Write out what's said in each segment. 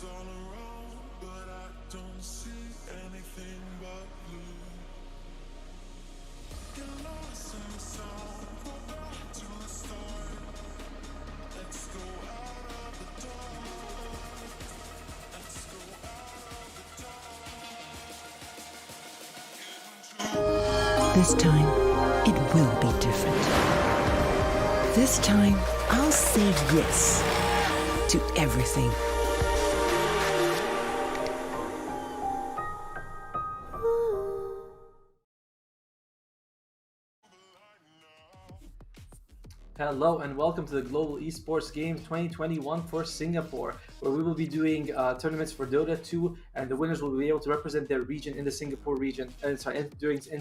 all around, but I don't see anything but blue. Get lost in the sound, go back to the start. Let's go out of the dark. Let's go out of the dark. This time, it will be different. This time, I'll say yes to everything. Hello and welcome to the Global Esports Games 2021 for Singapore, where we will be doing tournaments for Dota 2, and the winners will be able to represent their region in the Singapore region. In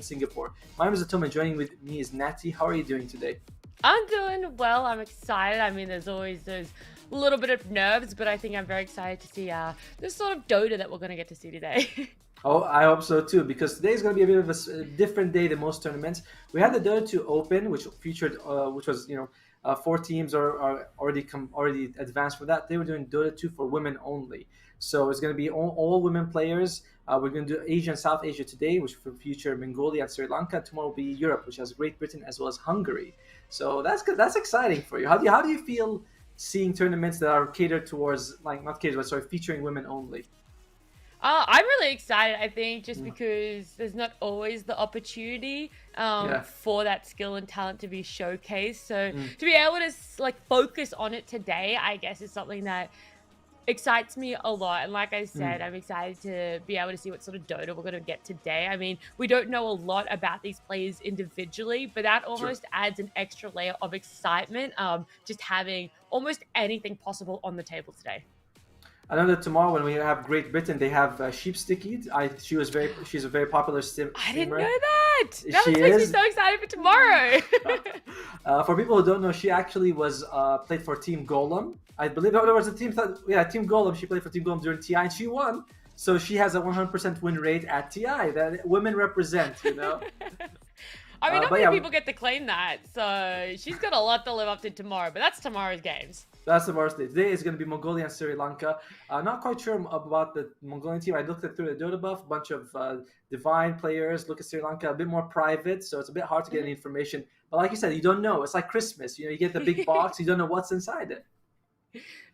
Singapore. My name is Atom, and joining with me is Natty. How are you doing today? I'm doing well. I'm excited. I mean, there's always those little bit of nerves, but I think I'm very excited to see this sort of Dota that we're going to get to see today. Oh, I hope so too, because today is going to be a bit of a different day than most tournaments. We had the Dota 2 Open, which featured, which was, 4 teams are already advanced for that. They were doing Dota 2 for women only. So it's going to be all women players. We're going to do Asia and South Asia today, which will feature Mongolia and Sri Lanka. Tomorrow will be Europe, which has Great Britain as well as Hungary. So that's good. That's exciting for you. How do you feel seeing tournaments that are catered towards, like, not catered, but sorry, featuring women only? I'm really excited, I think, just because there's not always the opportunity for that skill and talent to be showcased. So to be able to focus on it today, I guess, is something that excites me a lot. And like I said, I'm excited to be able to see what sort of Dota we're going to get today. I mean, we don't know a lot about these players individually, but that almost adds an extra layer of excitement, just having almost anything possible on the table today. I know that tomorrow when we have Great Britain, they have Sheep Sticky. She's a very popular streamer. I didn't know that. That She makes me is. so excited for tomorrow. For people who don't know, she actually was played for Team Golem. I believe there was a team. Team Golem. She played for Team Golem during TI, and she won. So she has a 100% win rate at TI. That women represent, I mean, not many yeah, people get to claim that. So she's got a lot to live up to tomorrow, but that's tomorrow's games. That's the worst day. Today is going to be Mongolia and Sri Lanka. Not quite sure about the Mongolian team. I looked at through the Dota buff, a bunch of divine players. Look at Sri Lanka, a bit more private, so it's a bit hard to get any information. But like you said, you don't know. It's like Christmas. You get the big box, you don't know what's inside it.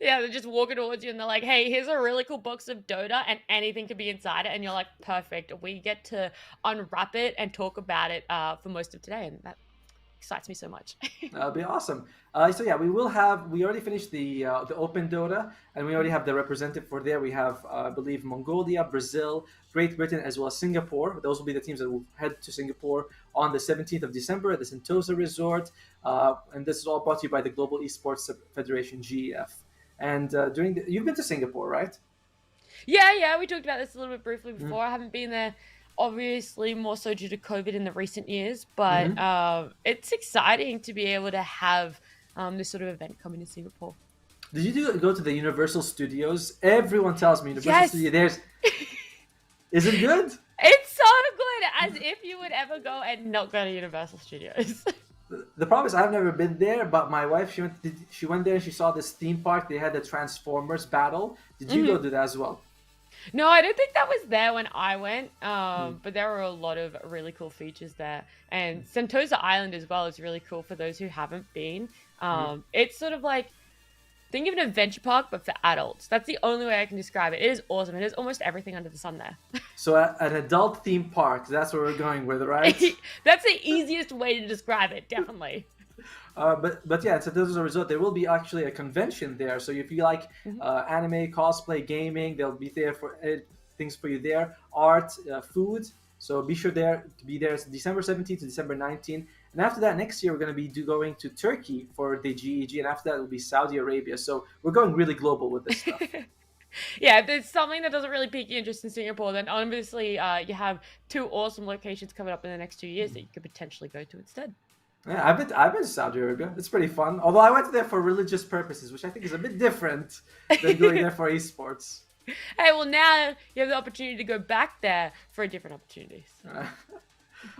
Yeah, they're just walking towards you and they're like, hey, here's a really cool box of Dota and anything could be inside it. And you're like, perfect. We get to unwrap it and talk about it for most of today. And that excites me so much. That'll be awesome. So yeah, we already finished the Open Dota, and we already have the representative for there. We have, I believe, Mongolia, Brazil, Great Britain, as well as Singapore. Those will be the teams that will head to Singapore on the 17th of December at the Sentosa Resort. And this is all brought to you by the Global Esports Federation, GEF. And you've been to Singapore, right? Yeah, we talked about this a little bit briefly before. I haven't been there, obviously, more so due to COVID in the recent years, but it's exciting to be able to have this sort of event coming to Singapore. Did you go to the Universal Studios? Everyone tells me Universal Studios. Is it good? It's so good, as if you would ever go and not go to Universal Studios. The problem is I've never been there, but my wife, she went there and she saw this theme park. They had the Transformers battle. Did you go do that as well? No, I don't think that was there when I went, but there were a lot of really cool features there. And Sentosa Island as well is really cool for those who haven't been. It's sort of like, think of an adventure park, but for adults. That's the only way I can describe it. It is awesome. It has almost everything under the sun there. So an adult theme park, that's where we're going with, right? That's the easiest way to describe it, definitely. But yeah, so this is a result. There will be actually a convention there. So if you like anime, cosplay, gaming, there'll be there for things for you there. Art, food. So be sure to be there. It's December 17th to December 19th. And after that, next year, we're going to be going to Turkey for the GEG. And after that, it'll be Saudi Arabia. So we're going really global with this stuff. Yeah, if there's something that doesn't really pique your interest in Singapore, then obviously you have 2 awesome locations coming up in the next 2 years that you could potentially go to instead. Yeah, I've been to Saudi Arabia. It's pretty fun. Although I went there for religious purposes, which I think is a bit different than going there for esports. Hey, well, now you have the opportunity to go back there for different opportunities.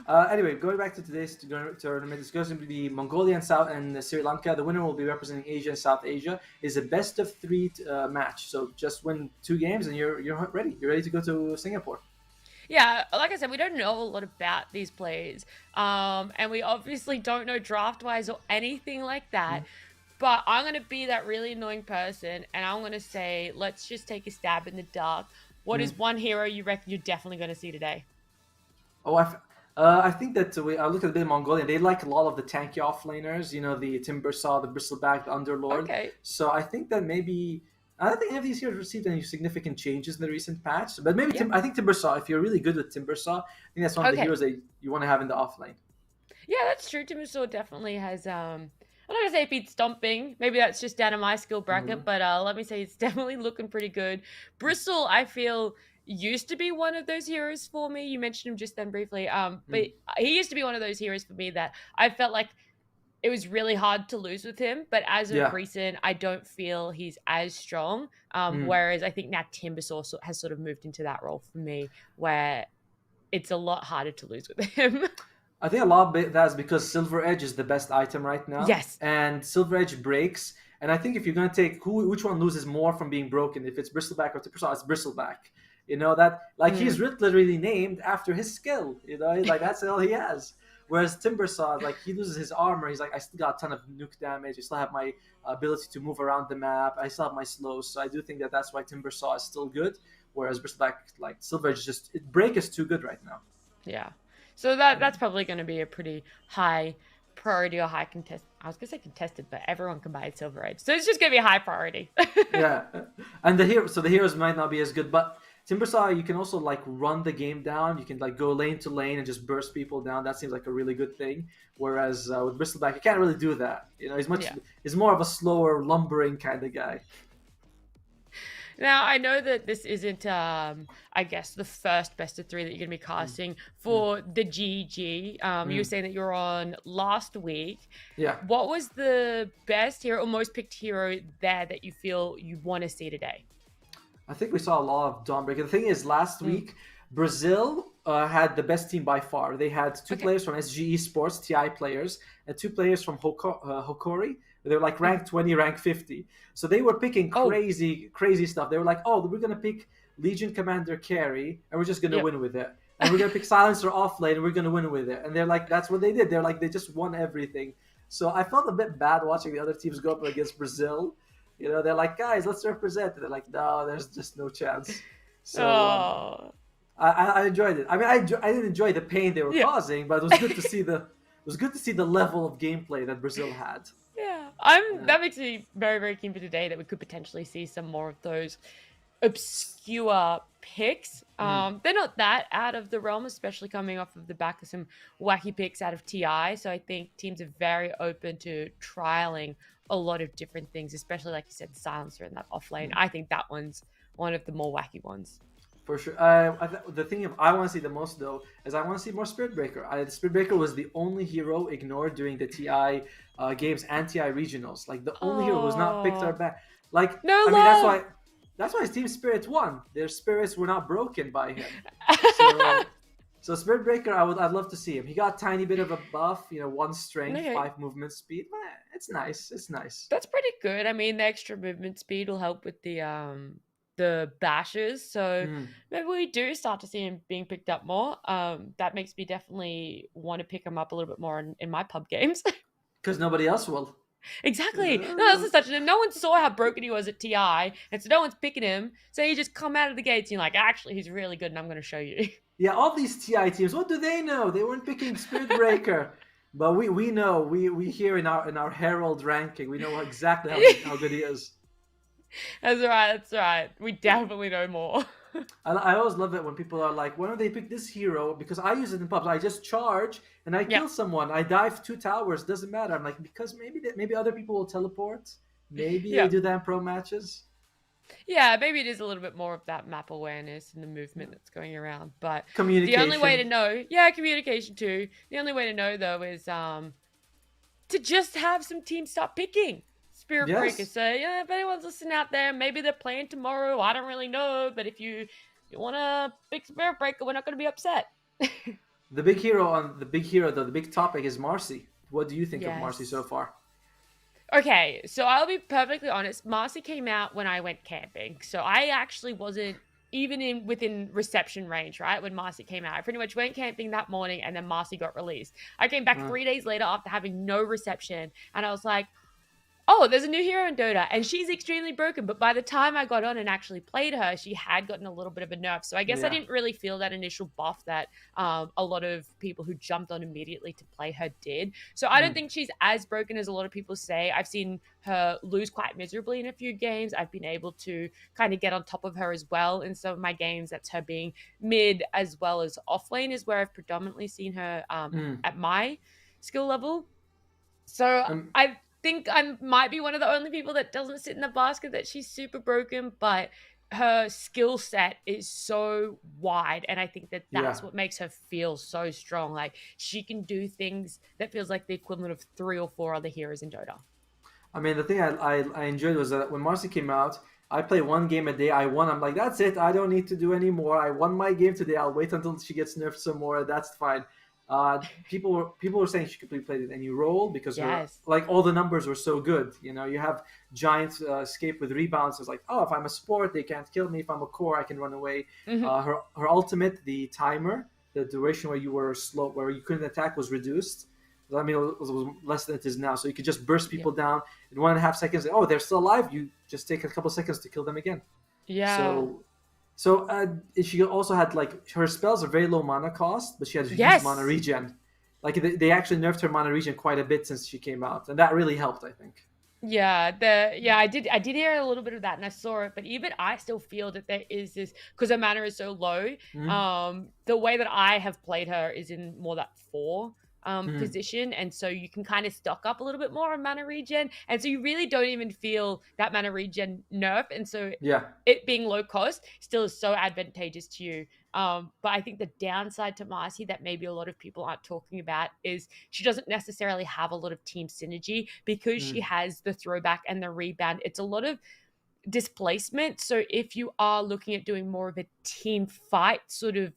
Anyway, going back to today's tournament, it's going to be Mongolia and South and Sri Lanka. The winner will be representing Asia and South Asia. It's a best of three match. So just win 2 games and you're ready. You're ready to go to Singapore. Yeah, like I said, we don't know a lot about these players, and we obviously don't know draft-wise or anything like that. But I'm going to be that really annoying person, and I'm going to say, let's just take a stab in the dark. What is one hero you reckon you're definitely going to see today? Oh, I think that I looked at a bit of Mongolia. They like a lot of the tanky offlaners, you know, the Timbersaw, the Bristleback, the Underlord. Okay. So I think that maybe I don't think any of these heroes received any significant changes in the recent patch. But maybe I think Timbersaw, if you're really good with Timbersaw, I think that's one of the heroes that you want to have in the offlane. Yeah, that's true. Timbersaw definitely has I'm not gonna say beat stomping. Maybe that's just down to my skill bracket, but let me say it's definitely looking pretty good. Bristle, I feel, used to be one of those heroes for me. You mentioned him just then briefly. But he used to be one of those heroes for me that I felt like it was really hard to lose with him. But as of recent, I don't feel he's as strong. Whereas I think now Timbersaw has sort of moved into that role for me, where it's a lot harder to lose with him. I think a lot of that's because Silver Edge is the best item right now. Yes. And Silver Edge breaks. And I think if you're going to take which one loses more from being broken, if it's Bristleback or Timbersaw, it's Bristleback. You know, that, like, he's literally named after his skill. You know, like, that's all he has. Whereas Timbersaw, like, he loses his armor. He's like, I still got a ton of nuke damage. I still have my ability to move around the map. I still have my slows. So I do think that that's why Timbersaw is still good. Whereas Bristleback, like, Silver Edge, break is too good right now. Yeah. So that's probably going to be a pretty high priority or high contest. I was going to say contested, but everyone can buy Silver Edge. So it's just going to be a high priority. Yeah. And the heroes might not be as good, but Timbersaw, you can also, like, run the game down. You can, like, go lane to lane and just burst people down. That seems like a really good thing. Whereas with Bristleback, you can't really do that. You know, he's more of a slower, lumbering kind of guy. Now, I know that this isn't, I guess, the first best of 3 that you're going to be casting for the GEG. You were saying that you're on last week. Yeah. What was the best hero or most picked hero there that you feel you want to see today? I think we saw a lot of Dawnbreaker. The thing is, last week, Brazil had the best team by far. They had 2 players from SGE Sports, TI players, and 2 players from Hokori. They're like rank 20, rank 50. So they were picking crazy stuff. They were like, oh, we're going to pick Legion Commander Carry, and we're just going to win with it. And we're going to pick Silencer offlane, and we're going to win with it. And they're like, that's what they did. They're like, they just won everything. So I felt a bit bad watching the other teams go up against Brazil. You know, they're like, guys, let's represent. And they're like, no, there's just no chance. So I enjoyed it. I mean, I didn't enjoy the pain they were causing, but it was good to see the level of gameplay that Brazil had. Yeah, that makes me very, very keen for today that we could potentially see some more of those obscure picks. They're not that out of the realm, especially coming off of the back of some wacky picks out of TI. So I think teams are very open to trialing a lot of different things, especially like you said, Silencer in that offlane. I think that one's one of the more wacky ones. For sure. The thing I want to see the most, though, is I want to see more Spirit Breaker. Spirit Breaker was the only hero ignored during the TI games and TI regionals. Like, the only hero who was not picked or back. Like, I mean, that's why his Team Spirit won. Their spirits were not broken by him. So Spirit Breaker, I'd love to see him. He got a tiny bit of a buff, 1 strength, 5 movement speed. It's nice. It's nice. That's pretty good. I mean, the extra movement speed will help with the bashes, so maybe we do start to see him being picked up more. That makes me definitely want to pick him up a little bit more in my pub games. Because nobody else will. Exactly. No, that's such no one saw how broken he was at TI, and so no one's picking him. So you just come out of the gates and you're like, actually, he's really good, and I'm going to show you. Yeah, all these TI teams, what do they know? They weren't picking Spirit Breaker. But we know, we hear in our Herald ranking, we know exactly how good he is. That's right. We definitely know more. I always love it when people are like, why don't they pick this hero? Because I use it in pubs. I just charge and I kill someone. I dive 2 towers. Doesn't matter. I'm like, because maybe other people will teleport. Maybe they do that in pro matches. Yeah, maybe it is a little bit more of that map awareness and the movement that's going around. But communication. The only way to know, communication too. The only way to know though is to just have some teams start picking Spirit Breaker. So if anyone's listening out there, maybe they're playing tomorrow. I don't really know, but if you want to pick Spirit Breaker, we're not going to be upset. The big hero on the big hero though, the big topic is Marcy. What do you think of Marcy so Yes. far? Okay, so I'll be perfectly honest. Marcy came out when I went camping, so I actually wasn't even in within reception range, right? When Marcy came out, I pretty much went camping that morning, and then Marcy got released. I came back Uh, 3 days later after having no reception, and I was like, oh, there's a new hero in Dota, and she's extremely broken. But by the time I got on and actually played her, she had gotten a little bit of a nerf. So I guess I yeah. didn't really feel that initial buff that a lot of people who jumped on immediately to play her did. So I don't Mm, think she's as broken as a lot of people say. I've seen her lose quite miserably in a few games. I've been able to kind of get on top of her as well in some of my games. That's her being mid as well as off lane is where I've predominantly seen her mm. at my skill level. So Um, I think I might be one of the only people that doesn't sit in the basket that she's super broken, but her skill set is so wide, and I think that yeah. that's what makes her feel so strong. Like she can do things that feels like the equivalent of 3 or 4 other heroes in Dota. I mean, the thing I enjoyed was that when Marcy came out, I play one game a day. I won. I'm like, that's it. I don't need to do any more. I won my game today. I'll wait until she gets nerfed some more. That's fine. People were saying she could be played in any role because her Yes. like all the numbers were so good. You know, you have giant escape with rebounds. It's like, oh, if I'm a support, they can't kill me. If I'm a core, I can run away. Hmm. Her ultimate, the timer, the duration where you were slow, where you couldn't attack, was reduced. I mean, it was less than it is now. So you could just burst Yeah. people down in 1.5 seconds. Oh, they're still alive. You just take a couple seconds to kill them again. Yeah. So she also had like her spells are very low mana cost, but she has huge mana Yes. regen. Like they actually nerfed her mana regen quite a bit since she came out, and that really helped, I think. I did hear a little bit of that and I saw it, but even I still feel that there is this because her mana is so low. Mm-hmm. The way that I have played her is in more that 4 Mm-hmm. position, and so you can kind of stock up a little bit more on mana regen, and so you really don't even feel that mana regen nerf, and so Yeah. it being low cost still is so advantageous to you. But I think the downside to Marcy that maybe a lot of people aren't talking about is she doesn't necessarily have a lot of team synergy because she Mm. has the throwback and the rebound. It's a lot of displacement. So if you are looking at doing more of a team fight sort of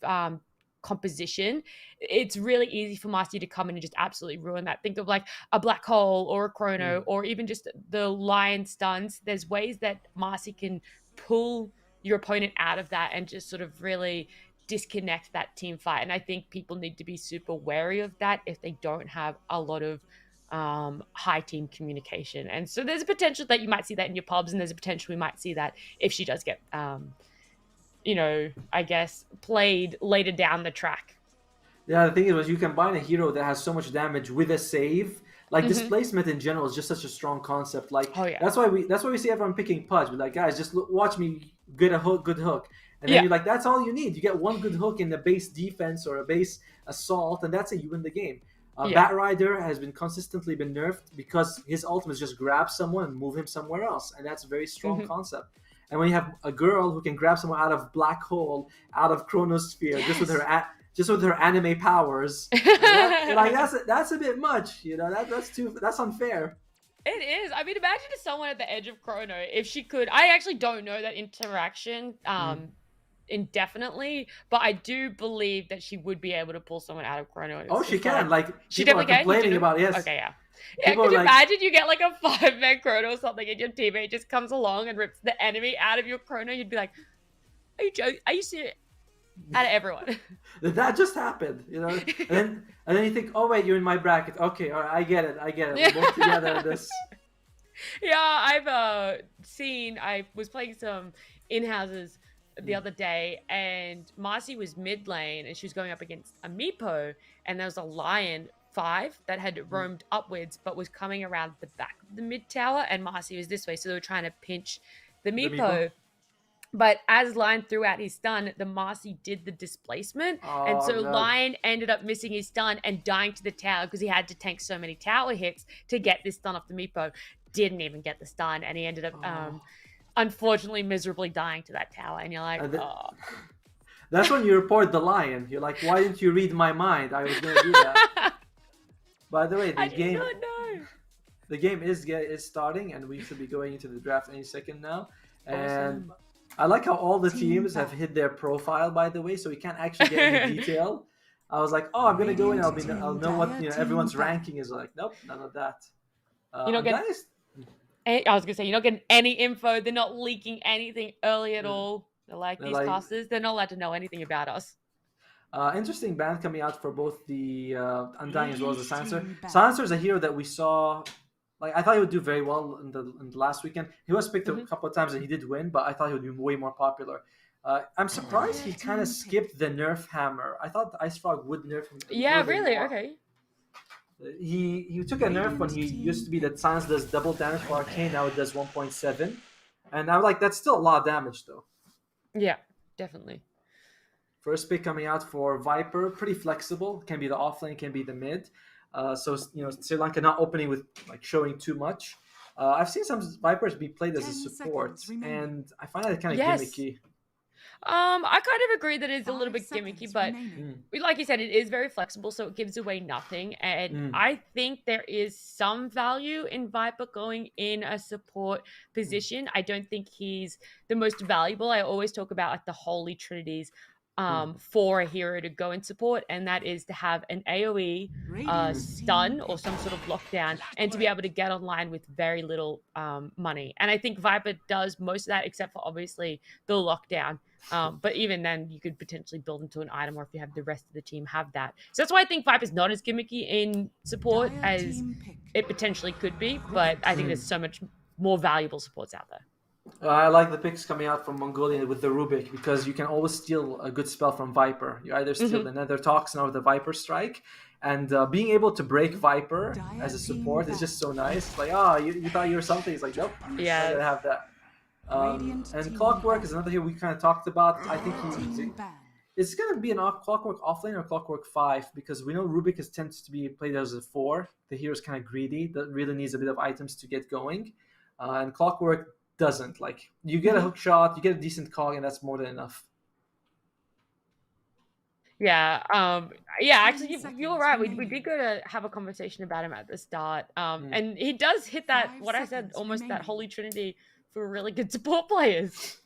composition, it's really easy for Marcy to come in and just absolutely ruin that. Think of like a black hole or a chrono Mm. or even just the lion stuns. There's ways that Marcy can pull your opponent out of that and just sort of really disconnect that team fight. And I think people need to be super wary of that if they don't have a lot of high team communication. And so there's a potential that you might see that in your pubs, and there's a potential we might see that if she does get I guess played later down the track. Yeah, the thing is, you combine a hero that has so much damage with a save. Like Hmm. displacement in general is just such a strong concept. Like Oh yeah. that's why we see everyone picking Pudge. We're like, guys, just watch me get a good hook, and then Yeah. you're like, that's all you need. You get one good hook in the base defense or a base assault, and that's it. You win the game. Yeah. Batrider has been consistently been nerfed because his ultimate is just grab someone and move him somewhere else, and that's a very strong Hmm. concept. And when you have a girl who can grab someone out of black hole, out of chronosphere, just with her anime powers, like that's a bit much. You know that's unfair. It is. I mean, imagine if someone at the edge of Chrono, if she could. I actually don't know that interaction Mm. indefinitely, but I do believe that she would be able to pull someone out of Chrono. Oh, It's she just not can. Like she people are definitely can. You complaining do? about it, yes. Okay, yeah. Yeah, People could are you like, imagine you get like a 5-man Chrono or something and your teammate just comes along and rips the enemy out of your Chrono? You'd be like, are you joking? Are you serious? Out of everyone. that just happened, you know. And then you think, oh wait, you're in my bracket. Okay, all right, I get it. We're both together in this. Yeah, I've seen. I was playing some in-houses the other day, and Marcy was mid lane, and she was going up against a Meepo, and there was a Lion 5 that had roamed upwards, but was coming around the back of the mid tower, and Marcy was this way, so they were trying to pinch the Meepo? Meepo. But as Lion threw out his stun, the Marcy did the displacement. And Oh so god. Lion ended up missing his stun and dying to the tower because he had to tank so many tower hits to get this stun off the Meepo. Didn't even get the stun, and he ended up Oh. unfortunately miserably dying to that tower. And you're like, And the- oh. That's when you report the lion. You're like, why didn't you read my mind? I was gonna do that. By the way, I did not know. the game is starting, and we should be going into the draft any second now. And Awesome. I like how all the Team teams have fight. hid their profile, by the way, so we can't actually get any detail. I was like, oh, I'm gonna go in. I'll know what Dire everyone's team ranking is like. Nope, none of that. You're not getting. Guys, I was gonna say you're not getting any info. They're not leaking anything early at all. They're like they're these like casters. They're not allowed to know anything about us. interesting ban coming out for both the Undying as well as the Silencer. Team ban. Silencer is a hero that we saw. Like I thought he would do very well in the last weekend. He was picked a couple of times and he did win, but I thought he would be way more popular. I'm surprised he kind of skipped the nerf hammer. I thought the Ice Frog would nerf him. Yeah, little bit really. more. Okay. He took a nerf when he used to be that Silence does double damage for Arcane. Now it does 1.7, and I'm like, that's still a lot of damage though. Yeah, definitely. First pick coming out for Viper, pretty flexible. Can be the offlane, can be the mid. So Sri Lanka not opening with like showing too much. I've seen some Vipers be played as a 10 support, seconds remaining. and I find that kind of Yes. gimmicky. I kind of agree that it's a little 5 bit seconds gimmicky, but remaining. like you said, it is very flexible, so it gives away nothing. And I think there is some value in Viper going in a support position. I don't think he's the most valuable. I always talk about like the holy trinities for a hero to go in support, and that is to have an AoE, stun, or some sort of lockdown, and to be able to get online with very little money. And I think Viper does most of that, except for obviously the lockdown. But even then, you could potentially build into an item, or if you have the rest of the team have that. So that's why I think Viper's not as gimmicky in support Dire as team pick. it potentially could be. But I think there's so much more valuable supports out there. I like the picks coming out from Mongolia with the Rubik because you can always steal a good spell from Viper. You either steal the Nether Toxin or the Viper Strike, and being able to break Viper as a support is just so nice. It's like, you thought you were something. It's like, nope, Yeah. I gotta have that. Radiant And team Clockwork ban. is another hero we kind of talked about. I think Team ban. it's going to be an Clockwork offlane or Clockwork 5 because we know Rubik tends to be played as a 4. The hero's kind of greedy, that really needs a bit of items to get going. And Clockwork doesn't. Like, you get a hook shot, you get a decent cog, and that's more than enough. Yeah, actually, 10 seconds you're right. We remaining. did go to have a conversation about him at the start. And he does hit that, 5 what I said, seconds almost that remaining. holy trinity for really good support players.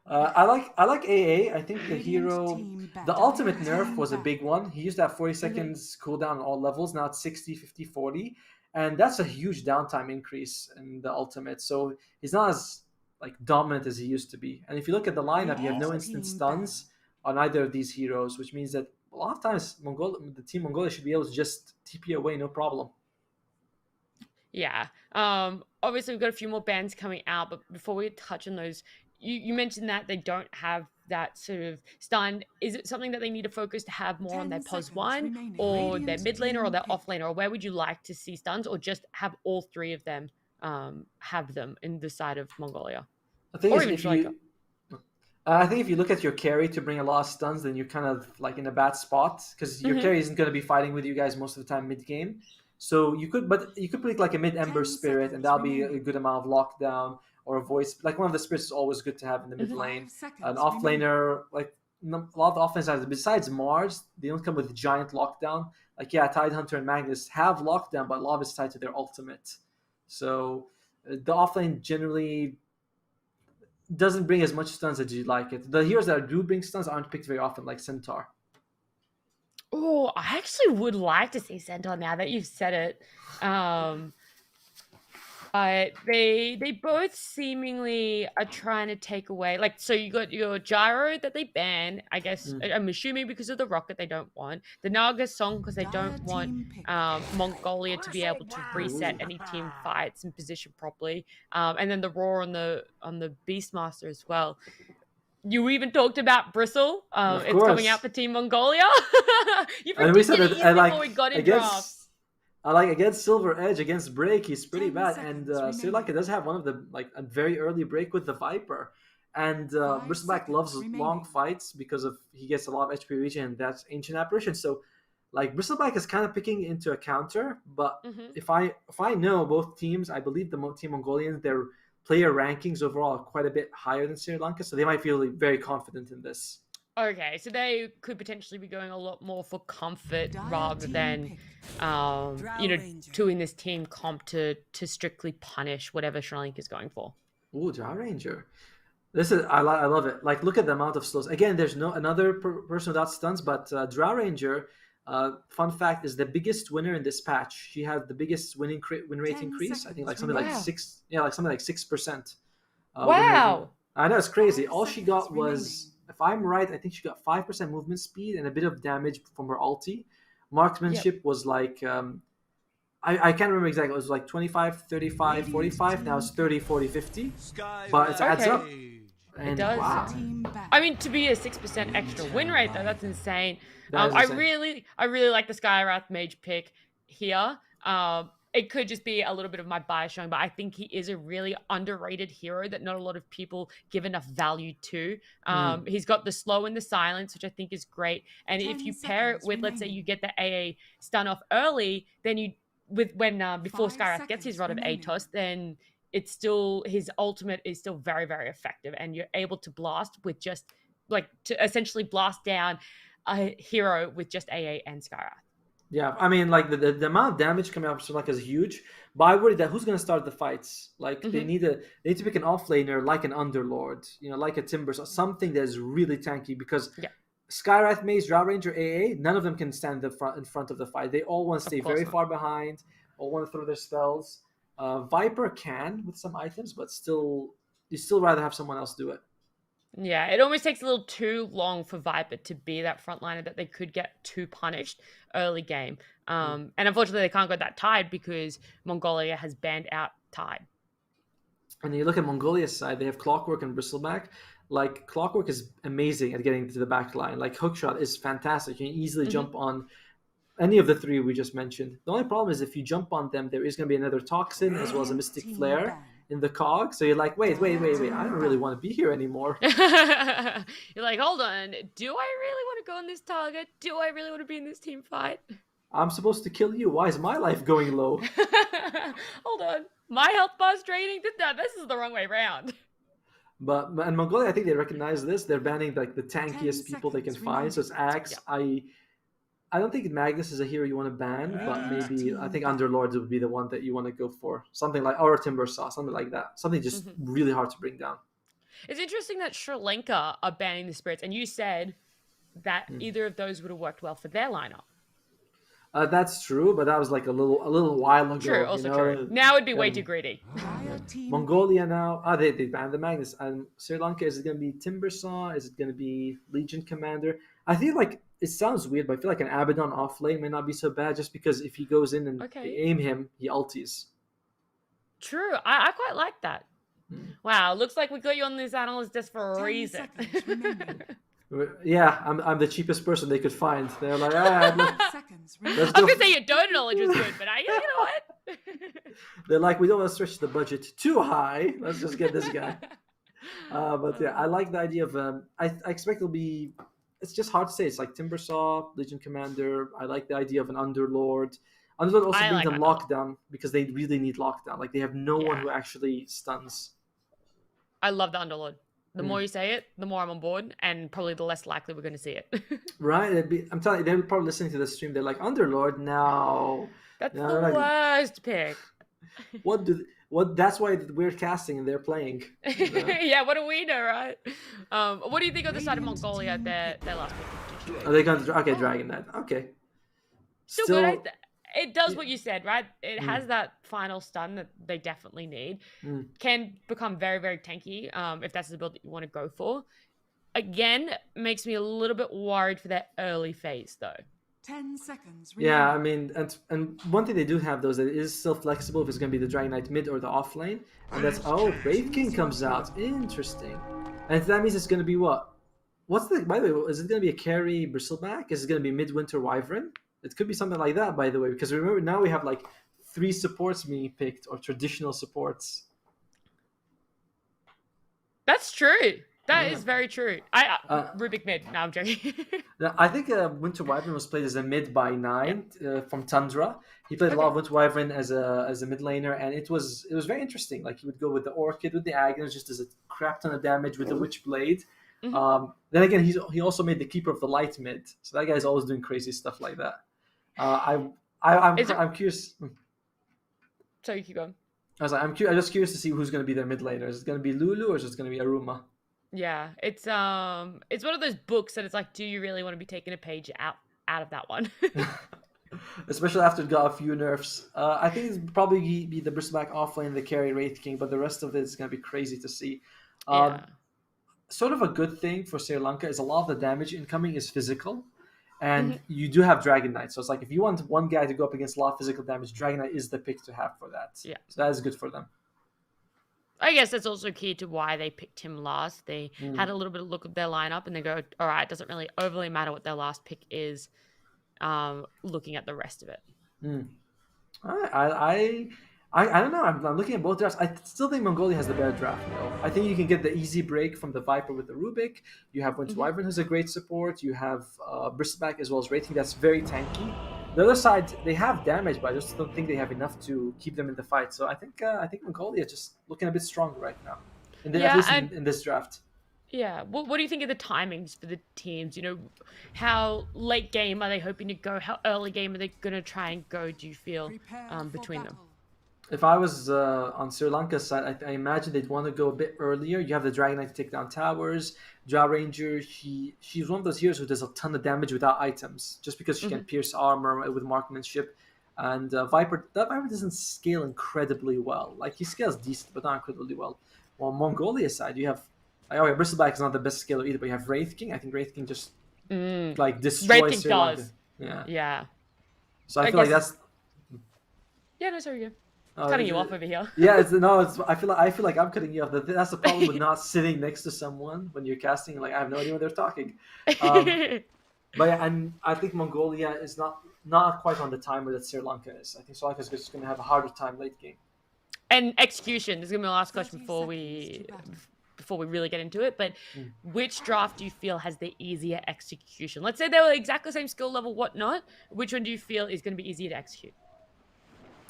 I like AA. I think the Radiant hero, team ban. the ultimate Dire nerf team was a ban. big one. He used to have 40 seconds cooldown on all levels. Now it's 60, 50, 40. And that's a huge downtime increase in the ultimate. So he's not as like dominant as he used to be. And if you look at the lineup, you have no instant Team stuns on either of these heroes, which means that a lot of times the team Mongolia should be able to just TP away, no problem. Yeah. Obviously, we've got a few more bands coming out, but before we touch on those, you mentioned that they don't have that sort of stun. Is it something that they need to focus to have more on 10 their pos seconds 1 remaining. or their Radiant mid laner or team their pick. off laner? Or where would you like to see stuns, or just have all three of them have them in the side of Mongolia? I think Or it's- even if Sri you, I think if you look at your carry to bring a lot of stuns, then you're kind of like in a bad spot because your carry isn't going to be fighting with you guys most of the time mid game. So you could pick like a mid Ember 10 Spirit, and that'll be a remaining. good amount of lockdown or a voice. Like one of the spirits is always good to have in the mid 5 lane. seconds An remaining. offlaner, like a lot of the offense items besides Mars, they don't come with giant lockdown. Like Tidehunter and Magnus have lockdown, but a lot of it's tied to their ultimate. So the offlane generally doesn't bring as much stuns as you'd like it. The heroes that do bring stuns aren't picked very often, like Centaur. Oh, I actually would like to see Centaur now that you've said it. They both seemingly are trying to take away, like, so you got your Gyro that they ban, I guess, I'm assuming because of the rocket they don't want, the Naga song because they don't want team pick. Mongolia to be able to reset any team fights and position properly, and then the roar on the Beastmaster as well. You even talked about Bristle. It's course. coming out for Team Mongolia. You And we predicted said it that even before we got in drafts. I like against Silver Edge, against Break, he's pretty 10 bad. And seconds Sri Lanka does have one of the like a very early break with the Viper. And 5 Bristleback loves seconds long remaining. fights because of he gets a lot of HP region, and that's Ancient Apparition. So like Bristleback is kind of picking into a counter, but if I know both teams, I believe the Team Mongolians, their player rankings overall are quite a bit higher than Sri Lanka, so they might feel very confident in this. Okay, so they could potentially be going a lot more for comfort Dire rather team than, pick. doing this team comp to strictly punish whatever Sri Lanka is going for. Ooh, Drow Ranger. I love it. Like, look at the amount of slows. Again, there's no another person without stuns, but Drow Ranger. Fun fact is the biggest winner in this patch. She had the biggest win rate 10 increase. I think like seconds something like Wow. six. Yeah, like something like 6%. Win rate. Wow. I know it's crazy. 5 All she got seconds was, remaining. if I'm right, I think she got 5% movement speed and a bit of damage from her ulti. Yep. Marksmanship was like I can't remember exactly. It was like 25, 35, Radiant 45. Now it's team 30, 40, 50. Sky But it adds Okay. up. Rage. It And does. wow, Team back. I mean, to be a 6% extra win rate though, that's insane. that is I insane. really like the Skywrath Mage pick here. It could just be a little bit of my bias showing, but I think he is a really underrated hero that not a lot of people give enough value to. He's got the slow and the silence, which I think is great. And if 10 you pair it seconds with, let's say, you remaining. get the AA stun off early, then you before 5 Skywrath gets his seconds rod of remaining. Atos, then it's still his ultimate is still very, very effective, and you're able to blast with just like to essentially blast down a hero with just AA and Skywrath. Yeah, I mean, like the amount of damage coming up from like is huge. But I worry that who's going to start the fights? Like they need to pick an offlaner like an Underlord, like a Timbers or something that is really tanky because Yeah, Skywrath, Maze, Drow Ranger, AA, none of them can stand in front of the fight. They all want to of stay course very not. far behind, all want to throw their spells. Viper can with some items, but still, you still rather have someone else do it. Yeah, it almost takes a little too long for Viper to be that frontliner that they could get too punished early game. And unfortunately, they can't go that Tide because Mongolia has banned out Tide. And you look at Mongolia's side, they have Clockwork and Bristleback. Like, Clockwork is amazing at getting to the back line. Like, Hookshot is fantastic. You can easily jump on any of the three we just mentioned. The only problem is if you jump on them, there is going to be another Toxin as well as a Radiant Mystic team Flare ban. in the cog. So you're like, wait. I don't really want to be here anymore. You're like, hold on, do I really want to go on this target? Do I really want to be in this team fight? I'm supposed to kill you. Why is my life going low? Hold on, my health bar's draining. This is the wrong way around. But in Mongolia, I think they recognize this. They're banning like the 10 tankiest people they can seconds find. So it's Axe. Yeah. I don't think Magnus is a hero you want to ban, but maybe I think Underlords would be the one that you want to go for. Something like or Timber Saw, something like that. Something just really hard to bring down. It's interesting that Sri Lanka are banning the spirits, and you said that either of those would have worked well for their lineup. That's true, but that was like a little while ago. True, also true. Now it'd be way too greedy. Mongolia now. They banned the Magnus. And Sri Lanka, is it going to be Timbersaw? Is it going to be Legion Commander? I feel like it sounds weird, but I feel like an Abaddon off lane may not be so bad just because if he goes in and they aim him, he ulties. True. I quite like that. Wow, looks like we got you on this analyst desk for a reason. Yeah, I'm the cheapest person they could find. They're like, Seconds I was going to say your Dota knowledge was good, but you know what? They're like, we don't want to stretch the budget too high. Let's just get this guy. But yeah, I like the idea of. I expect it'll be. It's just hard to say. It's like Timbersaw, Legion Commander. I like the idea of an Underlord. Underlord also brings them lockdown because they really need lockdown. Like they have no one who actually stuns. I love the Underlord. The more you say it, the more I'm on board, and probably the less likely we're going to see it. Right? I'm telling you, they're probably listening to the stream. They're like, Underlord? No. That's no, the worst pick. What? That's why we're casting and they're playing. Yeah, what do we know, right? What do you think of the side of Mongolia, their last pick? Are they going to... Okay, Dragon Knight. Okay. Still good. It does what you said, right? It has that final stun that they definitely need. Can become very, very tanky if that's the build that you want to go for. Again, makes me a little bit worried for that early phase, though. 10 seconds. Yeah, I mean, and one thing they do have, though, is that it is still flexible if it's going to be the Dragon Knight mid or the off lane. And that's... Oh, Wraith King comes out. Interesting. And that means it's going to be what? By the way, is it going to be a carry Bristleback? Is it going to be Midwinter Wyvern? It could be something like that, by the way, because remember now we have like 3 supports being picked or traditional supports. That's true. That is very true. Rubik mid. No, I'm joking. I think Winter Wyvern was played as a mid by 9 from Tundra. He played a lot of Winter Wyvern as a mid laner, and it was very interesting. Like he would go with the Orchid, with the Agnes, just as a crap ton of damage with the Witchblade. Then again, he also made the Keeper of the Light mid, so that guy's always doing crazy stuff like that. I'm curious. So you keep going. I'm just curious to see who's going to be their mid laner. Is it going to be Lulu or is it going to be Aruma? Yeah, it's one of those books that it's like, do you really want to be taking a page out of that one? Especially after it got a few nerfs. I think it's probably be the Bristleback offlane, the carry Wraith King, but the rest of it is going to be crazy to see. Yeah. Sort of a good thing for Sri Lanka is a lot of the damage incoming is physical, and Mhm. you do have Dragon Knight. So it's like if you want one guy to go up against a lot of physical damage, Dragon Knight is the pick to have for that. Yeah. So that is good for them. I guess that's also key to why they picked him last. They had a little bit of look at their lineup and they go, all right, it doesn't really overly matter what their last pick is, looking at the rest of it. I don't know. I'm looking at both drafts. I still think Mongolia has the better draft, though. I think you can get the easy break from the Viper with the Rubik. You have Winter Wyvern, who's a great support. You have Bristleback as well as Rating, that's very tanky. The other side, they have damage, but I just don't think they have enough to keep them in the fight. So I think Mongolia is just looking a bit stronger right now, at least in this draft. Yeah. What do you think of the timings for the teams? You know, how late game are they hoping to go? How early game are they going to try and go, do you feel, between them? If I was on Sri Lanka's side, I imagine they'd want to go a bit earlier. You have the Dragon Knight to take down towers. Jaw Ranger, she's one of those heroes who does a ton of damage without items, just because she can pierce armor with marksmanship. And Viper doesn't scale incredibly well. Like, he scales decent, but not incredibly well. Well, Mongolia side, you have... Bristleback is not the best scaler either, but you have Wraith King. I think Wraith King just, destroys Sri Lanka. Yeah. So I feel like that's... Yeah, no, sorry, you. Cutting you off over here. I feel like I'm cutting you off. That's the problem with not sitting next to someone when you're casting. Like, I have no idea what they're talking. But yeah, and I think Mongolia is not quite on the timer that Sri Lanka is. I think Sri Lanka is just going to have a harder time late game. And execution. This is going to be my last question before we really get into it. But which draft do you feel has the easier execution? Let's say they were exactly the same skill level, whatnot. Which one do you feel is going to be easier to execute?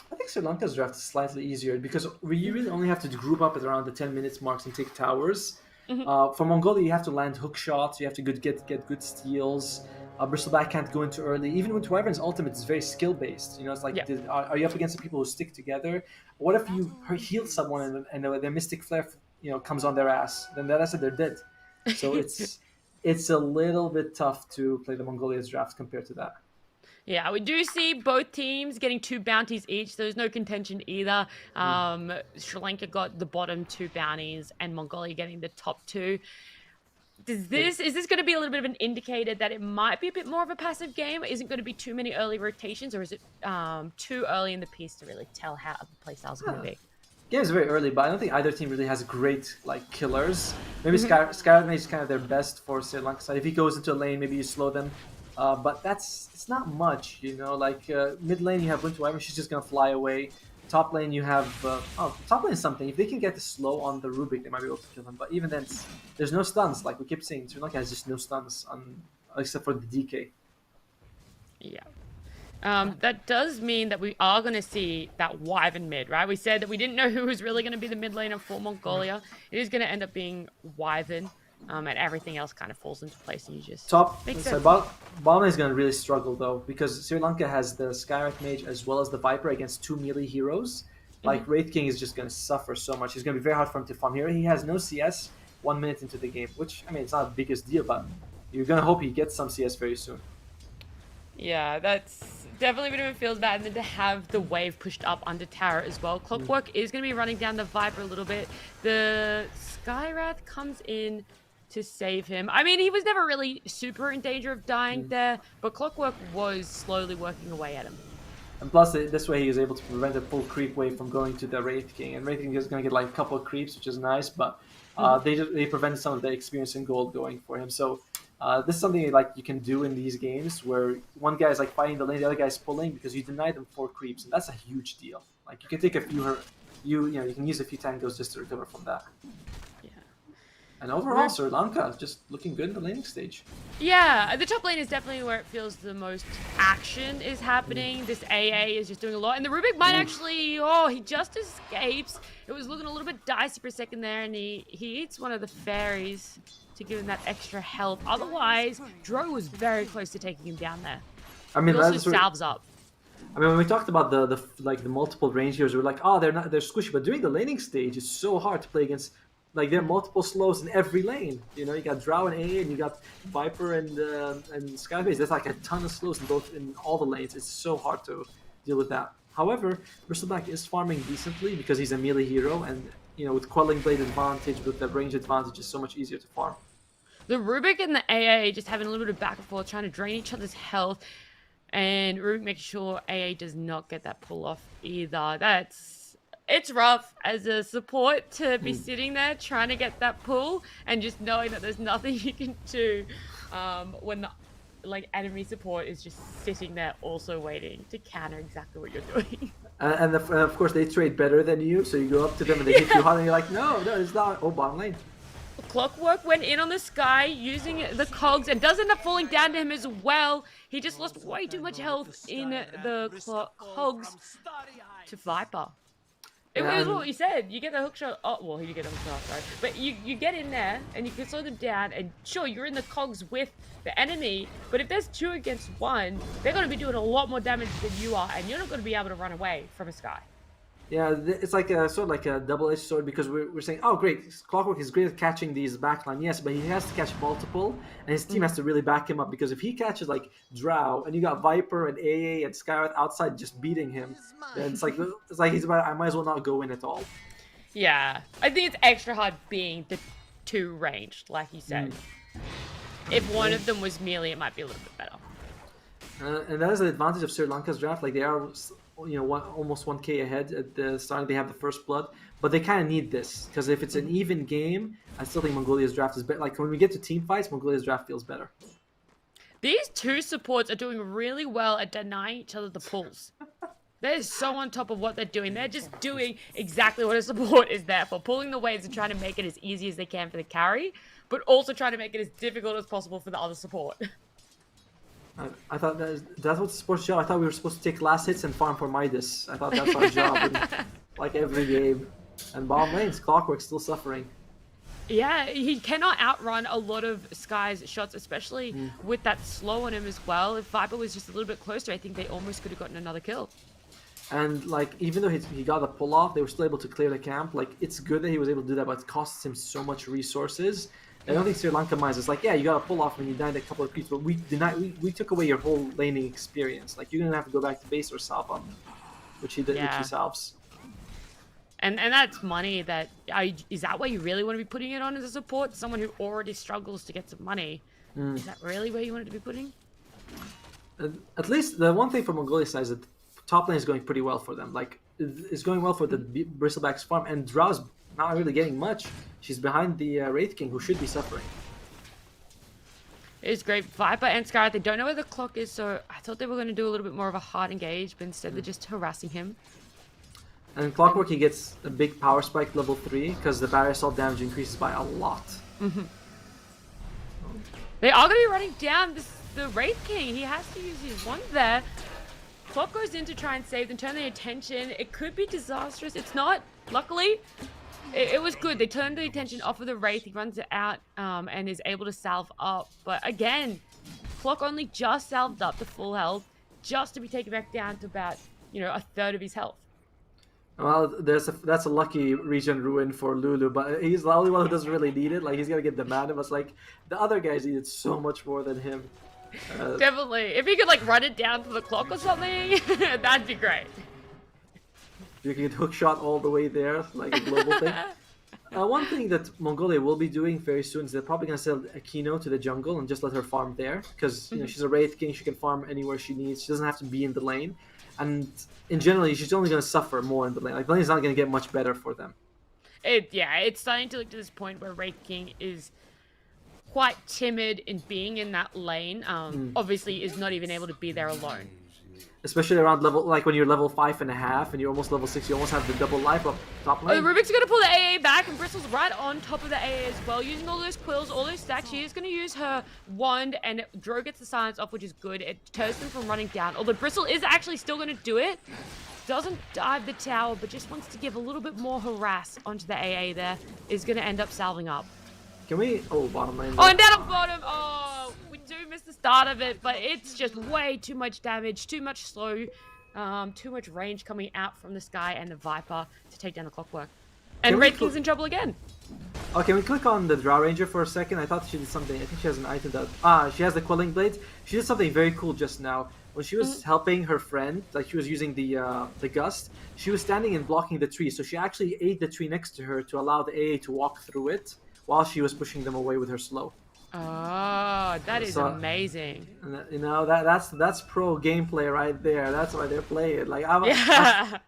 I think Sri Lanka's draft is slightly easier because you really only have to group up at around the 10 minutes marks and take towers. For Mongolia, you have to land hook shots, you have to get good steals. Bristleback can't go into early. Even with Wyvern's ultimate, it's very skill-based. You know, it's like, are you up against the people who stick together? What if you heal someone and their Mystic Flare comes on their ass? Then that's it, they're dead. So it's a little bit tough to play the Mongolia's draft compared to that. Yeah, we do see both teams getting 2 bounties each. There's no contention either. Sri Lanka got the bottom 2 bounties and Mongolia getting the top 2. Is this going to be a little bit of an indicator that it might be a bit more of a passive game? Isn't going to be too many early rotations, or is it too early in the piece to really tell how the playstyles are going to be? Game's very early, but I don't think either team really has great killers. Maybe Skyrim is kind of their best for Sri Lanka side. If he goes into a lane, maybe you slow them. But it's not much, mid lane you have Winter Wyvern, she's just gonna fly away. Top lane you have top lane is something. If they can get the slow on the Rubik, they might be able to kill him. But even then, there's no stuns. Like we keep saying, Sri Lanka has just no stuns except for the DK. Yeah. That does mean that we are going to see that Wyvern mid, right? We said that we didn't know who was really going to be the mid laner for Mongolia. It is going to end up being Wyvern. And everything else kind of falls into place, and you just bottom lane is going to really struggle though, because Sri Lanka has the Skywrath Mage as well as the Viper against 2 melee heroes. Like Wraith King is just going to suffer so much. It's going to be very hard for him to farm here. He has no CS 1 minute into the game, which it's not the biggest deal, but you're going to hope he gets some CS very soon. Yeah, that's definitely a bit of a feels bad. And then to have the wave pushed up under tower as well. Clockwork is going to be running down the Viper a little bit. The Skywrath comes in to save him. I mean, he was never really super in danger of dying there, but Clockwork was slowly working away at him. And plus, this way he was able to prevent a full creep wave from going to the Wraith King. And Wraith King is going to get a couple of creeps, which is nice, but they prevented some of the experience and gold going for him. So this is something you can do in these games where one guy is fighting the lane, the other guy is pulling, because you deny them 4 creeps, and that's a huge deal. You can take a few, you can use a few tangos just to recover from that. And overall, Sri Lanka is just looking good in the laning stage. Yeah, the top lane is definitely where it feels the most action is happening. This AA is just doing a lot. And the Rubik might actually... Oh, he just escapes. It was looking a little bit dicey for a second there, and he eats one of the fairies to give him that extra help. Otherwise, Dro was very close to taking him down there. He also salves up. When we talked about the multiple range heroes, we were like, oh, they're squishy. But during the laning stage, it's so hard to play against like there are multiple slows in every lane. You know, you got Drow and AA, and you got Viper and Skybase. There's like a ton of slows in all the lanes. It's so hard to deal with that. However, Bristleback is farming decently because he's a melee hero, and with Quelling Blade advantage, with the range advantage, it's so much easier to farm. The Rubik and the AA just having a little bit of back and forth, trying to drain each other's health, and Rubik making sure AA does not get that pull off either. It's rough as a support to be sitting there trying to get that pull and just knowing that there's nothing you can do when the enemy support is just sitting there also waiting to counter exactly what you're doing. And of course they trade better than you, so you go up to them and they hit you hard and you're like, no, it's not. Oh, bottom lane. Clockwork went in on the Sky using the cogs and does end up falling down to him as well. He just lost way too much health in the cogs to Viper. It was what you said. You get the hookshot. Oh, well, he did get a hookshot, right? But you get in there and you can slow them down. And sure, you're in the cogs with the enemy. But if there's 2 against 1, they're going to be doing a lot more damage than you are. And you're not going to be able to run away from a Sky. Yeah, it's like sort of like a double-edged sword because we're saying, oh, great, Clockwork is great at catching these backline, yes, but he has to catch multiple, and his team has to really back him up because if he catches like Drow and you got Viper and AA and Skywrath outside just beating him, then it's like he's about, I might as well not go in at all. Yeah, I think it's extra hard being the 2 ranged, like you said. If one of them was melee, it might be a little bit better. And that is the advantage of Sri Lanka's draft. Like they are, almost 1k ahead at the start. They have the first blood, but they kind of need this because if it's an even game, I still think Mongolia's draft is better. Like when we get to team fights, Mongolia's draft feels better. These 2 supports are doing really well at denying each other the pulls. They're so on top of what they're doing. They're just doing exactly what a support is there for, pulling the waves and trying to make it as easy as they can for the carry, but also trying to make it as difficult as possible for the other support. I thought that's what the sports job. I thought we were supposed to take last hits and farm for Midas. I thought that's our job, like every game. And bottom lanes, Clockwork's still suffering. Yeah, he cannot outrun a lot of Sky's shots, especially with that slow on him as well. If Viper was just a little bit closer, I think they almost could have gotten another kill. And like, even though he got the pull off, they were still able to clear the camp. Like, it's good that he was able to do that, but it costs him so much resources. I don't think Sri Lanka minds. It's like, yeah, you got to pull off when you died a couple of creeps, but we took away your whole laning experience. Like, you're gonna have to go back to base or salve up, which he salves. And that's money that is that where you really want to be putting it on as a support? Someone who already struggles to get some money. Is that really where you want it to be putting? At least the one thing for Mongolia side is that top lane is going pretty well for them. Like, it's going well for the Bristleback's farm, and Drow's not really getting much. She's behind the Wraith King, who should be suffering. It is great. Viper and Scarlet, they don't know where the clock is, so I thought they were going to do a little bit more of a hard engage, but instead they're just harassing him. And Clockwork, he gets a big power spike level 3, because the barrier assault damage increases by a lot. They are going to be running down the Wraith King. He has to use his wand there. Clock goes in to try and save them, turn their attention. It could be disastrous. It's not. Luckily, it was good. They turned the attention off of the Wraith. He runs it out and is able to salve up. But again, Clock only just salved up to full health, just to be taken back down to about, a third of his health. Well, that's a lucky regen ruin for Lulu, but he's the only one who doesn't really need it. Like, he's gonna get the mana, but it's like the other guys needed so much more than him. Definitely. If he could run it down to the clock or something, that'd be great. You can get hook shot all the way there, like a global thing. One thing that Mongolia will be doing very soon is they're probably going to sell Akino to the jungle and just let her farm there. Because she's a Wraith King, she can farm anywhere she needs. She doesn't have to be in the lane. And in general, she's only going to suffer more in the lane. Like, the lane's not going to get much better for them. It's starting to look to this point where Wraith King is quite timid in being in that lane. Obviously is not even able to be there alone. Especially around level, like when you're level 5.5 and you're almost level 6, you almost have the double life up top lane. Rubik's going to pull the AA back, and Bristle's right on top of the AA as well, using all those quills, all those stacks. She is going to use her wand, and Dro gets the silence off, which is good. It deters them from running down, although Bristle is actually still going to do it. Doesn't dive the tower, but just wants to give a little bit more harass onto the AA there. Is going to end up salving up. Can we... Oh, bottom lane. Oh, and down on bottom. Oh, we do miss the start of it, but it's just way too much damage, too much slow, too much range coming out from the Sky and the Viper to take down the Clockwork. And Red King's in trouble again. Okay, we click on the Drow Ranger for a second. I thought she did something. I think she has an item that... she has the Quelling Blade. She did something very cool just now. When she was helping her friend, like she was using the Gust, she was standing and blocking the tree. So she actually ate the tree next to her to allow the AA to walk through it while she was pushing them away with her slow. Oh, that is amazing. You know, that's pro gameplay right there. That's why they're playing. Like I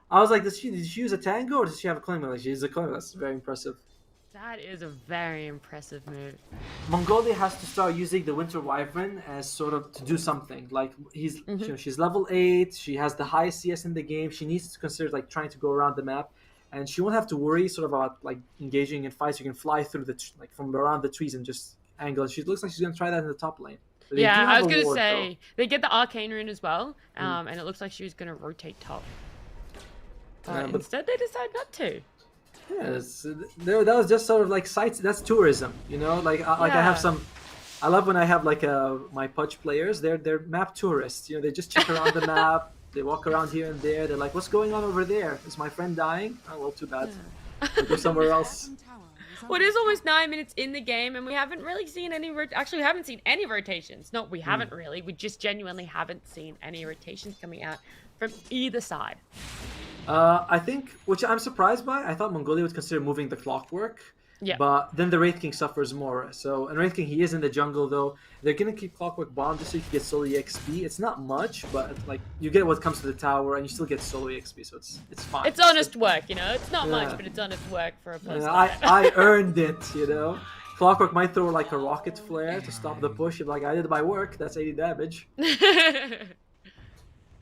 was like, did she use a tango or does she have a claim? Like she used a claim. That's very impressive. That is a very impressive move. Mongolia has to start using the Winter Wyvern as sort of to do something. Like she's level 8. She has the highest CS in the game. She needs to consider like trying to go around the map, and she won't have to worry sort of about like engaging in fights. You can fly through like from around the trees and just angle. She looks like she's gonna try that in the top lane. Yeah, I was gonna say they get the Arcane Rune as well, and it looks like she was gonna rotate top. But instead they decide not to. Yes, that was just sort of like sites. That's tourism, you know. Like I have some. I love when I have like my Pudge players. They're map tourists. You know, they just check around the map. They walk around here and there. They're like, "What's going on over there? Is my friend dying? Oh well, too bad. I'll go somewhere else." Well, it is almost 9 minutes in the game, and we haven't really seen any. Actually, we haven't seen any rotations. No, we haven't really. We just genuinely haven't seen any rotations coming out from either side. I think, which I'm surprised by. I thought Mongolia would consider moving the Clockwork. Yeah. But then the Wraith King suffers more. And Wraith King, he is in the jungle though. They're gonna keep Clockwork Bomb just so you can get solo EXP. It's not much, but like you get what comes to the tower, and you still get solo EXP, so it's fine. It's honest work, you know. It's not much, but it's honest work for a person. I earned it, you know. Clockwork might throw like a rocket flare to stop the push. If like I did my work, that's 80 damage.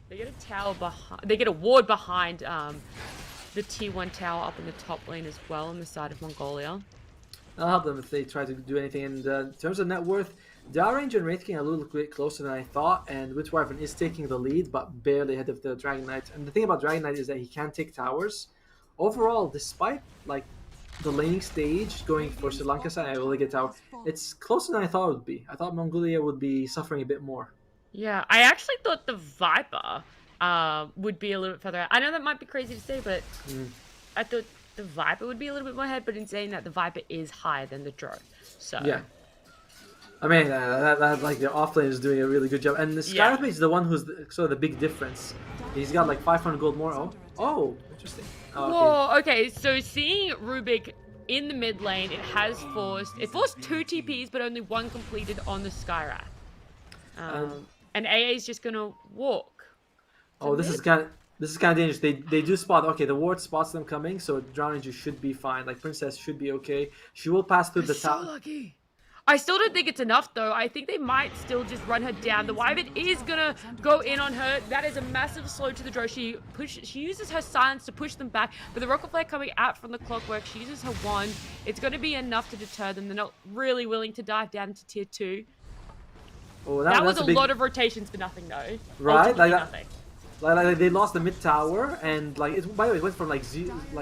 They get a tower behind. They get a ward behind the T1 tower up in the top lane as well on the side of Mongolia. I'll help them if they try to do anything. And in terms of net worth, Drow Ranger and Wraith King are a little bit closer than I thought, and Winter Wyvern is taking the lead, but barely ahead of the Dragon Knight. And the thing about Dragon Knight is that he can take towers. Overall, despite like the laning stage going for Sri Lanka side, I will get tower. It's closer than I thought it would be. I thought Mongolia would be suffering a bit more. Yeah, I actually thought the Viper would be a little bit further out. I know that might be crazy to say, but I thought the Viper would be a little bit more ahead, but in saying that, the Viper is higher than the Drone. So yeah. I mean, that like the offlane is doing a really good job. And the Skyrath is the one who's sort of the big difference. He's got like 500 gold more. Oh, interesting. Oh, whoa, okay, so seeing Rubik in the mid lane, it forced 2 TPs, but only 1 completed on the Skyrath. And AA is just gonna walk. Oh, this is kind of dangerous. They do spot. Okay, the ward spots them coming, so Drow Ranger should be fine. Like Princess should be okay. She will pass through the tower. So lucky. I still don't think it's enough though. I think they might still just run her down. The Wyvern is gonna go in on her. That is a massive slow to the Drow. She uses her silence to push them back, but the Rocket Flare coming out from the Clockwork, she uses her wand. It's gonna be enough to deter them. They're not really willing to dive down into tier 2. Oh, that was a lot of rotations for nothing though. Right? Like that. Nothing. Like they lost the mid tower, and like it. By the way, it went from like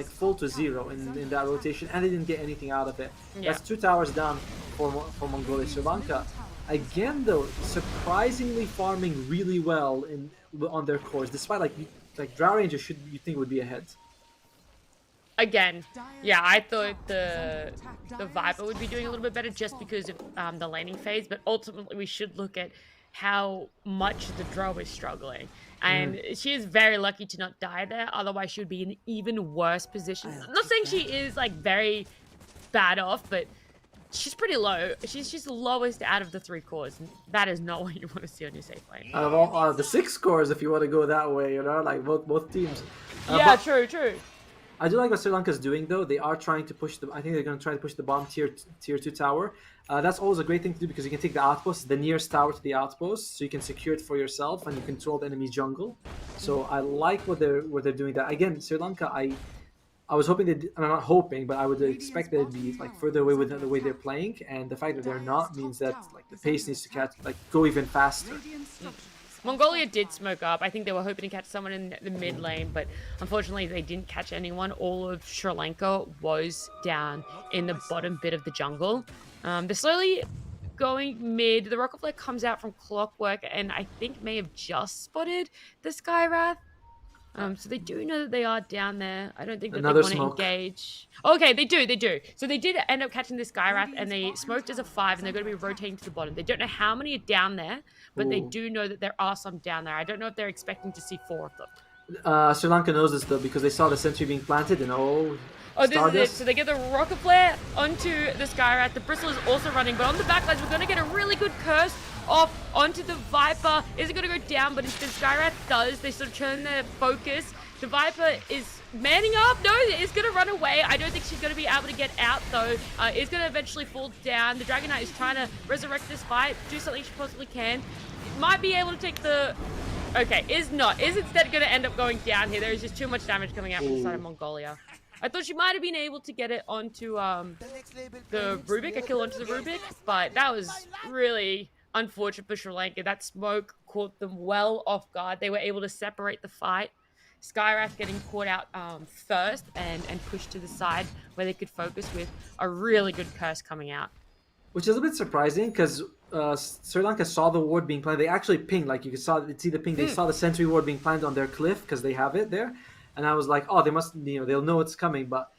full to 0 in that rotation, and they didn't get anything out of it. Yeah. That's 2 towers down for Mongolia. Sri Lanka, again though, surprisingly farming really well on their cores, despite like Drow Ranger you think would be ahead. Again, yeah, I thought the Viper would be doing a little bit better just because of the laning phase, but ultimately we should look at how much the Drow is struggling. And she is very lucky to not die there, otherwise she would be in an even worse position. I'm not saying she is like very bad off, but she's pretty low. She's the lowest out of the 3 cores. And that is not what you want to see on your safe lane. Out of the 6 cores, if you want to go that way, you know, like both teams. Yeah, true. I do like what Sri Lanka's doing though. They are trying to push I think they're going to try to push the bomb tier 2 tower. That's always a great thing to do because you can take the outpost, the nearest tower to the outpost, so you can secure it for yourself and you control the enemy's jungle. So I like what they're doing. That again, Sri Lanka. I was hoping I'm not hoping, but I would expect that it'd be like further away with the way they're playing, and the fact that they're not means that like the pace needs to go even faster. Mongolia did smoke up. I think they were hoping to catch someone in the mid lane, but unfortunately they didn't catch anyone. All of Sri Lanka was down in the bottom bit of the jungle. They're slowly going mid. The Rocket Flare comes out from Clockwork and I think may have just spotted the Skyrath. So they do know that they are down there. I don't think that Another they want to smoke. engage. Okay, they do. So they did end up catching this Sky Wrath, and they smoked as a 5, and they're going to be rotating to the bottom. They don't know how many are down there, but they Ooh. do know that there are some down there. I don't know if they're expecting to see 4 of them. Sri Lanka knows this though because they saw the sentry being planted and Oh, this is it. Stardust. So they get the Rocket Flare onto the Sky Rat. The Bristle is also running, but on the backlines, we're going to get a really good curse off onto the Viper. Is it going to go down? But instead, Sky Rat does. They sort of turn their focus. The Viper is manning up. No, it's going to run away. I don't think she's going to be able to get out, though. It's going to eventually fall down. The Dragon Knight is trying to resurrect this fight, do something she possibly can. Might be able to take the... Okay, is instead going to end up going down here. There is just too much damage coming out from the side of Mongolia. I thought she might have been able to get it onto the Rubik, a kill onto the Rubik, but that was really unfortunate for Sri Lanka. That smoke caught them well off guard. They were able to separate the fight. Skyrath getting caught out first and pushed to the side where they could focus with a really good curse coming out. Which is a bit surprising because Sri Lanka saw the ward being planted. They actually pinged, like you could see the ping. They saw the sentry ward being planted on their cliff because they have it there. And I was like, oh, they must, they'll know it's coming, but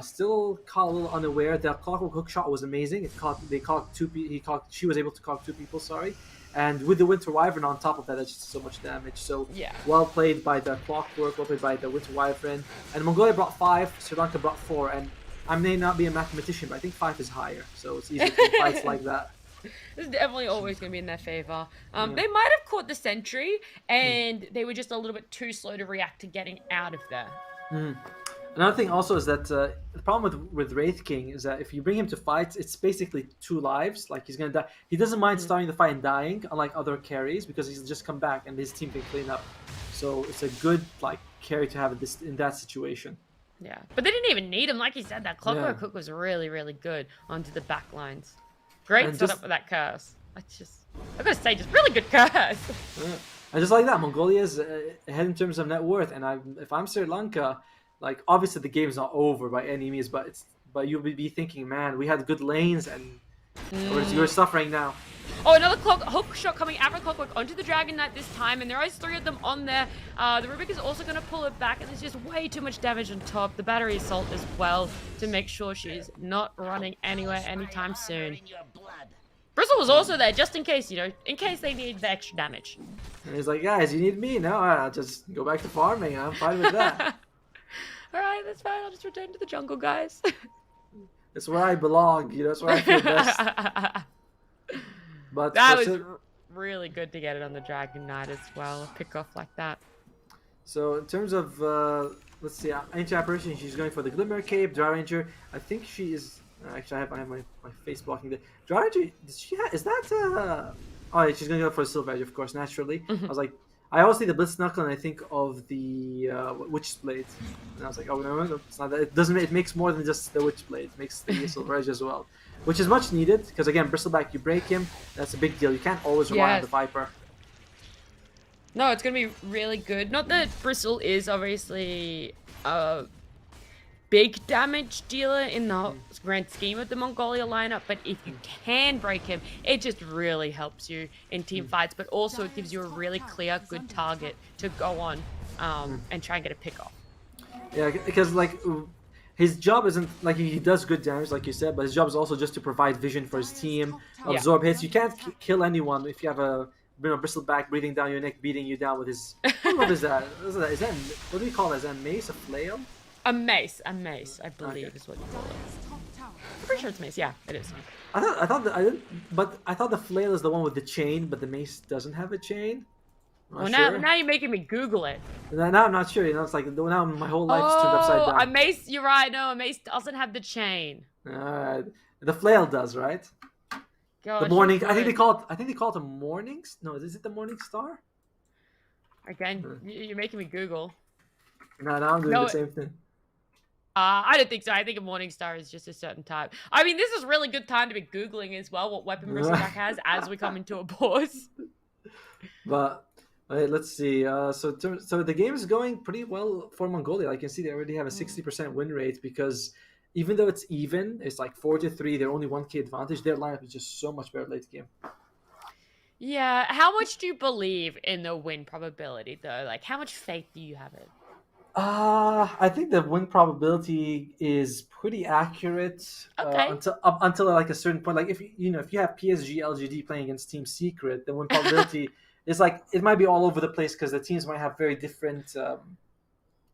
still caught a little unaware. That clockwork hook shot was amazing. She was able to caught 2 people, and with the Winter Wyvern on top of that, that's just so much damage. So yeah, well played by the clockwork, well played by the Winter Wyvern. And Mongolia brought 5, Sri Lanka brought 4, and I may not be a mathematician, but I think 5 is higher, so it's easy to fights like that. This is definitely always going to be in their favor. They might have caught the sentry, and they were just a little bit too slow to react to getting out of there. Another thing also is that the problem with Wraith King is that if you bring him to fights, it's basically 2 lives. Like, he's going to die. He doesn't mind starting the fight and dying, unlike other carries, because he's just come back and his team can clean up. So it's a good carry to have in that situation. Yeah, but they didn't even need him. Like you said, that Clockwork Hook was really, really good onto the back lines. Great setup for that curse. I gotta say, just really good curse. And just like that, Mongolia's ahead in terms of net worth. And if I'm Sri Lanka, obviously the game's not over by any means, but you'll be thinking, man, we had good lanes and we're suffering now. Oh, another hook shot coming out from Clockwork onto the Dragon Knight this time, and there is 3 of them on there. The Rubik is also going to pull it back, and there's just way too much damage on top. The Battery Assault as well to make sure she's not running anywhere anytime soon. Bristle was also there just in case, in case they need the extra damage. And he's like, guys, you need me? No, I'll just go back to farming. I'm fine with that. Alright, that's fine. I'll just return to the jungle, guys. That's where I belong. That's where I feel best. But that was really good to get it on the Dragon Knight as well. A pick off like that. So in terms of let's see, Ancient Apparition, she's going for the Glimmer Cape. Dry Ranger, I think she is. Actually, I have my face blocking there. Dry Ranger, is that? Oh, yeah, she's gonna go for a Silver Edge, of course, naturally. I was like, I always see the Blitz Knuckle and I think of the Witch's Blade, and I was like, oh no, it's not that. It doesn't. It makes more than just the Witch Blade. It makes the Silver Edge as well, which is much needed because again, Bristleback, you break him, that's a big deal. You can't always rely on the Viper. No, it's gonna be really good. Not that Bristle is obviously a big damage dealer in the grand scheme of the Mongolia lineup, but if you can break him, it just really helps you in team fights, but also it gives you a really clear, good target to go on and try and get a pick off. Yeah, because his job isn't he does good damage, like you said, but his job is also just to provide vision for his team, absorb hits. You can't kill anyone if you have a Bristleback breathing down your neck, beating you down with his. What is that? Is that what do you call it? Is that mace? A flail? A mace, I believe is what you call it. I'm pretty sure it's mace. Yeah, it is. I thought the flail is the one with the chain, but the mace doesn't have a chain. Well, now you're making me Google it. Now I'm not sure. It's like now my whole life's turned upside down. A mace. You're right. No, a mace doesn't have the chain. The flail does, right? Gosh, the morning. I think they call it a morning. No, is it the Morning Star? Again, you're making me Google. No, now I'm doing the same thing. I don't think so. I think a Morning Star is just a certain type. I mean, this is a really good time to be Googling as well what weapon Bristleback has as we come into a pause. But let's see. So the game is going pretty well for Mongolia. I can see they already have a 60% win rate because even though it's even, it's 4-3. They're only 1K advantage. Their lineup is just so much better late game. Yeah. How much do you believe in the win probability though? How much faith do you have it? I think the win probability is pretty accurate Okay. until like a certain point. Like if if you have PSG LGD playing against Team Secret, the win probability is like it might be all over the place because the teams might have very different.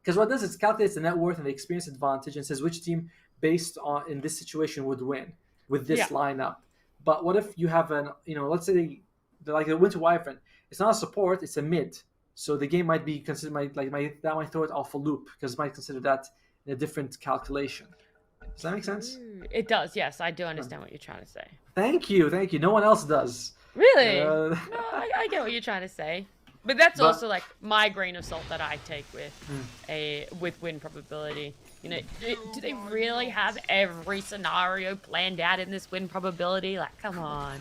Because what it does is calculates the net worth and the experience advantage and says which team based on in this situation would win with this Yeah. lineup. But what if you have let's say they're like the Winter Wyvern, it's not a support, it's a mid. So the game might be considered that might throw it off a loop because it might consider that in a different calculation. Does that make sense? It does. Yes, I do understand what you're trying to say. Thank you. No one else does. Really? No, I get what you're trying to say. But that's also like my grain of salt that I take with win probability. Do they really have every scenario planned out in this win probability? Like, come on.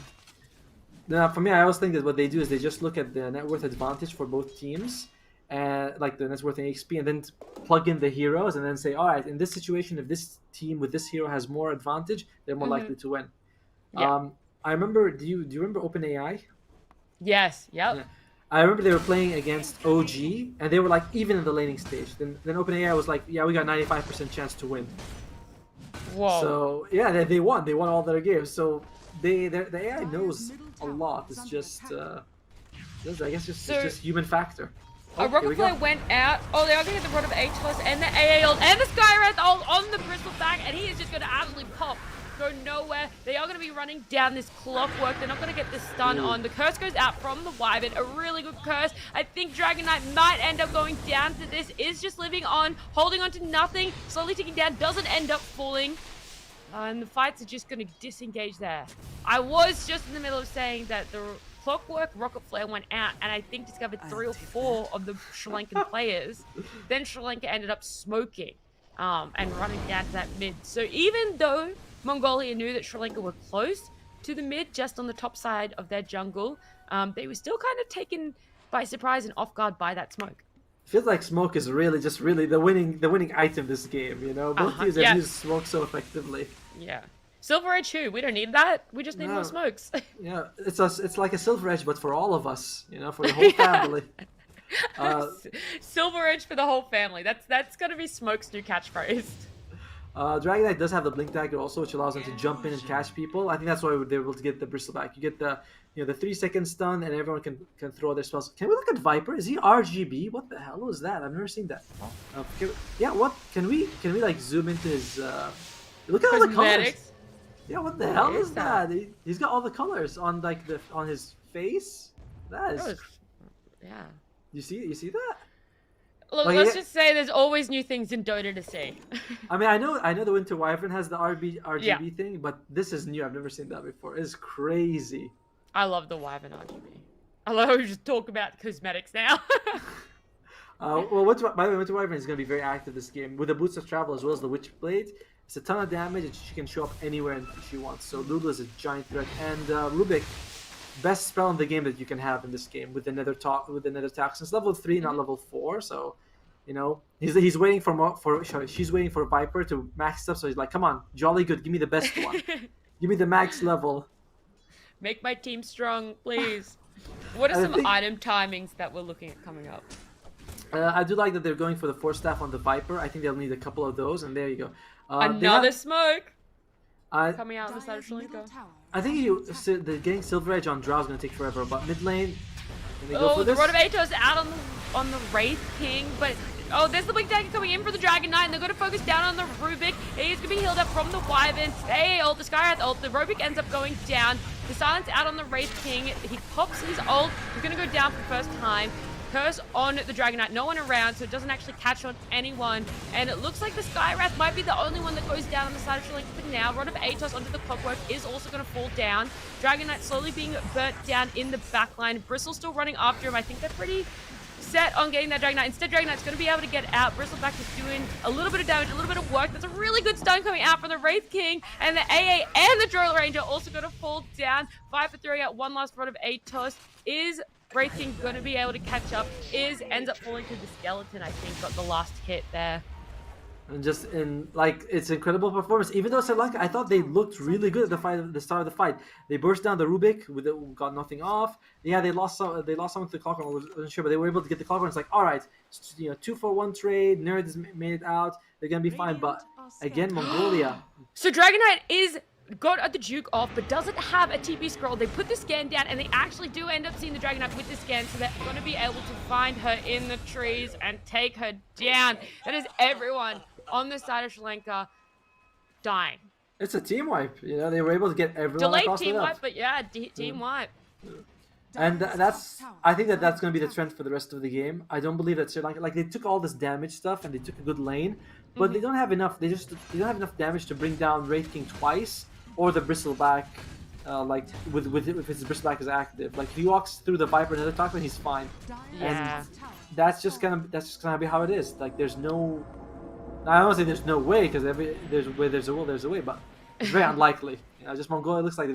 Now, for me, I always think that what they do is they just look at the net worth advantage for both teams, and like the net worth and XP, and then plug in the heroes, and then say, all right, in this situation, if this team with this hero has more advantage, they're more likely to win. Yeah. I remember. Do you remember OpenAI? Yes. Yep. Yeah. I remember they were playing against OG, and they were like even in the laning stage. Then OpenAI was like, yeah, we got 95% chance to win. Whoa. So yeah, they won. They won all their games. So the AI knows a lot. It's just, I guess, it's just human factor. A Rocket Flare went out. Oh, they are going to get the Rod of Atos and the AA ult and the Skywrath ult on the Bristol back, and he is just going to absolutely pop. Go nowhere. They are going to be running down this clockwork. They're not going to get the stun on. The curse goes out from the Wyvern. A really good curse. I think Dragon Knight might end up going down to this. Is just living on, holding on to nothing, slowly ticking down. Doesn't end up falling. And the fights are just going to disengage there. I was just in the middle of saying that the Clockwork Rocket Flare went out and I think discovered 3 or 4 of the Sri Lankan players. Then Sri Lanka ended up smoking and running down to that mid. So even though Mongolia knew that Sri Lanka were close to the mid, just on the top side of their jungle, they were still kind of taken by surprise and off guard by that smoke. Feels like smoke is really the winning item this game. Both teams have used smoke so effectively. Yeah. Silver Edge who? We don't need that. We just need more smokes. Yeah, it's like a Silver Edge, but for all of us, for the whole family. Silver Edge for the whole family. That's gonna be Smoke's new catchphrase. Dragon Knight does have the Blink Dagger also, which allows them to jump in and catch people. I think that's why they're able to get the Bristle back. You get the the 3-second stun, and everyone can throw their spells. Can we look at Viper? Is he RGB? What the hell was that? I've never seen that. What? Can we like zoom into his? Look at all the colors. Yeah, what the hell is that? He's got all the colors on like on his face. That is. Yeah. You see that? Look, let's just say there's always new things in Dota to see. I mean, I know the Winter Wyvern has the RGB thing, but this is new. I've never seen that before. It's crazy. I love the Wyvern RGB. I love how we just talk about cosmetics now. By the way, Winter Wyvern is going to be very active this game with the Boots of Travel as well as the Witchblade. It's a ton of damage, and she can show up anywhere she wants. So Lulu is a giant threat, and Rubik, best spell in the game that you can have in this game with the Nether Toxin. It's level 3, not level 4. So, he's waiting she's waiting for Viper to max up. So he's like, come on, jolly good, give me the best one, give me the max level. Make my team strong, please. What are some item timings that we're looking at coming up? I do like that they're going for the Force Staff on the Viper. I think they'll need a couple of those, and there you go. Another smoke coming out of the side of Sri Lanka. I think the getting Silver Edge on Drow is going to take forever, but mid lane. The Rod of Atos out on the Wraith King, but there's the Blink Dagger coming in for the Dragon Knight, and they're going to focus down on the Rubik. He's going to be healed up from the Wyvern. Hey, ult, the Skywrath ult. The Rubik ends up going down. The Silence out on the Wraith King. He pops his ult. He's going to go down for the first time. Curse on the Dragon Knight. No one around, so it doesn't actually catch on anyone. And it looks like the Skywrath might be the only one that goes down on the side of Sri Lanka for now. Rod of Atos onto the Clockwork is also going to fall down. Dragon Knight slowly being burnt down in the backline. Bristle still running after him. I think they're pretty set on getting that Dragon Knight. Instead, Dragon Knight's going to be able to get out. Bristleback is doing a little bit of damage, a little bit of work. That's a really good stun coming out from the Wraith King. And the AA and the Drill Ranger also going to fall down. 5 for 3 out. One last Rod of Atos. Is Wraith King going to be able to catch up? Ends up falling to the skeleton, I think, got the last hit there. And just in like it's incredible performance. Even though Sri Lanka, I thought they looked really good at the fight at the start of the fight. They burst down the Rubik with it, got nothing off. Yeah, they lost some. They lost some to the clock. I wasn't sure, but they were able to get the clock. It's like, all right, 2-for-1 trade. Nerd has made it out. They're gonna be fine. But again, Mongolia. So Dragonite is got the Duke off, but doesn't have a TP scroll. They put the scan down, and they actually do end up seeing the Dragonite with the scan, so they're going to be able to find her in the trees and take her down. That is everyone on the side of Sri Lanka dying. It's a team wipe. They were able to get everyone Delayed across team the map. wipe, but yeah, team wipe. And I think that's going to be the trend for the rest of the game. I don't believe that Sri Lanka, like they took all this damage stuff and they took a good lane, but they don't have enough. They don't have enough damage to bring down Wraith King twice or the Bristleback. Like if his Bristleback is active, like if he walks through the Viper and another Talkman, he's fine. Yeah. And that's just gonna be how it is. Like there's no. I don't want to say there's no way because there's a will, there's a way, but it's very unlikely. Just Mongolia looks like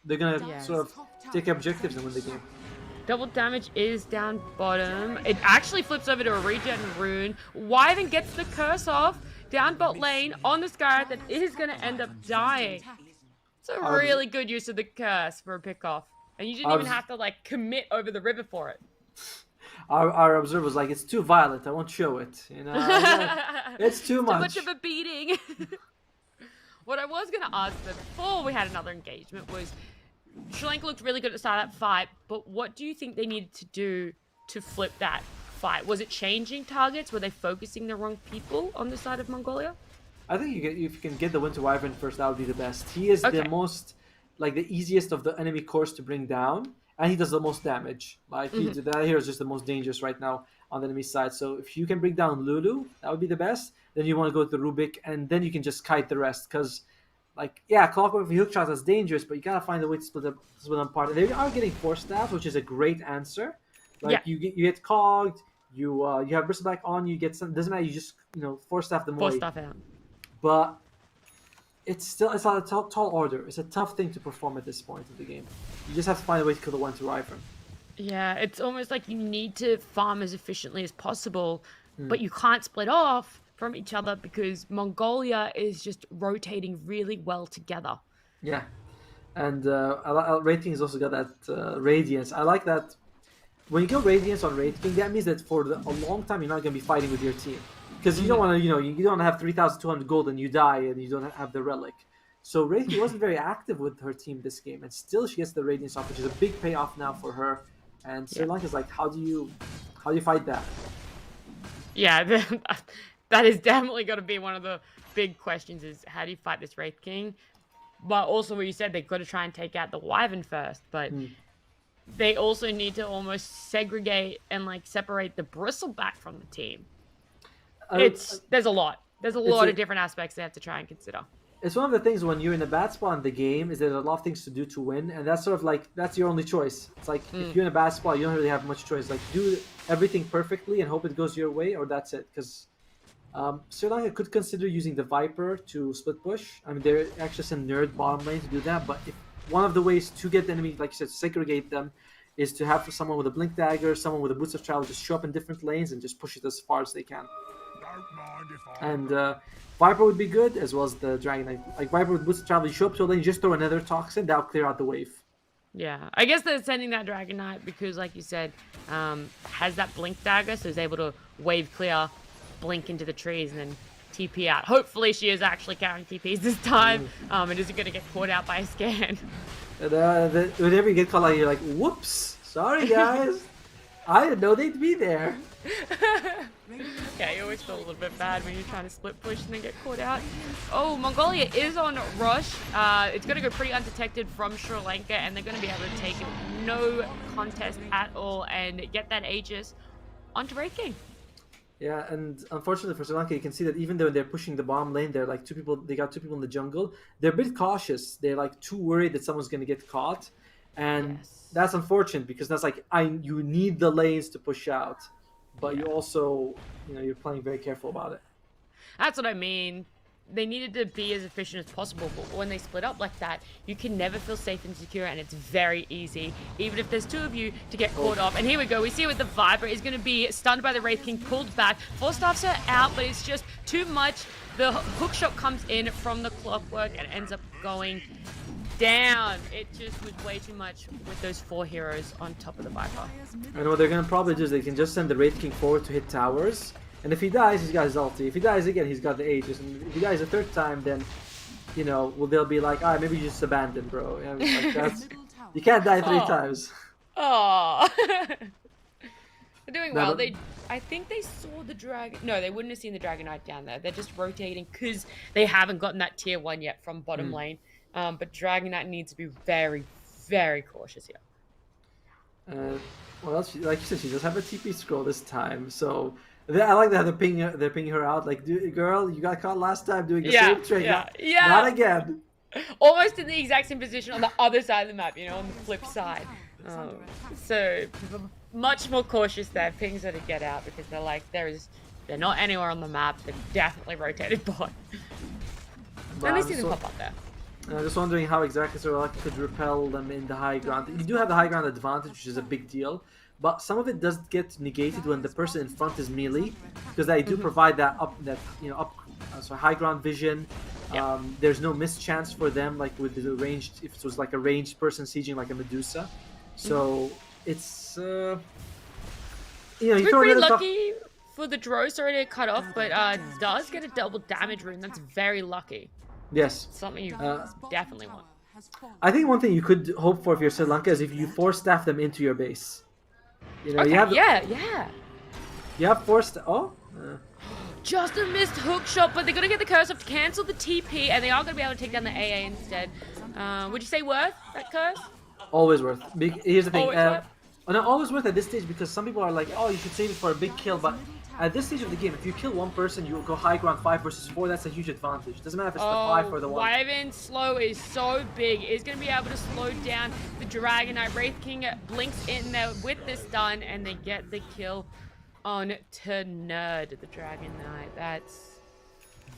they're gonna sort of take objectives and win the game. Double damage is down bottom. It actually flips over to a regen rune. Wyvern gets the curse off down bot lane on the Skyrath that is going to end up dying. It's a really good use of the curse for a pick-off. And you didn't even have to like commit over the river for it. Our observer was like, it's too violent, I won't show it. It's too much. Too much of a beating. What I was going to ask before we had another engagement was, Sri Lanka looked really good at the start of that fight, but what do you think they needed to do to flip that fight? Was it changing targets? Were they focusing the wrong people on the side of Mongolia? I think if you can get the Winter Wyvern first, that would be the best. He is the most, like the easiest of the enemy cores to bring down, and he does the most damage. Like that hero is just the most dangerous right now on the enemy side. So if you can bring down Lulu, that would be the best. Then you want to go to the Rubik, and then you can just kite the rest. Because, like, yeah, Clockwork hook shots is dangerous, but you gotta find a way to split them apart. And they are getting force staff, which is a great answer. Like you get cogged, you have Bristleback on, you get some. Doesn't matter. You just force staff them away. Force staff out. But it's not a tall order. It's a tough thing to perform at this point of the game. You just have to find a way to kill the one to Wyvern. Yeah, it's almost like you need to farm as efficiently as possible, but you can't split off from each other because Mongolia is just rotating really well together. Yeah, and Wraith King has also got that Radiance. I like that. When you go Radiance on Wraith King, that means that for a long time you're not going to be fighting with your team. Because you don't want to, you don't have 3,200 gold and you die and you don't have the relic. So Wraith King wasn't very active with her team this game, and still she gets the Radiance off, which is a big payoff now for her. And Sri Lanka's like, how do you fight that? Yeah, that is definitely going to be one of the big questions: is how do you fight this Wraith King? But also, what you said, they've got to try and take out the Wyvern first, but they also need to almost segregate and like separate the Bristleback from the team. There's a lot of different aspects they have to try and consider. It's one of the things when you're in a bad spot in the game is there's a lot of things to do to win, and that's sort of like that's your only choice. It's like if you're in a bad spot, you don't really have much choice. Like do everything perfectly and hope it goes your way, or that's it. Because Sri Lanka could consider using the Viper to split push. I mean, they're actually some nerd bottom lane to do that. But if one of the ways to get the enemy, like you said, segregate them, is to have someone with a blink dagger, someone with a boots of travel, just show up in different lanes and just push it as far as they can. And Viper would be good, as well as the Dragonite. Like Viper with boots of travel, you show up to a lane, you just throw another Toxin, that'll clear out the wave. Yeah, I guess they're sending that Dragonite because, like you said, has that blink dagger, so is able to wave clear, blink into the trees, and then TP out. Hopefully she is actually carrying TPs this time, and isn't going to get caught out by a scan. Whenever you get caught out, you're like, whoops, sorry guys. I didn't know they'd be there. Yeah, you always feel a little bit bad when you're trying to split push and then get caught out. Oh, Mongolia is on rush. It's going to go pretty undetected from Sri Lanka, and they're going to be able to take it no contest at all and get that Aegis onto Wraith King. Yeah, and unfortunately for Sri Lanka, you can see that even though they're pushing the bottom lane, they're like they got two people in the jungle. They're a bit cautious. They're like too worried that someone's going to get caught. And that's unfortunate because that's like, you need the lanes to push out. But you also, you're playing very careful about it. That's what I mean. they needed to be as efficient as possible, but when they split up like that, you can never feel safe and secure, and it's very easy, even if there's two of you, to get caught off. And here we go, we see with the Viper is going to be stunned by the Wraith King, pulled back. Four staffs are out, but it's just too much. The hook shot comes in from the Clockwork and ends up going down. It just was way too much with those 4 heroes on top of the Viper. And what they're going to probably do is they can just send the Wraith King forward to hit towers. And if he dies, he's got his ulti. If he dies again, he's got the Aegis. And if he dies a 3rd time, then, you know, well, they'll be like, ah, maybe you just abandon, bro. And like, that's, you can't die 3 times. Oh. They're doing well. But, I think they saw the dragon. No, they wouldn't have seen the Dragon Knight down there. They're just rotating because they haven't gotten that tier 1 yet from bottom lane. But Dragon Knight needs to be very, very cautious here. Well, like you said, she does have a TP scroll this time, so I like that they're pinging her out. Like, girl, you got caught last time doing the same trick. Yeah. Not again. Almost in the exact same position on the other side of the map, you know, on the flip side. So much more cautious there. Pings her to get out because they're like, they're not anywhere on the map. They're definitely rotated bot. And they see them pop up there. I'm just wondering how exactly Soraka could repel them in the high ground. You do have the high ground advantage, which is a big deal, but some of it does get negated when the person in front is melee, because they do provide that high ground vision. Yep. There's no mischance for them, like with the ranged. If it was like a ranged person sieging like a Medusa, so it's We're pretty lucky for the Dross already to cut off, but does get a double damage rune. That's very lucky. Yes. Something you definitely want. I think one thing you could hope for if you're Sri Lanka is if you force staff them into your base. You know, Okay, you have You have forced. Just a missed hook shot, but they're gonna get the curse off to cancel the TP, and they are gonna be able to take down the AA instead. Would you say worth that curse? Always worth. Here's the thing. Always worth. Not always worth at this stage because some people are like, oh, you should save it for a big kill, but at this stage of the game, if you kill one person, you go high ground 5 versus 4. That's a huge advantage. Doesn't matter if it's the 5 or the 1. Wyvern slow is so big. It's going to be able to slow down the Dragon Knight. Wraith King blinks in there with the stun, and they get the kill on to Nerd, the Dragon Knight. That's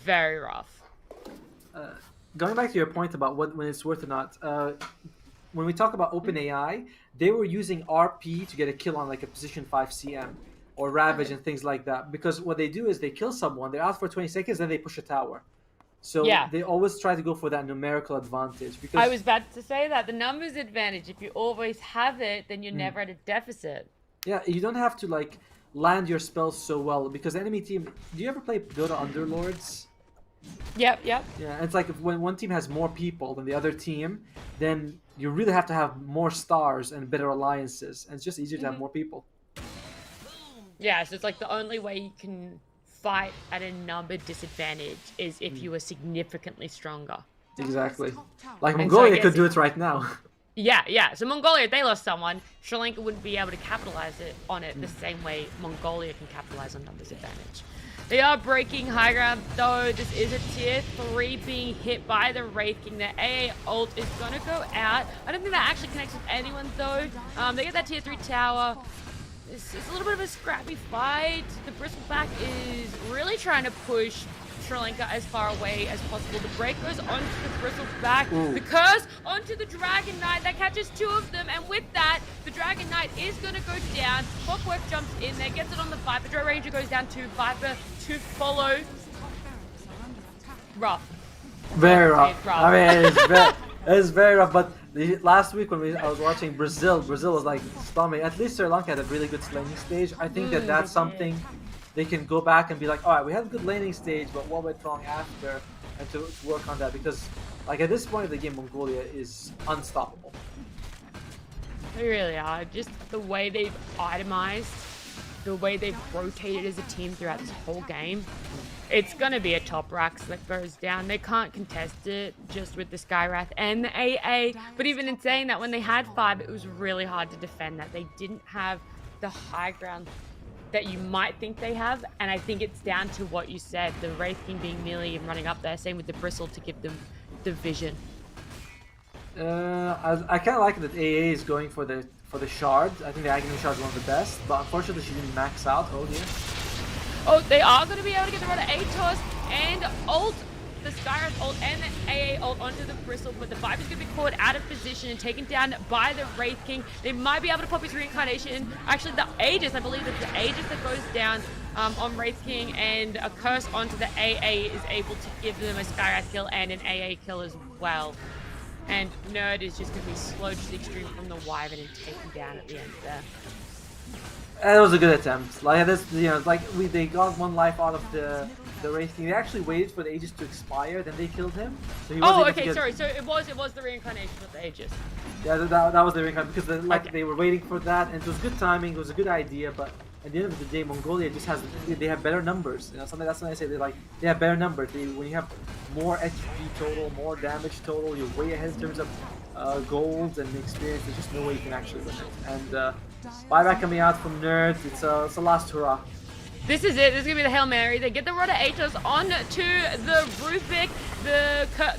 very rough. Going back to your point about when it's worth or not, when we talk about OpenAI, they were using RP to get a kill on like a position 5 CM. Or Ravage and things like that. Because what they do is they kill someone, they're out for 20 seconds, then they push a tower. So they always try to go for that numerical advantage. Because I was about to say that. The numbers advantage. If you always have it, then you're never at a deficit. Yeah, you don't have to like land your spells so well. Because the enemy team... Do you ever play Dota Underlords? Yep. Yeah, it's like when one team has more people than the other team, then you really have to have more stars and better alliances. And it's just easier to have more people. Yeah, so it's like the only way you can fight at a number disadvantage is if you are significantly stronger. Exactly. Like Mongolia could do it right now. Yeah. So Mongolia, if they lost someone, Sri Lanka wouldn't be able to capitalize on it the same way Mongolia can capitalize on numbers advantage. They are breaking high ground, though. This is a tier 3 being hit by the Wraith King. The AA ult is going to go out. I don't think that actually connects with anyone, though. They get that tier 3 tower. It's a little bit of a scrappy fight. The Bristleback is really trying to push Sri Lanka as far away as possible. The break goes onto the Bristleback. The curse onto the Dragon Knight. That catches 2 of them. And with that, the Dragon Knight is going to go down. Clockwork jumps in there, gets it on the Viper. Joe Ranger goes down to Viper to follow. Rough. Very rough. I mean, it's very rough. But last week when I was watching Brazil was like storming. At least Sri Lanka had a really good laning stage. I think that's something they can go back and be like, all right, we had a good laning stage, but what went wrong after, and to work on that, because like at this point of the game, Mongolia is unstoppable. They really are. Just the way they've itemized, the way they've rotated as a team throughout this whole game. It's going to be a top Rax that goes down. They can't contest it just with the Skywrath and the AA. But even in saying that, when they had 5, it was really hard to defend that. They didn't have the high ground that you might think they have. And I think it's down to what you said, the Wraith King being melee and running up there. Same with the Bristle to give them the vision. I kind of like that AA is going for the shard. I think the Agony Shard is one of the best. But unfortunately, she didn't max out. Oh dear. Oh, they are going to be able to get the run of Atos and ult the Skywrath ult and the AA ult onto the Bristle, but the Viper's going to be caught out of position and taken down by the Wraith King. They might be able to pop his reincarnation. Actually, the Aegis, I believe it's the Aegis that goes down on Wraith King, and a curse onto the AA is able to give them a Skywrath kill and an AA kill as well. And Nerd is just going to be slowed to the extreme from the Wyvern and taken down at the end there. It was a good attempt. Like this, they got one life out of the Wraith King. They actually waited for the Aegis to expire, then they killed him. So he was okay, sorry. So it was the reincarnation of the Aegis. Yeah, that was the reincarnation because they were waiting for that, and it was good timing. It was a good idea, but at the end of the day, Mongolia just they have better numbers. That's something I say. They have better numbers. When you have more HP total, more damage total, you're way ahead in terms of gold and experience. There's just no way you can actually win it. And buyback coming out from Nerd. It's a last hurrah. This is it. This is going to be the Hail Mary. They get the Rudder Aegis on to the Rubik.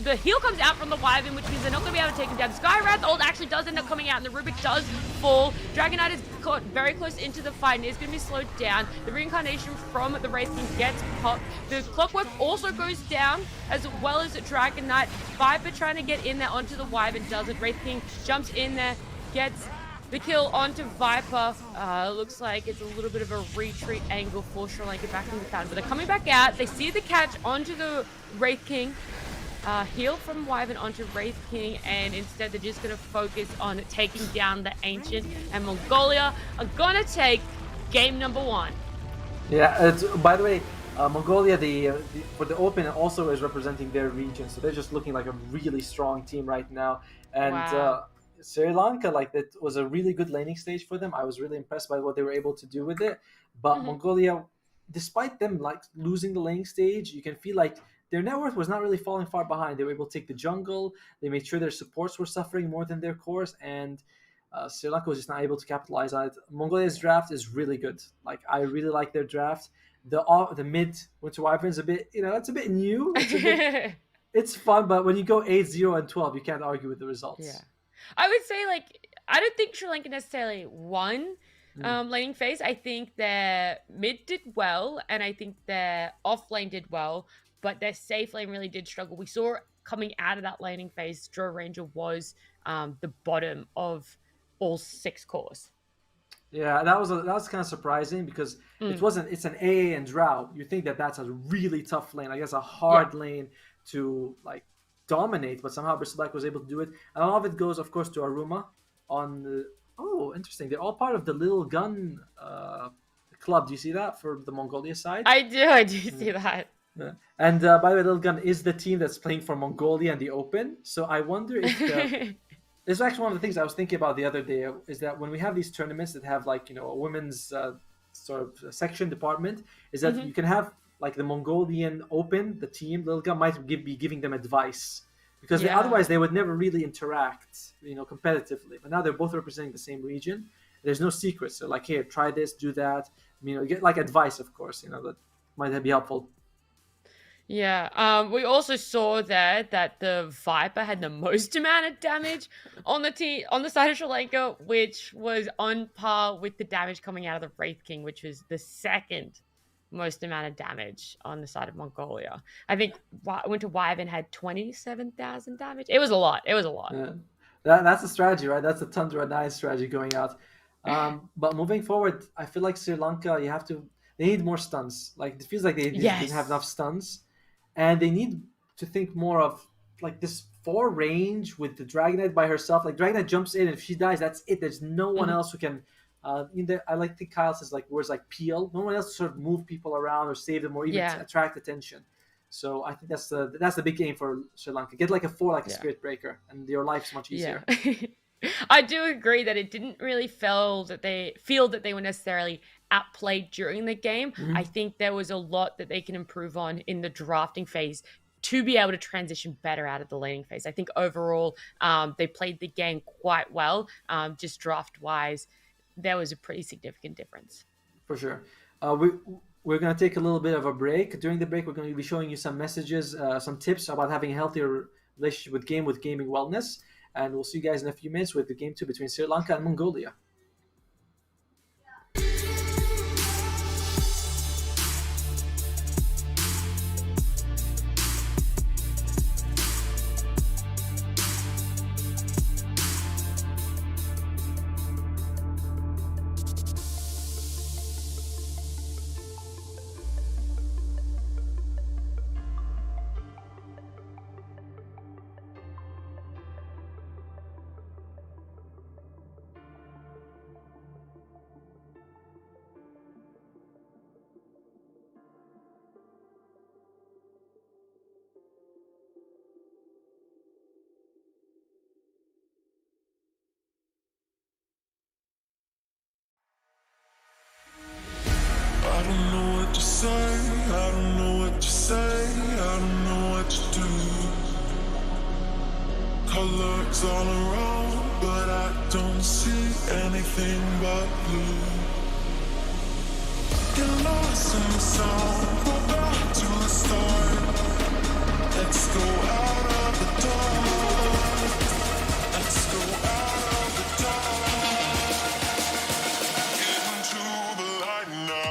The heal comes out from the Wyvern, which means they're not going to be able to take him down. Skywrath ult actually does end up coming out, and the Rubik does fall. Dragon Knight is caught very close into the fight and is going to be slowed down. The reincarnation from the Wraith King gets popped. The Clockwork also goes down, as well as Dragon Knight. Viper trying to get in there onto the Wyvern doesn't. Wraith King jumps in there, gets the kill onto Viper. Looks like it's a little bit of a retreat angle for Sri Lanka back in the fountain, but they're coming back out. They see the catch onto the Wraith King. Heal from Wyvern onto Wraith King, and instead they're just going to focus on taking down the Ancient, and Mongolia are going to take game number 1. Yeah, by the way, Mongolia, for the Open, also is representing their region, so they're just looking like a really strong team right now. And wow. Sri Lanka, that was a really good laning stage for them. I was really impressed by what they were able to do with it. But Mongolia, despite them losing the laning stage, you can feel like their net worth was not really falling far behind. They were able to take the jungle. They made sure their supports were suffering more than their cores, and Sri Lanka was just not able to capitalize on it. Mongolia's draft is really good. I really like their draft. The mid Winter Wyvern is a bit, it's a bit new. It's fun, but when you go 8-0 and 12, you can't argue with the results. Yeah. I would say, I don't think Sri Lanka necessarily won laning phase. I think their mid did well, and I think their off lane did well, but their safe lane really did struggle. We saw coming out of that laning phase, Draw Ranger was the bottom of all 6 cores. Yeah, that was kind of surprising because it's an AA and Drow. You think that's a really tough lane. I guess a hard lane to dominate, but somehow Bristleback was able to do it. And a lot of it goes, of course, to Aruma on the... Oh, interesting. They're all part of the Little Gun club. Do you see that for the Mongolia side? I do see that. Yeah. And by the way, Little Gun is the team that's playing for Mongolia in the Open. So I wonder if... this is actually one of the things I was thinking about the other day, is that when we have these tournaments that have a women's sort of section department, is that you can have the Mongolian Open, the team, Little Gun might be giving them advice, because otherwise they would never really interact, competitively. But now they're both representing the same region. There's no secrets. They're here, try this, do that. You get advice, of course. That might be helpful. Yeah. We also saw that the Viper had the most amount of damage on the side of Sri Lanka, which was on par with the damage coming out of the Wraith King, which was the second most amount of damage on the side of Mongolia. I think Winter Wyvern had 27,000 damage. It was a lot. Yeah. That's a strategy, right? That's a Tundra 9 strategy going out. But moving forward, I feel like Sri Lanka, they need more stuns. It feels like they didn't have enough stuns. And they need to think more of this 4 range with the Dragon Knight by herself. Dragon Knight jumps in, and if she dies, that's it. There's no one else who can... I think Kyle says words like peel. No one else to sort of move people around or save them or even attract attention. So I think that's the big game for Sri Lanka. Get a 4 a Spirit Breaker, and your life's much easier. Yeah. I do agree that it didn't really feel that they were necessarily outplayed during the game. I think there was a lot that they can improve on in the drafting phase to be able to transition better out of the laning phase. I think overall they played the game quite well. Just draft wise, there was a pretty significant difference. For sure. We're going to take a little bit of a break. During the break, we're going to be showing you some messages, some tips about having a healthier relationship with gaming wellness. And we'll see you guys in a few minutes with the game 2 between Sri Lanka and Mongolia. all around, but I don't see anything but blue. Get lost in the sound, go back to the start. Let's go out of the dark. Let's go out of the dark. Get into the light now.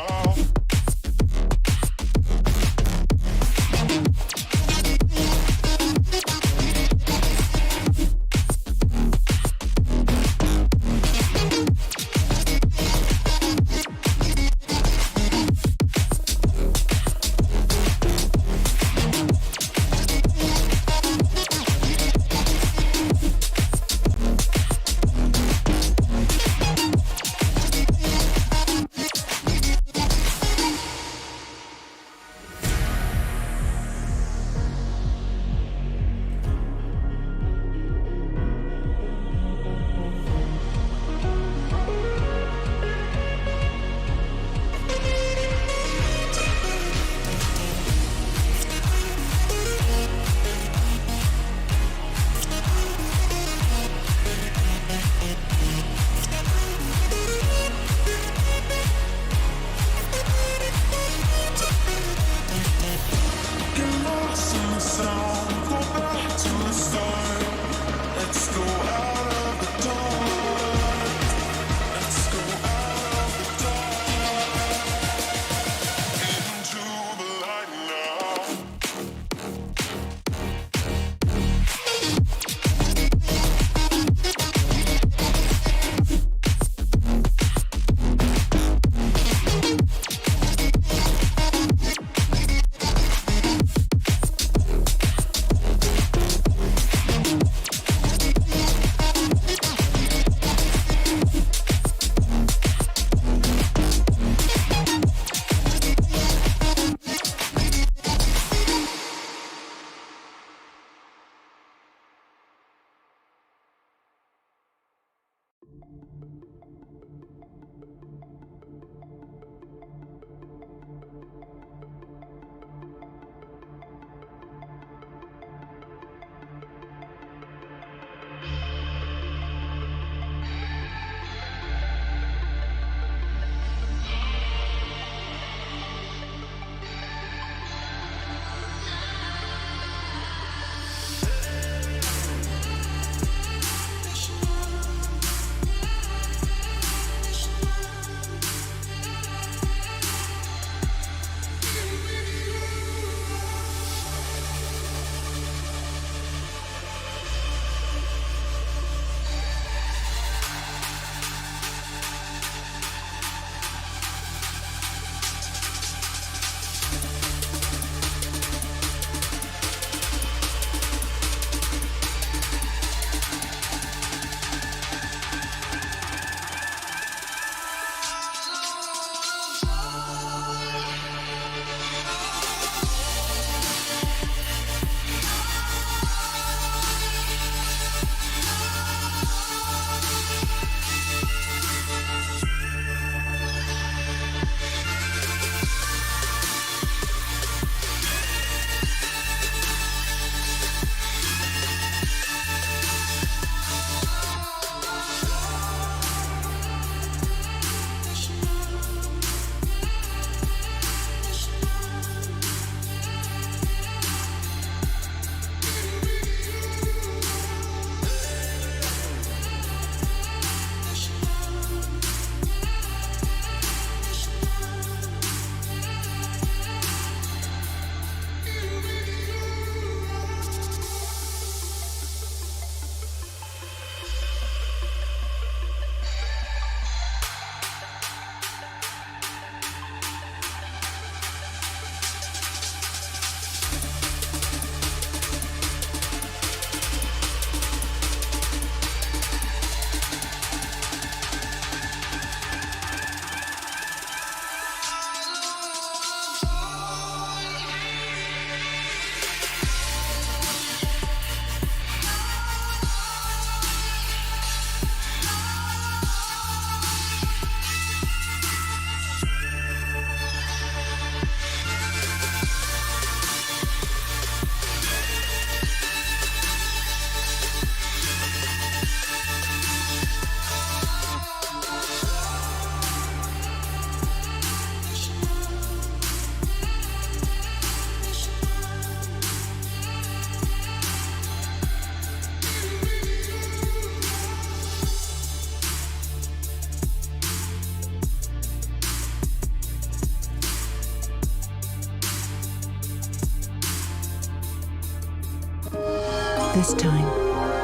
this time,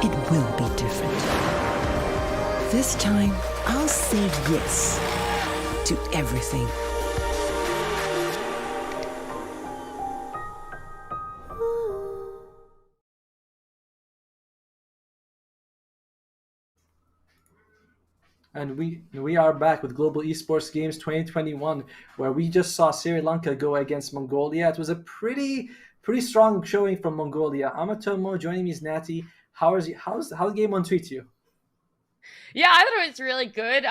it will be different. This time, I'll say yes to everything. And we are back with Global Esports Games 2021, where we just saw Sri Lanka go against Mongolia. It was a pretty strong showing from Mongolia. I'm Atomo, joining me is Natty. How's game one treat you? Yeah, I thought it was really good.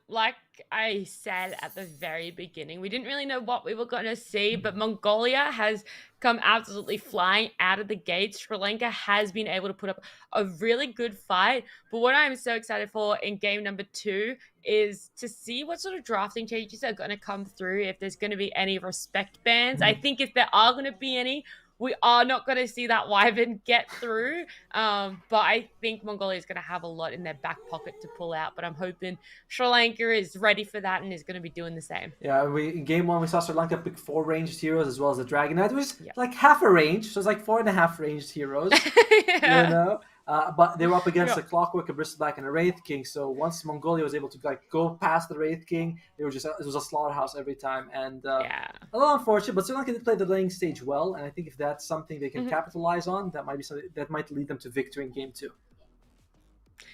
Like I said at the very beginning, we didn't really know what we were going to see, but Mongolia has come absolutely flying out of the gates. Sri Lanka has been able to put up a really good fight. But what I'm so excited for in game number 2 is to see what sort of drafting changes are going to come through, if there's going to be any respect bans. I think if there are going to be any, we are not going to see that Wyvern get through. But I think Mongolia is going to have a lot in their back pocket to pull out. But I'm hoping Sri Lanka is ready for that and is going to be doing the same. Yeah, in game 1 we saw Sri Lanka pick 4 ranged heroes as well as the Dragon Knight. It was like half a range, so it's like 4.5 ranged heroes. Yeah. You know, but they were up against a Clockwork, a Bristleback, and a Wraith King. So once Mongolia was able to go past the Wraith King, it was a slaughterhouse every time, and a little unfortunate. But Sri Lanka did play the laning stage well, and I think if that's something they can capitalize on, that might be something that might lead them to victory in game 2.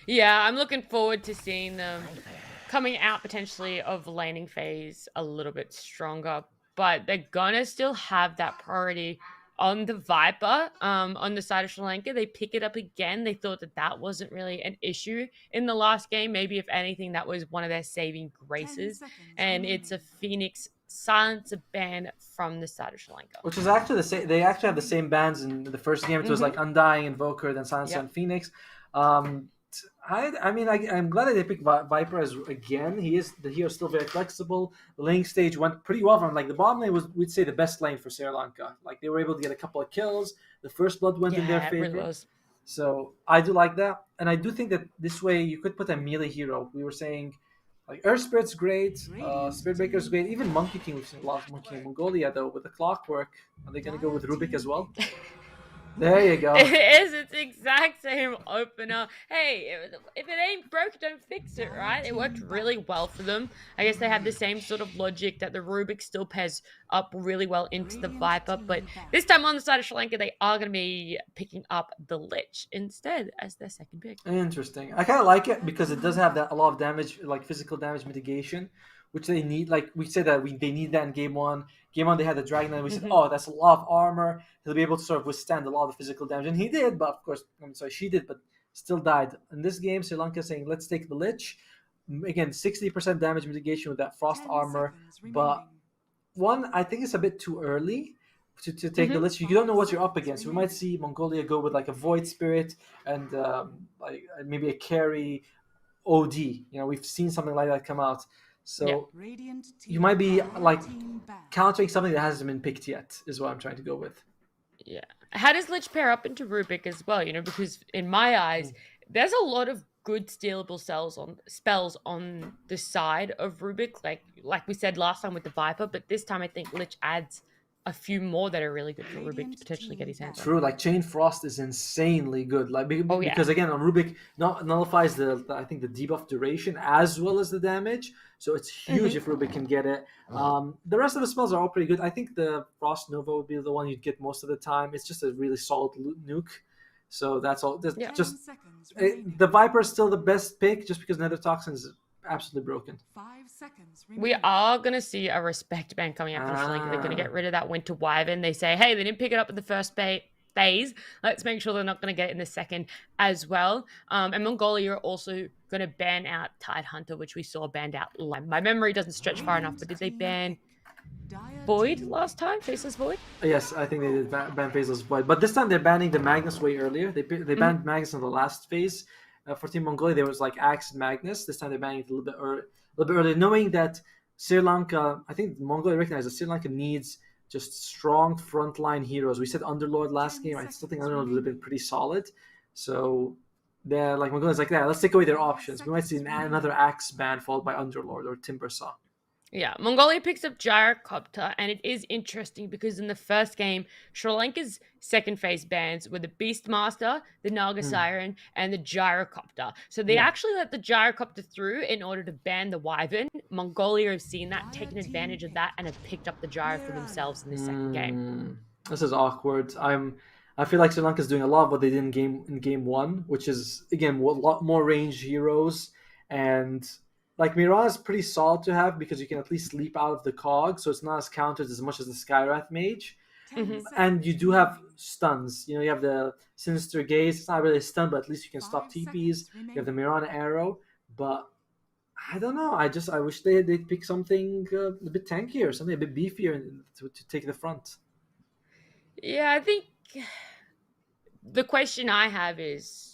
Yeah, I'm looking forward to seeing them coming out potentially of laning phase a little bit stronger, but they're gonna still have that priority on the Viper. On the side of Sri Lanka, they pick it up again. They thought that wasn't really an issue in the last game. Maybe if anything, that was one of their saving graces, and it's a Phoenix silencer ban from the side of Sri Lanka, which is actually the same. They actually have the same bans in the first game. It was like Undying, Invoker, then Silencer, and Phoenix. I'm glad that they picked Viper as again. The hero still very flexible. The lane stage went pretty well for him. Like the bottom lane was, we'd say, the best lane for Sri Lanka. Like they were able to get a couple of kills. The first blood went in their favor. Really was. So I do like that, and I do think that this way you could put a melee hero. We were saying like Earth Spirit's great, Spirit Breaker's great, even Monkey King. We've seen a lot of Monkey King in Mongolia though with the Clockwork. Are they going to go with Rubik as well? There you go. It is. It's the exact same opener. Hey, if it ain't broke, don't fix it, right? It worked really well for them. I guess they had the same sort of logic that the Rubik still pairs up really well into the Viper. But this time on the side of Sri Lanka, they are going to be picking up the Lich instead as their second pick. Interesting. I kind of like it because it does have a lot of damage, like physical damage mitigation, which they need. Like we said that they need that in game 1. Game 1 they had the Dragon and we said, oh, that's a lot of armor. He'll be able to sort of withstand a lot of physical damage, and he did. But of course, she did, but still died. In this game, Sri Lanka saying, let's take the Lich. Again, 60% damage mitigation with that frost armor. But one, I think it's a bit too early to take the Lich. You don't know what you're up against. We might see Mongolia go with like a Void Spirit and like maybe a carry OD. You know, we've seen something like that come out. So you might be like countering something that hasn't been picked yet, is what I'm trying to go with. Yeah. How does Lich pair up into Rubik as well? You know, because in my eyes, there's a lot of good stealable spells on the side of Rubik, like we said last time with the Viper, but this time I think Lich adds a few more that are really good for Rubik to potentially get his hands on. True, like Chain Frost is insanely good. Like because again, on Rubik nullifies I think the debuff duration as well as the damage. So it's huge if Rubik can get it. The rest of the spells are all pretty good. I think the Frost Nova would be the one you'd get most of the time. It's just a really solid nuke. So that's all. The Viper is still the best pick just because Nether Toxin is absolutely broken. 5 seconds we are going to see a respect ban coming out from Sri Lanka. They're going to get rid of that Winter Wyvern. They say, hey, they didn't pick it up in the first phase. Let's make sure they're not going to get it in the second as well. And Mongolia are also going to ban out Tidehunter, which we saw banned out. My memory doesn't stretch far enough, but did they ban Void last time? Faceless Void? Yes, I think they did ban Faceless Void. But this time they're banning the Magnus way earlier. They banned Magnus in the last phase. For Team Mongolia, there was like Axe and Magnus. This time they're banning it a little bit early, knowing that Sri Lanka, I think Mongolia recognizes that Sri Lanka needs just strong frontline heroes. We said Underlord last game. I still think Underlord would have been pretty solid. So they're like Mongolia's like, yeah, let's take away their options. We might see another Axe ban followed by Underlord or Timbersaw. Yeah, Mongolia picks up Gyrocopter, and it is interesting because in the first game, Sri Lanka's second phase bans were the Beastmaster, the Naga Siren, and the Gyrocopter. So they Yeah. actually let the Gyrocopter through in order to ban the Wyvern. Mongolia have seen that, taken advantage of that, and have picked up the Gyro for themselves in the second game. This is awkward. I feel like Sri Lanka is doing a lot of what they did in game one, which is again a lot more range heroes, and like Miran is pretty solid to have because you can at least sleep out of the cog, so it's not as countered as much as the Skywrath Mage. And you do have stuns. You have the Sinister Gaze. It's not really a stun, but at least you can stop TPs. You have the Mirana Arrow, but I don't know. I wish they'd pick something a bit tankier, something a bit beefier to take the front. Yeah, I think the question I have is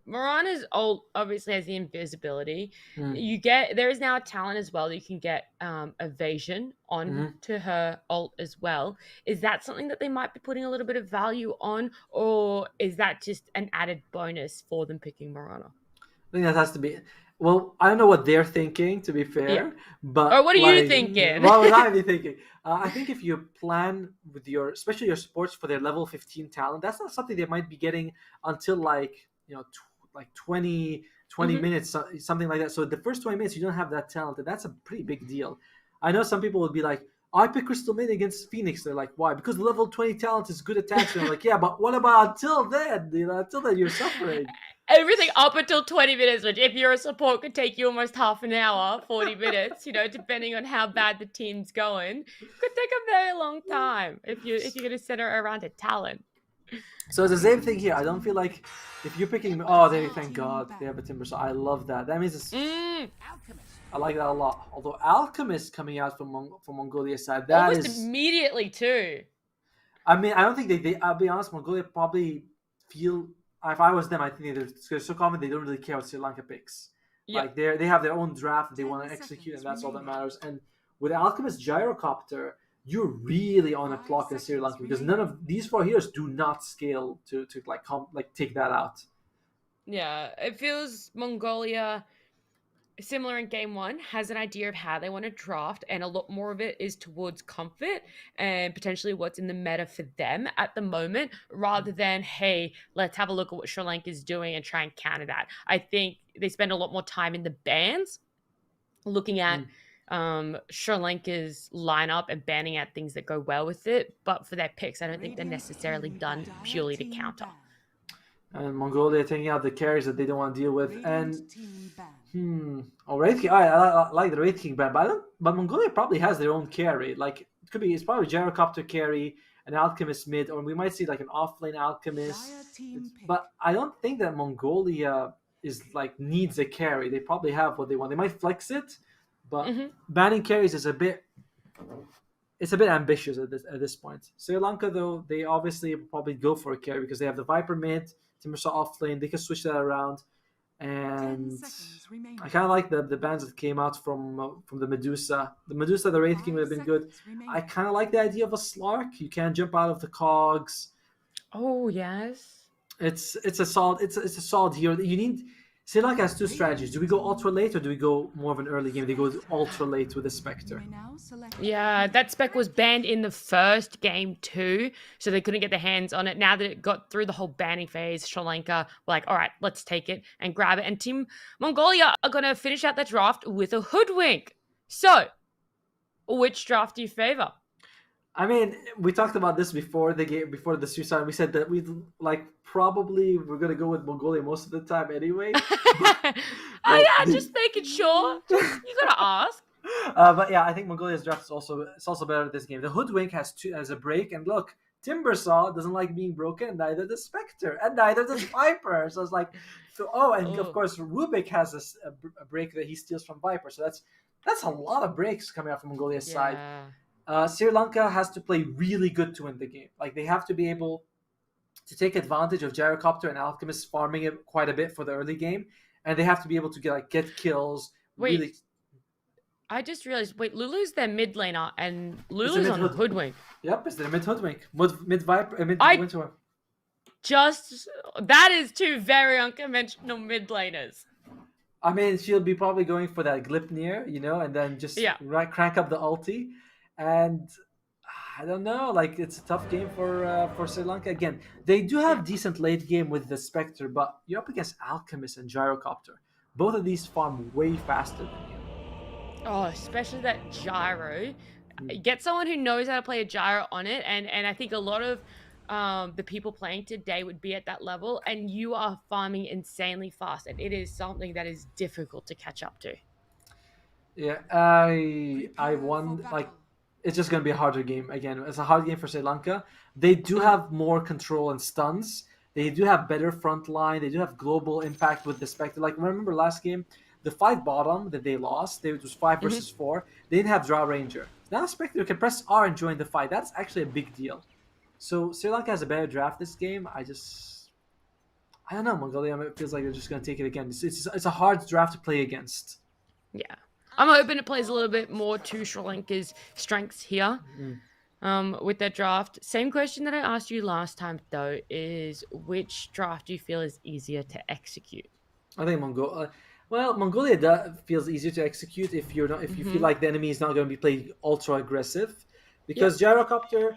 Mirana's ult obviously has the invisibility. There is now a talent as well that you can get evasion on to her ult as well. Is that something that they might be putting a little bit of value on, or is that just an added bonus for them picking Mirana? I think that has to be. Well, I don't know what they're thinking, to be fair. But or what are you thinking? What would I be thinking? I think if you plan with especially your supports for their level 15 talent, that's not something they might be getting until like 20 minutes, something like that. So the first 20 minutes you don't have that talent, and that's a pretty big deal. I know some people would be like, I pick Crystal Maiden against Phoenix. They're like, why? Because the level 20 talent is good attacks. And I'm like, yeah, but what about until then? Until then you're suffering. Everything up until 20 minutes, which if you're a support could take you almost half an hour, 40 minutes, depending on how bad the team's going. Could take a very long time if you're going to center around a talent. So it's the same thing here. I don't feel like if you're picking, thank God they have a Timber. So I love that. That means it's. I like that a lot. Although Alchemist coming out from Mongolia side, that almost is immediately too. I mean, I don't think they. I'll be honest. Mongolia probably feel. If I was them, I think they're so confident they don't really care what Sri Lanka picks. Yep. Like they have their own draft they want to execute, and that's all that matters. And with Alchemist Gyrocopter, you're really on a clock in Sri Lanka because none of these 4 heroes do not scale to take that out. Yeah, it feels Mongolia, similar in game one, has an idea of how they want to draft, and a lot more of it is towards comfort and potentially what's in the meta for them at the moment, rather than, hey, let's have a look at what Sri Lanka is doing and try and counter that. I think they spend a lot more time in the bans looking at Sri Lanka's lineup and banning out things that go well with it, but for their picks, I don't think they're necessarily done purely to counter. And Mongolia taking out the carries that they don't want to deal with, and Wraith King. I like the Wraith King ban, but Mongolia probably has their own carry. Like it's probably Gyrocopter carry, an Alchemist mid, or we might see like an offlane Alchemist. But I don't think that Mongolia is needs a carry. They probably have what they want. They might flex it, but banning carries is a bit ambitious at this point. Sri Lanka, though, they obviously probably go for a carry because they have the Viper mid, Timbersaw offlane. They can switch that around. And I kind of like the bans that came out from the Medusa. The Medusa, the Wraith King would have been good. I kind of like the idea of a Slark. You can jump out of the cogs. Oh yes, it's a solid hero. You need. Sri Lanka has 2 strategies. Do we go ultra late or do we go more of an early game? They go ultra late with the Spectre. Yeah, that spec was banned in the first game too, so they couldn't get their hands on it. Now that it got through the whole banning phase, Sri Lanka were like, all right, let's take it and grab it. And Team Mongolia are going to finish out the draft with a Hoodwink. So, which draft do you favor? I mean, we talked about this before the suicide. We said that we're gonna go with Mongolia most of the time anyway. Just making sure. You gotta ask. But yeah, I think Mongolia's draft is also better at this game. The Hoodwink has a break, and look, Timbersaw doesn't like being broken, and neither does Spectre, and neither does Viper. So it's like, of course Rubik has a break that he steals from Viper. So that's a lot of breaks coming out from Mongolia's side. Sri Lanka has to play really good to win the game. Like they have to be able to take advantage of Gyrocopter and Alchemist farming it quite a bit for the early game, and they have to be able to get kills. Wait, really... I just realized. Wait, Lulu's their mid laner, and Lulu's on Hoodwink. Yep, it's their mid Hoodwink, mid Viper, mid Winter. That is 2 very unconventional mid laners. I mean, she'll be probably going for that Glipnir, and then just Yeah. crank up the ulti. And I don't know, like it's a tough game for Sri Lanka. Again, they do Yeah. have decent late game with the Spectre, but you're up against Alchemist and Gyrocopter. Both of these farm way faster than you. Oh, especially that gyro. Mm. Get someone who knows how to play a gyro on it, and I think a lot of the people playing today would be at that level, and you are farming insanely fast, and it is something that is difficult to catch up to. Yeah, I won. Like, it's just gonna be a harder game again. It's a hard game for Sri Lanka. They do have more control and stuns. They do have better front line. They do have global impact with the Spectre. Like, remember last game, the fight bottom that they lost. It was 5 versus 4. They didn't have Draw Ranger. Now Spectre can press R and join the fight. That's actually a big deal. So Sri Lanka has a better draft this game. I don't know. Mongolia, it feels like they're just gonna take it again. It's a hard draft to play against. Yeah. I'm hoping it plays a little bit more to Sri Lanka's strengths here with their draft. Same question that I asked you last time, though, is which draft do you feel is easier to execute? I think Mongolia feels easier to execute if you feel like the enemy is not going to be playing ultra aggressive, because Gyrocopter,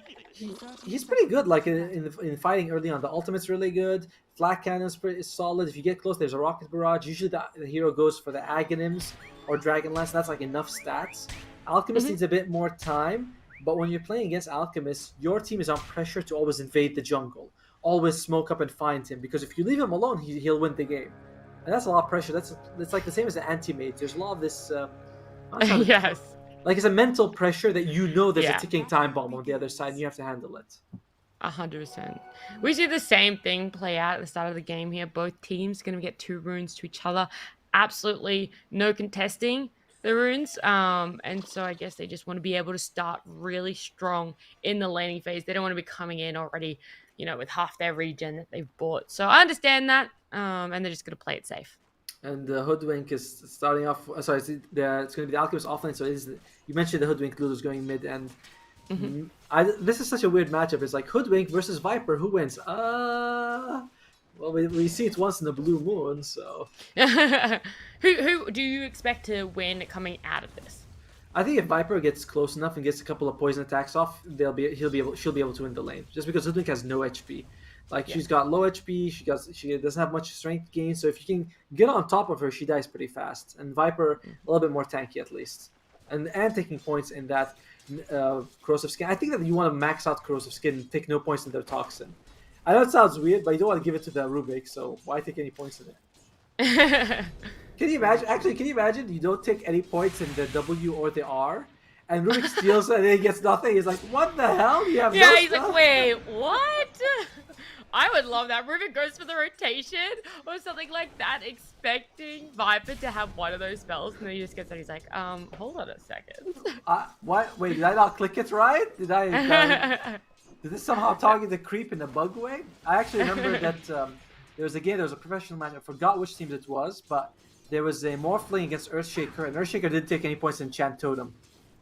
he's pretty good. Like in fighting early on, the ultimate's really good. Flak cannon's pretty solid. If you get close, there's a rocket barrage. Usually the hero goes for the Aghanims or Dragon Lance. That's like enough stats. Alchemist needs a bit more time, but when you're playing against Alchemist, your team is on pressure to always invade the jungle, always smoke up and find him, because if you leave him alone, he'll win the game. And that's a lot of pressure. That's like the same as the anti-mage. There's a lot of this. Yes. Like it's a mental pressure that there's a ticking time bomb on the other side, and you have to handle it. 100%. We see the same thing play out at the start of the game here. Both teams going to get 2 runes to each other. Absolutely no contesting the runes. And so I guess they just want to be able to start really strong in the laning phase. They don't want to be coming in already, with half their regen that they've bought. So I understand that. And they're just going to play it safe. And the Hoodwink is starting off. Sorry, it's going to be the Alchemist offlane. So you mentioned the Hoodwink Lulu's going mid, and this is such a weird matchup. It's like Hoodwink versus Viper. Who wins? Well, we see it once in the blue moon. So who do you expect to win coming out of this? I think if Viper gets close enough and gets a couple of poison attacks off, she'll be able to win the lane. Just because Hoodwink has no HP. Like she's got low HP, she doesn't have much strength gain, so if you can get on top of her, she dies pretty fast. And Viper a little bit more tanky at least, and taking points in that corrosive skin. I think that you want to max out corrosive skin and take no points in their toxin. I know it sounds weird, but you don't want to give it to the Rubik, so why take any points in it? Can you imagine? Actually, can you imagine you don't take any points in the W or the R, and Rubik steals it and then he gets nothing? He's like, what the hell? You have no he's stuff? like, wait, what? I would love that. Rubik goes for the rotation or something like that, expecting Viper to have one of those spells, and then he just gets that. He's like, hold on a second. What? Wait, did I not click it right? Did this somehow target the creep in a bug way? I actually remember that there was a professional match. I forgot which team it was, but there was a Morphling against Earthshaker, and Earthshaker didn't take any points in Enchant Totem.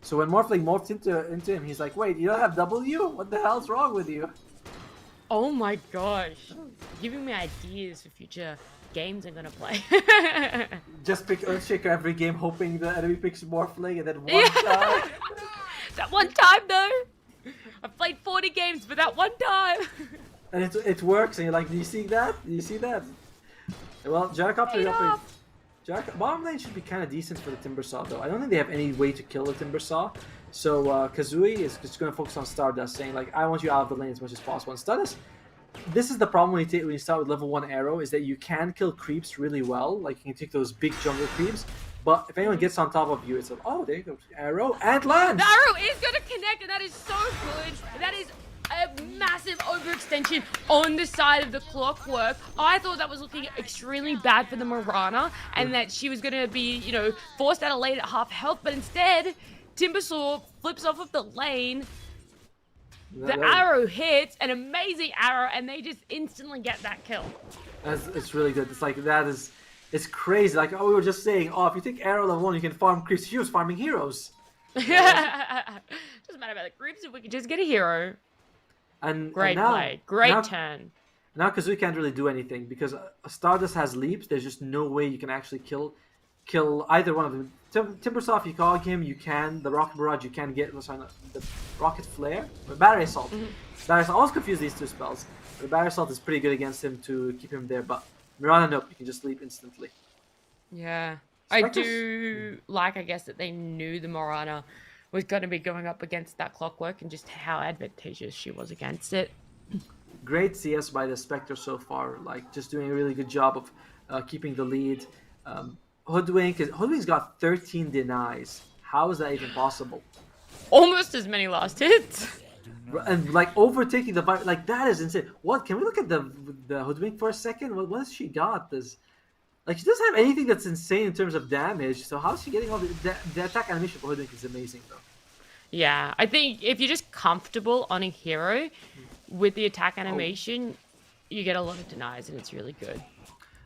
So when Morphling morphed into him, he's like, wait, you don't have W? What the hell's wrong with you? Oh my gosh. Giving me ideas for future games I'm gonna play. Just pick Earthshaker every game, hoping the enemy picks Morphling, and then one time. That one time though. I've played 40 games, but that one time. And it works, and you're like, do you see that? Do you see that? Well, Gyrocopter bottom lane should be kind of decent for the Timbersaw, though. I don't think they have any way to kill the Timbersaw. So Kazooie is just going to focus on Stardust, saying, like, I want you out of the lane as much as possible. And Stardust, this is the problem when you start with level 1 Arrow, is that you can kill creeps really well. Like, you can take those big jungle creeps. But if anyone gets on top of you, it's like, oh, there you go, Arrow, and land! The arrow is going to connect, and that is so good. That is a massive overextension on the side of the Clockwork. I thought that was looking extremely bad for the Mirana, and that she was going to be, forced out of lane at half health, but instead, Timbersaw flips off of the lane. The arrow hits, an amazing arrow, and they just instantly get that kill. It's really good. It's like, it's crazy. Like, we were just saying, if you take arrow level 1, you can farm creeps. He was farming heroes. Doesn't matter about the creeps if we can just get a hero. Great play. Great turn. Now Kazooie can't really do anything because Stardust has leaps. There's just no way you can actually kill kill either one of them. Timbersaw, if you call him, you can. The Rocket Barrage, you can get. Sorry, no, the Rocket Flare, or Battery Assault. Battery Assault. I always confuse these two spells. The Battery Assault is pretty good against him to keep him there, but Mirana, nope, you can just leap instantly. Yeah. Spectres? I do like, I guess, that they knew the Morana was going to be going up against that Clockwork and just how advantageous she was against it. Great CS by the Spectre so far, like just doing a really good job of keeping the lead. Hoodwink's got 13 denies. How is that even possible? Almost as many last hits. And like overtaking the Viper, like that is insane. What? Can we look at the Hoodwink for a second? What has she got? Like she doesn't have anything that's insane in terms of damage. So how's she getting all the attack animation for Hoodwink is amazing though. Yeah, I think if you're just comfortable on a hero with the attack animation, you get a lot of denies and it's really good.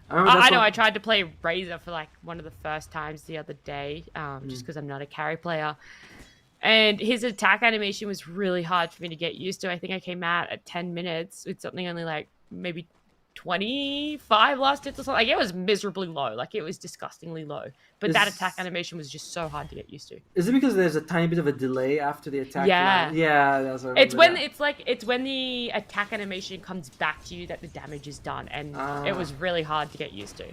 I know I tried to play Razor for like one of the first times the other day, just because I'm not a carry player. And his attack animation was really hard for me to get used to. I think I came out at 10 minutes with something only like maybe 25 last hits or something. Like it was miserably low. Like it was disgustingly low. But that attack animation was just so hard to get used to. Is it because there's a tiny bit of a delay after the attack? Yeah. Yeah, that's what I It's when that. it's when the attack animation comes back to you that the damage is done, and it was really hard to get used to.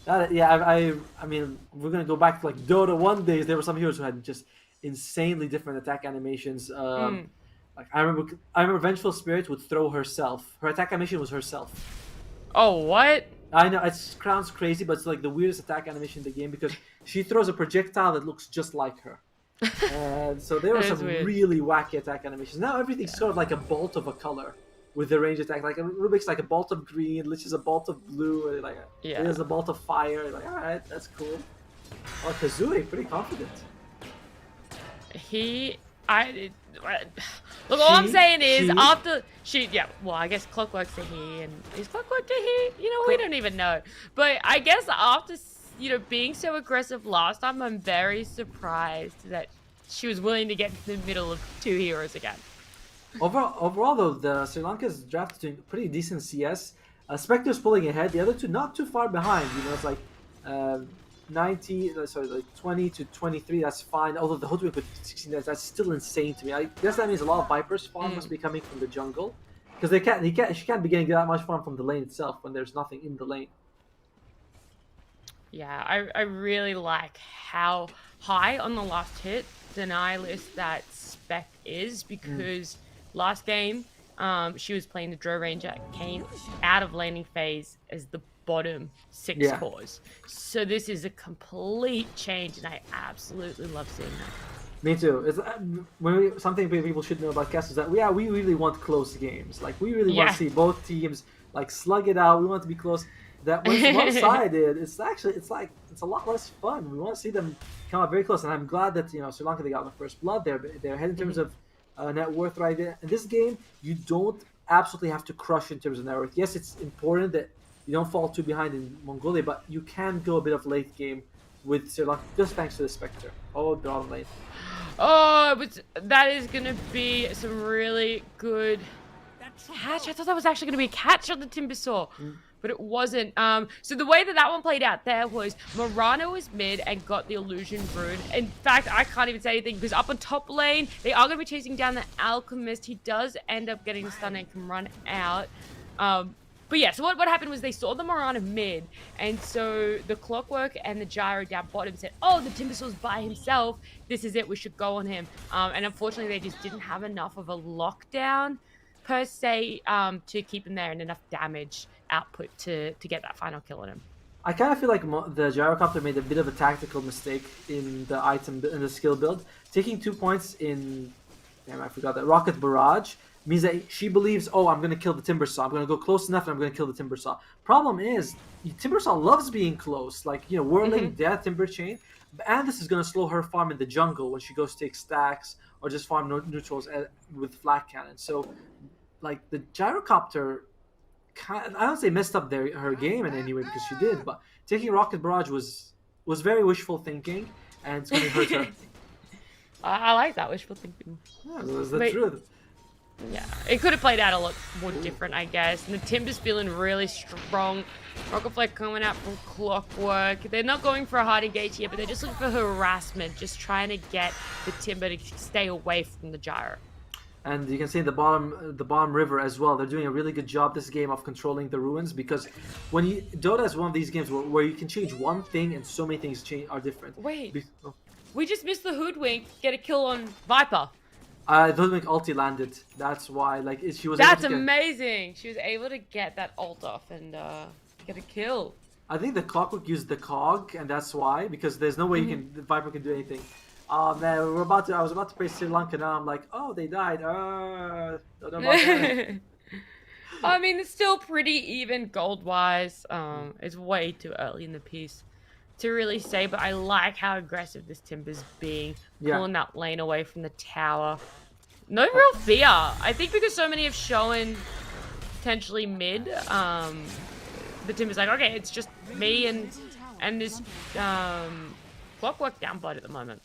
I mean, we're gonna go back to like Dota 1 days. There were some heroes who had just insanely different attack animations. Like I remember Vengeful Spirit would throw herself. Her attack animation was herself. Oh, what? I know it sounds crazy, but it's like the weirdest attack animation in the game because she throws a projectile that looks just like her. And so there were some really wacky attack animations. Now everything's sort of like a bolt of a color with the range attack. Like Rubik's like a bolt of green, Lich is a bolt of blue, like there's a bolt of fire. Like all right, that's cool. Oh, Kazooie, pretty confident. Look, all I'm saying is after I guess Clockwork's to he, and is Clockwork to he? You know, we don't even know. But I guess after, being so aggressive last time, I'm very surprised that she was willing to get to the middle of two heroes again. Overall though, the Sri Lanka's draft is doing pretty decent CS. Spectre's pulling ahead, the other two not too far behind. It's like 20 to 23, that's fine. Although the Hoodwink with 16, that's still insane to me. I guess that means a lot of Viper's farm must be coming from the jungle, because she can't be getting that much farm from the lane itself when there's nothing in the lane. Yeah, I really like how high on the last hit deny list that Spec is, because last game she was playing the Dro Ranger, came out of laning phase as the bottom 6 cores. So this is a complete change, and I absolutely love seeing that. Me too. It's something people should know about Cast is that we really want close games. Like we really want to see both teams like slug it out. We want to be close. That when it's one-sided, it's a lot less fun. We want to see them come out very close, and I'm glad that Sri Lanka, they got the first blood there. They're ahead in terms of net worth right there. In this game, you don't absolutely have to crush in terms of net worth. Yes, it's important that you don't fall too behind in Mongolia, but you can go a bit of late game with Sri Lanka just thanks to the Spectre. Oh, bottom lane. Oh, that is going to be some really good catch. I thought that was actually going to be a catch on the Timbersaw, but it wasn't. So the way that one played out there was Morano was mid and got the Illusion Rune. In fact, I can't even say anything because up on top lane, they are going to be chasing down the Alchemist. He does end up getting stunned and can run out. But yeah, so what happened was they saw the Morana mid, and so the Clockwork and the Gyro down bottom said, oh, the Timbersaw's by himself. This is it. We should go on him. And unfortunately, they just didn't have enough of a lockdown, per se, to keep him there and enough damage output to get that final kill on him. I kind of feel like the Gyrocopter made a bit of a tactical mistake in the item, in the skill build. Taking 2 points in, I forgot that, Rocket Barrage, means that she believes, oh, I'm going to kill the Timbersaw. I'm going to go close enough and I'm going to kill the Timbersaw. Problem is, Timbersaw loves being close. Like, whirling death, Timber Chain. And this is going to slow her farm in the jungle when she goes to take stacks or just farm neutrals with Flak Cannon. So, like, the Gyrocopter, I don't say messed up her game in any way because she did, but taking Rocket Barrage was very wishful thinking, and it's going to hurt her. I like that wishful thinking. Yeah, that's the truth. Yeah, it could have played out a lot more different, I guess. And the Timber's feeling really strong. Rocket Flare coming out from Clockwork. They're not going for a hard engage here, but they're just looking for harassment, just trying to get the Timber to stay away from the Gyro. And you can see in the bottom river as well. They're doing a really good job this game of controlling the ruins, because when Dota is one of these games where you can change one thing and so many things are different. Wait, we just missed the Hoodwink. Get a kill on Viper. The Hoodwink ulti landed. That's why, like, she was. That's amazing. She was able to get that ult off and get a kill. I think the Clockwork used the cog, and that's why, because there's no way the Viper can do anything. Oh man, I was about to play Sri Lanka now. I'm like, oh, they died. Don't know about that. I mean, it's still pretty even gold-wise. It's way too early in the piece to really say, but I like how aggressive this Timber's being, pulling that lane away from the tower. No real fear. I think because so many have shown potentially mid, the Timber's like, okay, it's just me and this Clockwork down bot at the moment.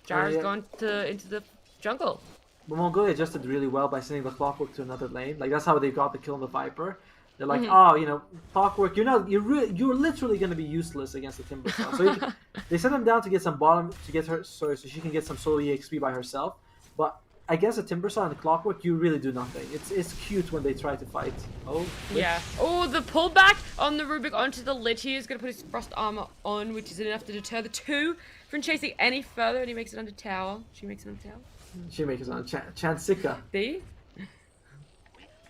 Gyro's gone into the jungle. But Mongolia adjusted really well by sending the Clockwork to another lane. Like, that's how they got the kill on the Viper. They're like, oh, you know, Clockwork, you're literally going to be useless against the Timber. So they sent him down to get some bottom, to get her, so she can get some solo EXP by herself. But against the Timbersaw and the Clockwork, you really do nothing. It's cute when they try to fight. Oh, yeah. Oh, the pullback on the Rubik onto the Lich. He is going to put his frost armor on, which is enough to deter the two from chasing any further, and he makes it under tower. She makes it under tower. She makes it on Chansika. See?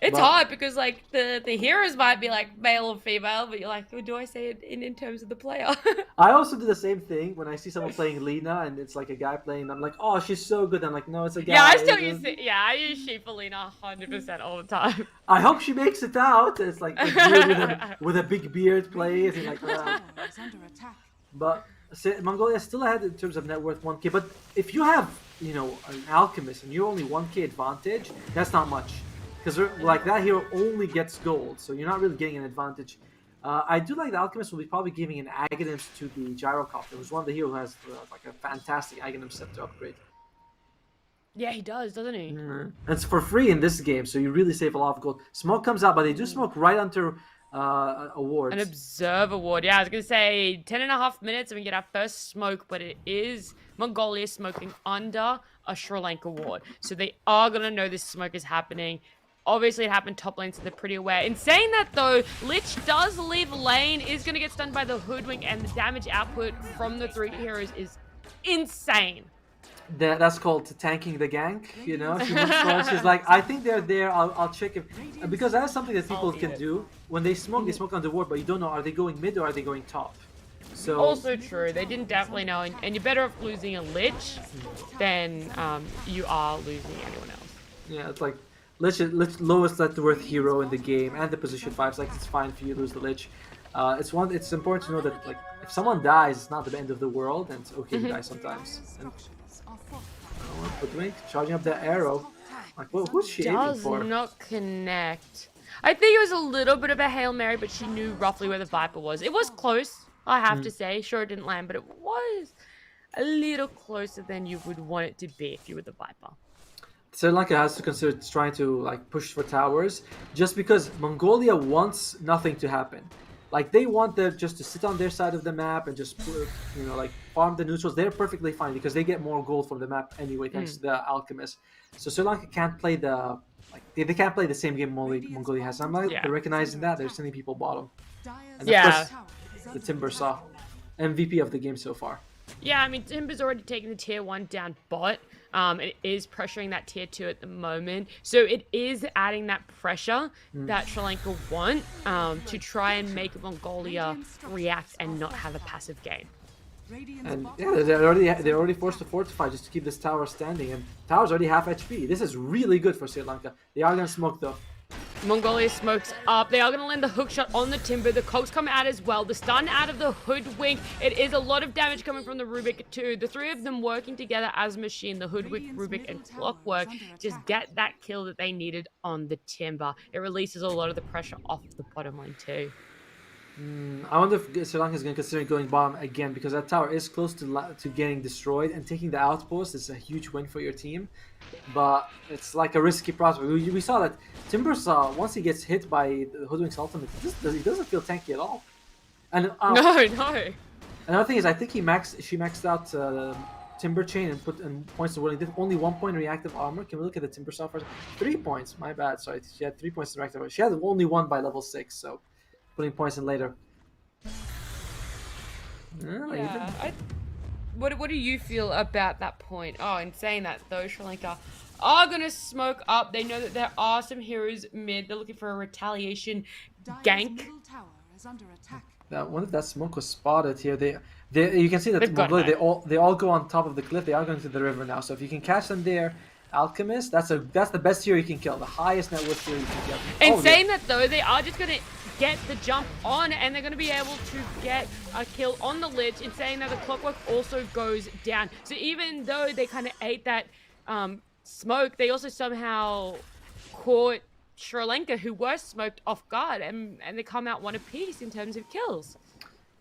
It's hard because, like, the heroes might be, like, male or female, but you're like, well, do I say it in terms of the player? I also do the same thing when I see someone playing Lina and it's, like, a guy playing. I'm like, oh, she's so good. I'm like, no, it's a guy. Yeah, I use she for Lina 100% all the time. I hope she makes it out. It's like a dude with a big beard plays. And like, But Mongolia is still ahead in terms of net worth 1k. But if you have, you know, an Alchemist and you're only 1k advantage, that's not much. Because like that hero only gets gold, so you're not really getting an advantage. I do like the Alchemist will be probably giving an Aghanims to the Gyrocopter, who's one of the heroes who has like a fantastic Aghanim set to upgrade. Yeah, he does, doesn't he? And it's for free in this game, so you really save a lot of gold. Smoke comes out, but they do smoke right under awards. An Observe award. Yeah, I was going to say 10.5 minutes and we get our first smoke, but it is Mongolia smoking under a Sri Lanka ward. So they are going to know this smoke is happening. Obviously, it happened top lane, so they're pretty aware. In saying that, though, Lich does leave lane, is going to get stunned by the Hoodwink, and the damage output from the three heroes is insane. That's called tanking the gank, you know? She's like, I think they're there, I'll check if... Because that's something that people can do. When they smoke on the ward, but you don't know, are they going mid or are they going top? So also true, they didn't definitely know, and you're better off losing a Lich than you are losing anyone else. Yeah, it's like... Lich lowest net worth hero in the game, and the position 5. It's like, it's fine for you to lose the Lich. It's important to know that, like, if someone dies, it's not the end of the world, and it's okay to die sometimes. And Hoodwink charging up that arrow. Like, well, who's she aiming for? Does not connect. I think it was a little bit of a Hail Mary, but she knew roughly where the Viper was. It was close, I have to say. Sure, it didn't land, but it was a little closer than you would want it to be if you were the Viper. Sri Lanka has to consider trying to like push for towers, just because Mongolia wants nothing to happen. Like, they want them just to sit on their side of the map and just, you know, like, farm the neutrals. They're perfectly fine because they get more gold from the map anyway, thanks to the Alchemist. So Sri Lanka can't play the, like, they can't play the same game Mongolia has. I'm like, they're recognizing that. They're sending people bottom. And of course, the Timbersaw, MVP of the game so far. Yeah, I mean, Timber's already taken the tier 1 down bot. It is pressuring that tier 2 at the moment. So it is adding that pressure that Sri Lanka want to try and make Mongolia react and not have a passive game. And yeah, they're already forced to fortify just to keep this tower standing. And tower's already half HP. This is really good for Sri Lanka. They are going to smoke though. Mongolia smokes up. They are going to land the hook shot on the Timber. The cogs come out as well. The stun out of the Hoodwink. It is a lot of damage coming from the Rubik too. The three of them working together as a machine. The Hoodwink, Rubik, and Clockwork just get that kill that they needed on the Timber. It releases a lot of the pressure off the bottom lane too. I wonder if Sri Lanka is going to consider going bottom again because that tower is close to getting destroyed, and taking the outpost is a huge win for your team. But it's like a risky prospect. We saw that Timbersaw, once he gets hit by the Hoodwink's ultimate, he doesn't feel tanky at all. And No. another thing is, I think she maxed out Timber Chain and put in points to winning. Did only 1 point reactive armor. Can we look at the Timbersaw first? 3 points. My bad. Sorry, she had 3 points in reactive armor. She had only 1 by level 6, so putting points in later. What do you feel about that point? Oh, in saying that though, Sri Lanka are gonna smoke up. They know that there are some heroes mid. They're looking for a retaliation gank. I wonder if that smoke was spotted here. You can see that Mongolia, they all go on top of the cliff. They are going to the river now. So if you can catch them there, Alchemist, that's the best hero you can kill. The highest net worth hero you can kill. In saying that though, they are just gonna get the jump on, and they're going to be able to get a kill on the Lich. In saying that, the Clockwork also goes down. So even though they kind of ate that smoke, they also somehow caught Sri Lanka, who were smoked off guard, and they come out one apiece in terms of kills.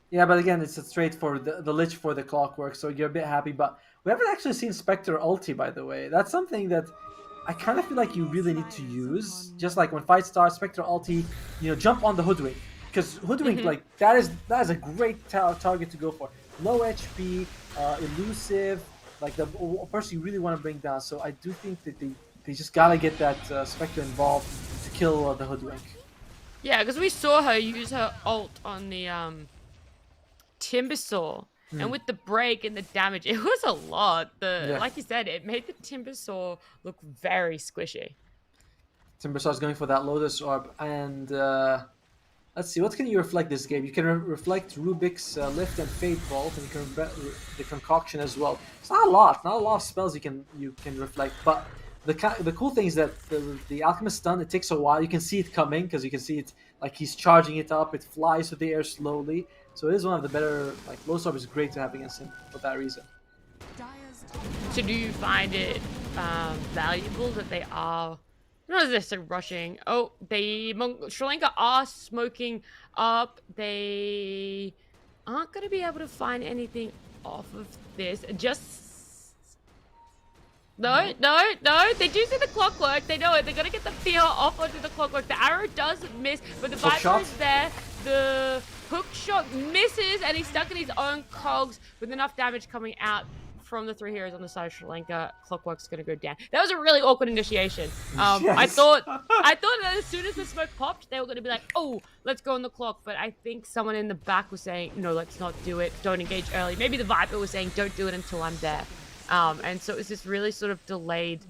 Yeah, but again, it's straight for the Lich for the Clockwork, so you're a bit happy. But we haven't actually seen Spectre ulti, by the way. That's something that I kind of feel like you really need to use. Just like when fight starts, Spectre ulti, jump on the Hoodwink. Because Hoodwink, like, that is a great target to go for. Low HP, elusive, like the person you really want to bring down. So I do think that they just gotta get that Spectre involved to kill the Hoodwink. Yeah, because we saw her use her ult on the Timbersaw. And with the break and the damage, it was a lot. Like you said, it made the Timbersaw look very squishy. Timbersaw's going for that Lotus Orb. And let's see, what can you reflect this game? You can reflect Rubik's Lift and Fate Vault, and you can the Concoction as well. It's not a lot of spells you can reflect. But the cool thing is that the Alchemist stun, it takes a while. You can see it coming because you can see it like he's charging it up. It flies through the air slowly. So it is one of the better, like, Lotus Orb is great to have against him for that reason. So do you find it valuable that they are not necessarily rushing? Oh, Sri Lanka are smoking up. They aren't going to be able to find anything off of this. No. They do see the Clockwork. They know it. They're going to get the fear off onto the Clockwork. The arrow does miss, but the Viper is there. The hook shot misses, and he's stuck in his own cogs with enough damage coming out from the 3 heroes on the side of Sri Lanka. Clockwork's going to go down. That was a really awkward initiation. Yes. I thought that as soon as the smoke popped, they were going to be like, oh, let's go on the clock. But I think someone in the back was saying, no, let's not do it. Don't engage early. Maybe the Viper was saying, don't do it until I'm there. And so it was this really sort of delayed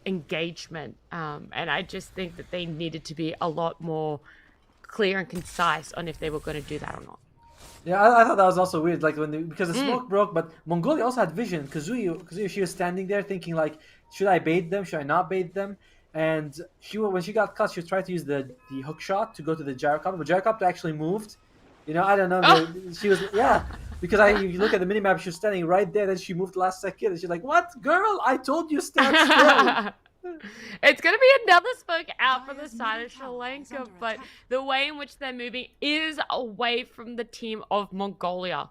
engagement. And I just think that they needed to be a lot more clear and concise on if they were going to do that or not. Yeah, I thought that was also weird, like because the smoke broke, but Mongolia also had vision. Kazuya, she was standing there thinking like, should I bait them? Should I not bait them? And when she got cut, she tried to use the hook shot to go to the gyrocopter, but gyrocopter actually moved. I don't know. She was because if you look at the minimap, she was standing right there. Then she moved last second, and she's like, "What, girl? I told you stand still." It's going to be another smoke out from the side of Sri Lanka, but the way in which they're moving is away from the team of Mongolia.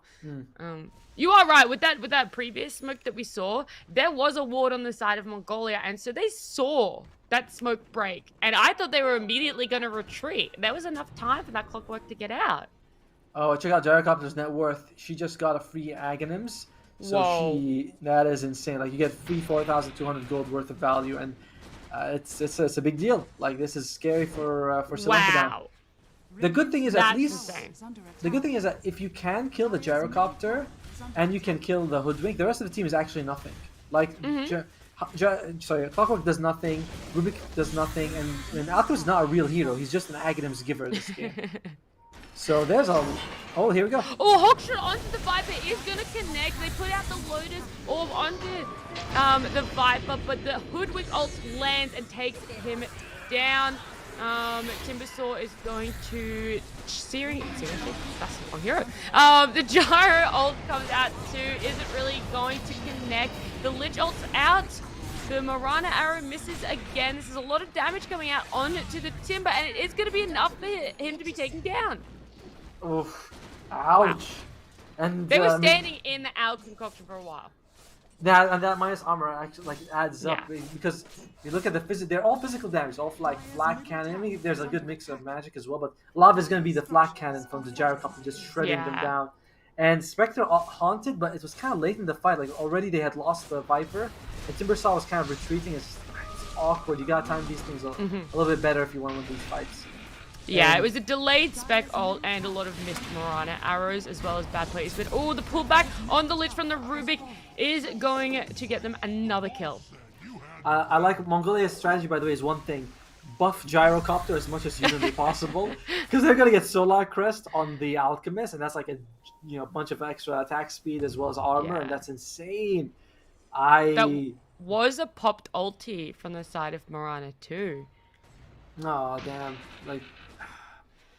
You are right. With that previous smoke that we saw, there was a ward on the side of Mongolia, and so they saw that smoke break, and I thought they were immediately going to retreat. There was enough time for that Clockwork to get out. Oh, check out Gyrocopter's net worth. She just got a free Aghanims. So that is insane. Like, you get free 4,200 gold worth of value, and it's a big deal. Like, this is scary for Sri Lanka now. The good thing is the good thing is that if you can kill the Gyrocopter and you can kill the Hoodwink, the rest of the team is actually nothing. Like, Clockwork does nothing, Rubik does nothing, and Alto is not a real hero. He's just an Aghanims giver this game. So there's oh, here we go. Oh, Hawkshot onto the Viper is going to connect. They put out the Lotus Orb onto the Viper, but the Hoodwink ult lands and takes him down. Timbersaw is going to... Seriously, that's the wrong hero. The Gyro ult comes out too. Isn't really going to connect. The Lich ult's out. The Marana arrow misses again. This is a lot of damage coming out onto the Timber, and it is going to be enough for him to be taken down. Oof. Ouch. Wow. And they were standing in the Owl Concoction for a while. That minus armor actually like adds up because you look at the they're all physical damage, all like flak cannon. I mean, there's a good mix of magic as well, but a lot of it's going to be the flak cannon from the gyrocopter just shredding them down. And Spectre haunted, but it was kind of late in the fight. Like already they had lost the Viper, and Timbersaw was kind of retreating. It's awkward. You gotta time these things a little bit better if you want to win these fights. Yeah, it was a delayed spec ult and a lot of missed Marana arrows as well as bad placement. Oh, the pullback on the Lich from the Rubik is going to get them another kill. I like Mongolia's strategy, by the way, is one thing. Buff Gyrocopter as much as humanly possible, because they're going to get Solar Crest on the Alchemist, and that's like a bunch of extra attack speed as well as armor, and that's insane. That was a popped ulti from the side of Marana too. Oh, damn. Like,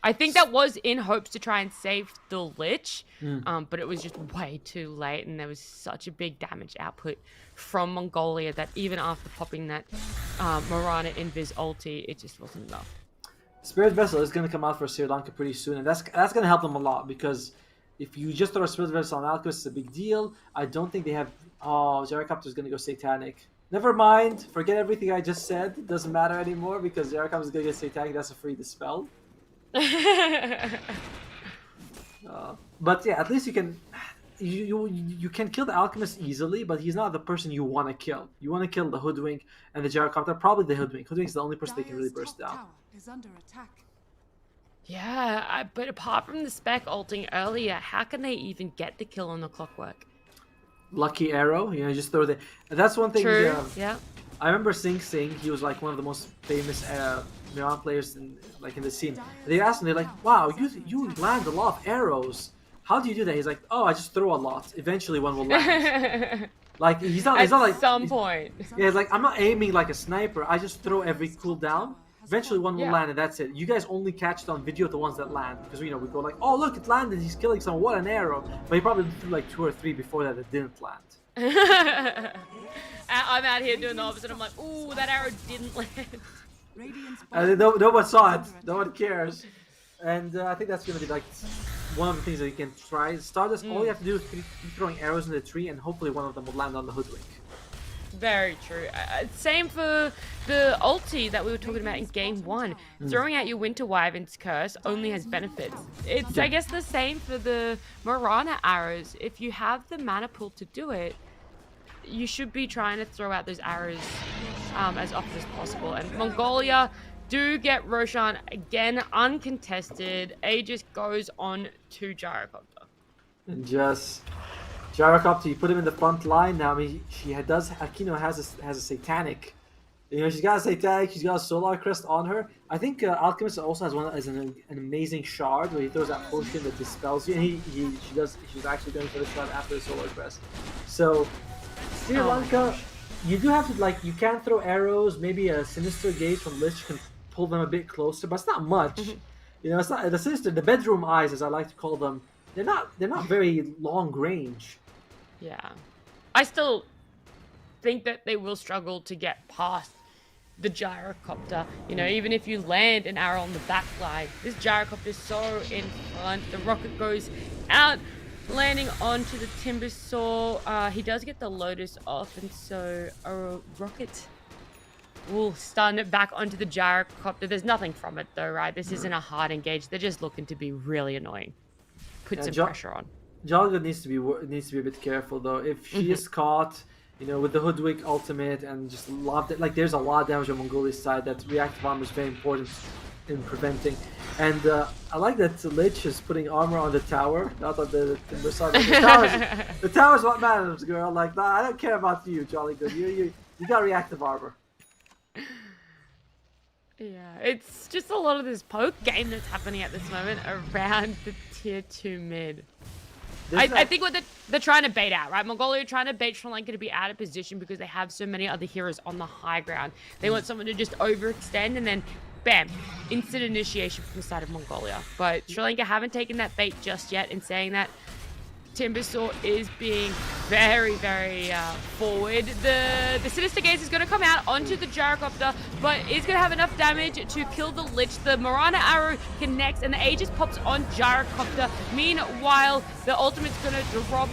I think that was in hopes to try and save the Lich, but it was just way too late, and there was such a big damage output from Mongolia that even after popping that Marana Invis ulti, it just wasn't enough. Spirit Vessel is going to come out for Sri Lanka pretty soon, and that's going to help them a lot, because if you just throw a Spirit Vessel on Alchemist, it's a big deal. I don't think they have... Oh, Gyrocopter is going to go Satanic. Never mind. Forget everything I just said. It doesn't matter anymore, because Gyrocopter is going to get Satanic. That's a free dispel. But yeah, at least you can... You can kill the Alchemist easily, but he's not the person you want to kill. You want to kill the Hoodwink and the Gyrocopter. Probably the Hoodwink. Hoodwink's the only person they can really burst down. Is under attack. Yeah, but apart from the spec ulting earlier, how can they even get the kill on the Clockwork? Lucky arrow, just throw the... That's one thing. True, yeah. I remember Sing. He was like one of the most famous Miran players in the scene. They asked him, they're like, wow, you land a lot of arrows. How do you do that? He's like, oh, I just throw a lot. Eventually one will land. Like, he's not like... At some point. Yeah, it's like, I'm not aiming like a sniper. I just throw every cooldown. Eventually one will land, and that's it. You guys only catch it on video, the ones that land. Because, we go like, oh, look, it landed. He's killing someone. What an arrow. But he probably threw like 2 or 3 before that didn't land. I'm out here doing the opposite. I'm like, ooh, that arrow didn't No land. one saw it. No one cares. And I think that's going to be like one of the things that you can try. Stardust, all you have to do is keep throwing arrows in the tree, and hopefully one of them will land on the Hoodwink. Very true. Same for the ulti that we were talking about in game 1. Throwing out your Winter Wyvern's Curse only has benefits. It's, I guess, the same for the Marana arrows. If you have the mana pool to do it, you should be trying to throw out those arrows as often as possible. And Mongolia do get Roshan again uncontested. Aegis goes on to Gyrocopter. And just Gyrocopter, you put him in the front line now. I mean, Akino has a Satanic. She's got a Satanic. She's got a Solar Crest on her. I think Alchemist also has an amazing shard where he throws that potion that dispels you, and she's actually going for the shard after the Solar Crest. So Sri Lanka, you do have to you can't throw arrows. Maybe a Sinister Gaze from Lich can pull them a bit closer, but it's not much. It's not the Sinister, the bedroom eyes, as I like to call them. They're not very long range. Yeah, I still think that they will struggle to get past the Gyrocopter. Even if you land an arrow on the back line, this Gyrocopter is so in front. The rocket goes out, landing onto the Timbersaw. He does get the Lotus off, and so a rocket will stun it back onto the Gyrocopter. There's nothing from it though, right? This isn't a hard engage. They're just looking to be really annoying. Put some pressure on. Jolga needs to be a bit careful though. If she is caught, with the Hoodwink ultimate and just lobbed it, there's a lot of damage on Mongolia's side. That reactive armor is very important in preventing. And I like that Lich is putting armor on the tower, not on the Timbersaw. The tower's what matters, girl. Nah, I don't care about you, Jolly Good. You got reactive armor. Yeah, it's just a lot of this poke game that's happening at this moment around the tier 2 mid. I think what they're trying to bait out, right? Mongolia are trying to bait Sri Lanka to be out of position because they have so many other heroes on the high ground. They want someone to just overextend and then, bam, instant initiation from the side of Mongolia. But Sri Lanka haven't taken that bait just yet in saying that Timbersaw is being very, very forward. The Sinister Gaze is going to come out onto the gyrocopter, but is going to have enough damage to kill the Lich. The Marana arrow connects, and the Aegis pops on gyrocopter. Meanwhile, the ultimate's going to drop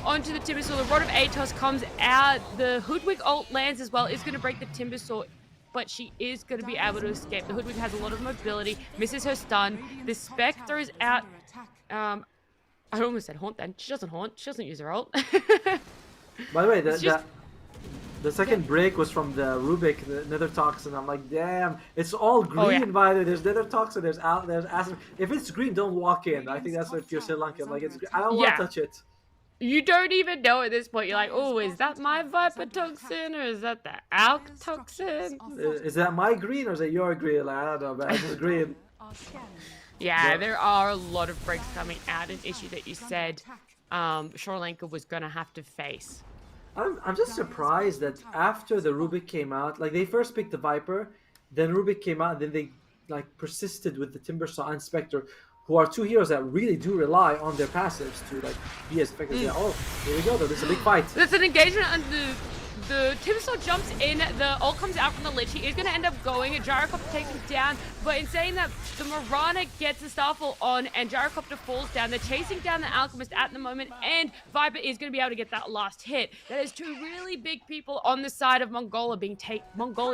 onto the Timbersaw. The Rod of Atos comes out. The Hoodwink ult lands as well. It's going to break the Timbersaw, but she is going to be able to escape. The Hoodwink has a lot of mobility, misses her stun. The Spec throws out... I almost said haunt then. She doesn't haunt. She doesn't use her ult. By the way, the second break was from the Rubik, the Nether Toxin. I'm like, damn, it's all green, by the way. There's Nether Toxin, there's acid. If it's green, don't walk in. I think that's what you're Sri Lanka. I'm like, it's green. I don't want to touch it. You don't even know at this point. You're like, oh, is that my Viper Toxin or is that the Alk Toxin? Is that my green or is it your green? Like, I don't know, but it's just green. Yeah, there are a lot of breaks coming out. An issue that you said Sri Lanka was going to have to face. I'm just surprised that after the Rubik came out, like they first picked the Viper, then Rubik came out, and then they like persisted with the Timbersaw and Spectre, who are two heroes that really do rely on their passives to like be as effective. Yeah, oh, here we go. There's a big fight. There's an engagement on the Timbersaw jumps in, the ult comes out from the Lich. He is going to end up going. Gyrocopter takes him down, but in saying that, the Marana gets the Starfall on, and Gyrocopter falls down. They're chasing down the Alchemist at the moment, and Viper is going to be able to get that last hit. That is two really big people on the side of Mongolia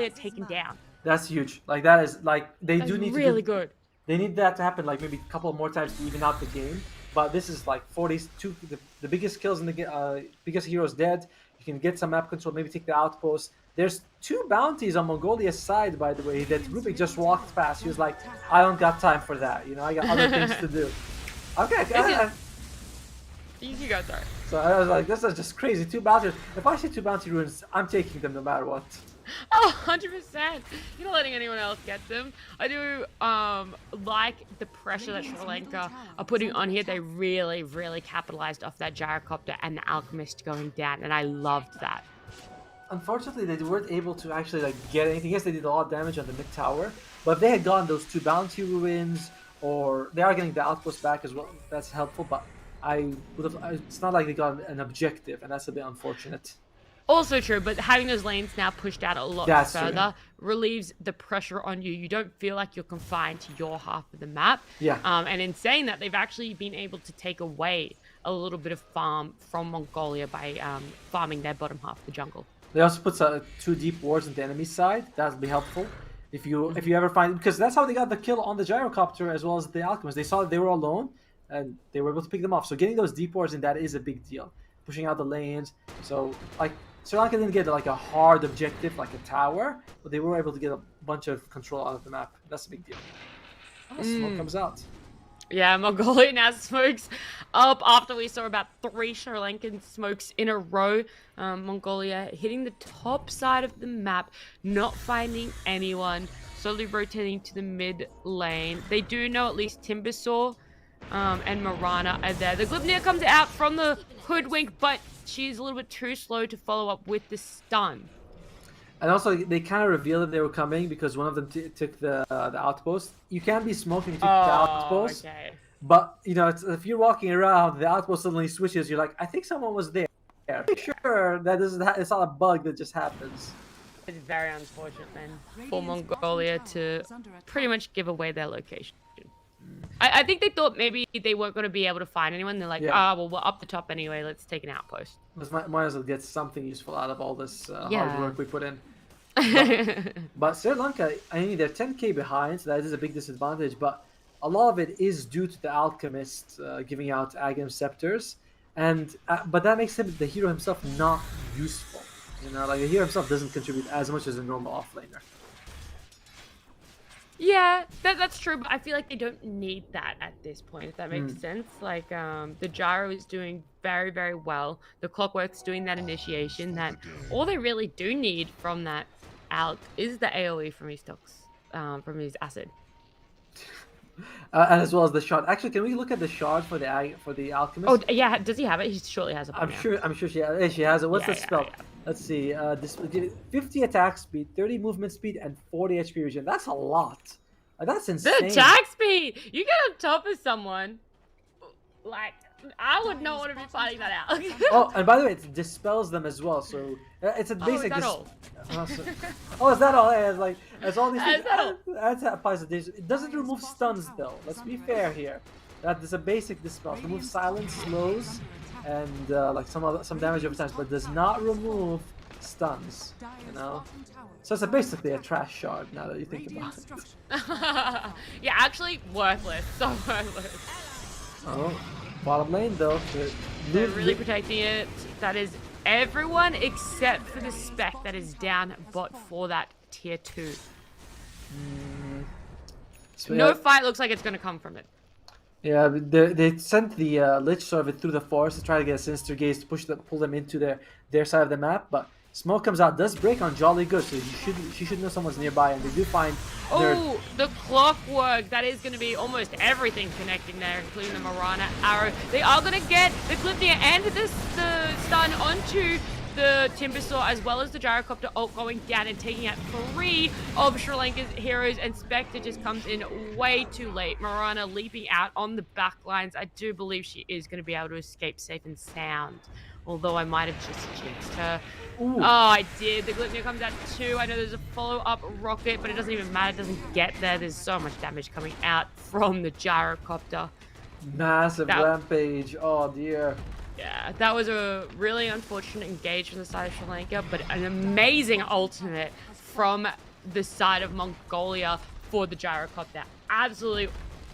taken down. That's huge. Like that is like they That's do need really to good. They need that to happen like maybe a couple more times to even out the game. But this is like 42, the biggest kills in the game, biggest heroes dead. You can get some map control, maybe take the outpost. There's 2 bounties on Mongolia's side, by the way, that Rubik just walked past. He was like, I don't got time for that. You know, I got other things to do. Okay, You go through. So I was like, this is just crazy. 2 bounties. If I see 2 bounty runes, I'm taking them no matter what. Oh, 100%. You're not letting anyone else get them. I do like the pressure that Sri Lanka are putting on here. They really, really capitalized off that gyrocopter and the Alchemist going down, and I loved that. Unfortunately, they weren't able to actually like get anything. Yes, they did a lot of damage on the mid tower, but if they had gotten those 2 bounty ruins, or they are getting the outpost back as well, that's helpful. But I would have. It's not like they got an objective, and that's a bit unfortunate. Also true, but having those lanes now pushed out a lot further relieves the pressure on you. You don't feel like you're confined to your half of the map. Yeah. And in saying that, they've actually been able to take away a little bit of farm from Mongolia by farming their bottom half of the jungle. They also put 2 deep wards on the enemy side. That'll be helpful. If you ever find, because that's how they got the kill on the gyrocopter as well as the alchemist. They saw that they were alone and they were able to pick them off. So getting those deep wards in that is a big deal. Pushing out the lanes. So like Sri Lanka didn't get like a hard objective like a tower, but they were able to get a bunch of control out of the map. That's a big deal. Smoke comes out. Yeah, Mongolia now smokes up after we saw about 3 Sri Lankan smokes in a row. Mongolia hitting the top side of the map, not finding anyone, slowly rotating to the mid lane. They do know at least Timbersaw and Marana are there. The Glibnir comes out from the Hoodwink, but she's a little bit too slow to follow up with the stun. And also, they kind of revealed that they were coming because one of them took the outpost. You can't be smoking to the outpost. Okay. But, you know, if you're walking around, the outpost suddenly switches. You're like, I think someone was there. Pretty sure that it's not a bug that just happens. It's very unfortunate then for Mongolia to pretty much give away their location. I think they thought maybe they weren't going to be able to find anyone. They're like, well, we're up the top anyway. Let's take an outpost. Might as well get something useful out of all this hard work we put in. But Sri Lanka, I mean, they're 10k behind, so that is a big disadvantage. But a lot of it is due to the alchemist giving out Agam scepters, and but that makes the hero himself not useful. You know, like the hero himself doesn't contribute as much as a normal offlaner. Yeah, that's true, but I feel like they don't need that at this point, if that makes sense. Like, the Gyro is doing very, very well. The Clockwork's doing that initiation. That all they really do need from that Alk is the AoE from his from his acid. And as well as the shard. Actually, can we look at the shard for the alchemist? Oh yeah, does he have it? He surely has it. I'm sure she has it. What's the spell? Yeah. Let's see. 50 attack speed, 30 movement speed, and 40 HP regen. That's a lot. That's insane. The attack speed. You get on top of someone, like I would not want to be finding that out. Oh, and by the way, it dispels them as well. So it's a basic. is that all? Oh, is that all? Yeah, it's like it's all these Is things. that all? That's how applies to this. It doesn't remove stuns though. Let's be fair here. That is a basic dispel. Remove silence, slows, and like some damage over time, but does not remove stuns. You know. So it's basically a trash shard now that you think about it. Yeah, actually worthless. So worthless. Oh, bottom lane though. They're really protecting it. That is everyone except for the spec that is down bot for that tier 2. So, No yeah. fight looks like it's going to come from it. Yeah, they sent the Lich Servant through the forest to try to get a Sinister Gaze to pull them into their side of the map, but smoke comes out, does break on Jolly Good, so she should know someone's nearby, and they do find. Oh, the clockwork! That is going to be almost everything connecting there, including the Marana arrow. They are going to get the Glyphnia and the stun onto the Timbersaw, as well as the Gyrocopter ult going down and taking out 3 of Sri Lanka's heroes, and Spectre just comes in way too late. Marana leaping out on the back lines. I do believe she is going to be able to escape safe and sound, although I might have just jinxed her. Ooh. Oh, I did. The Glyphnia comes out too. I know there's a follow-up rocket, but it doesn't even matter. It doesn't get there. There's so much damage coming out from the Gyrocopter. Massive rampage. Oh dear. Yeah, that was a really unfortunate engage from the side of Sri Lanka, but an amazing ultimate from the side of Mongolia for the Gyrocopter. Absolutely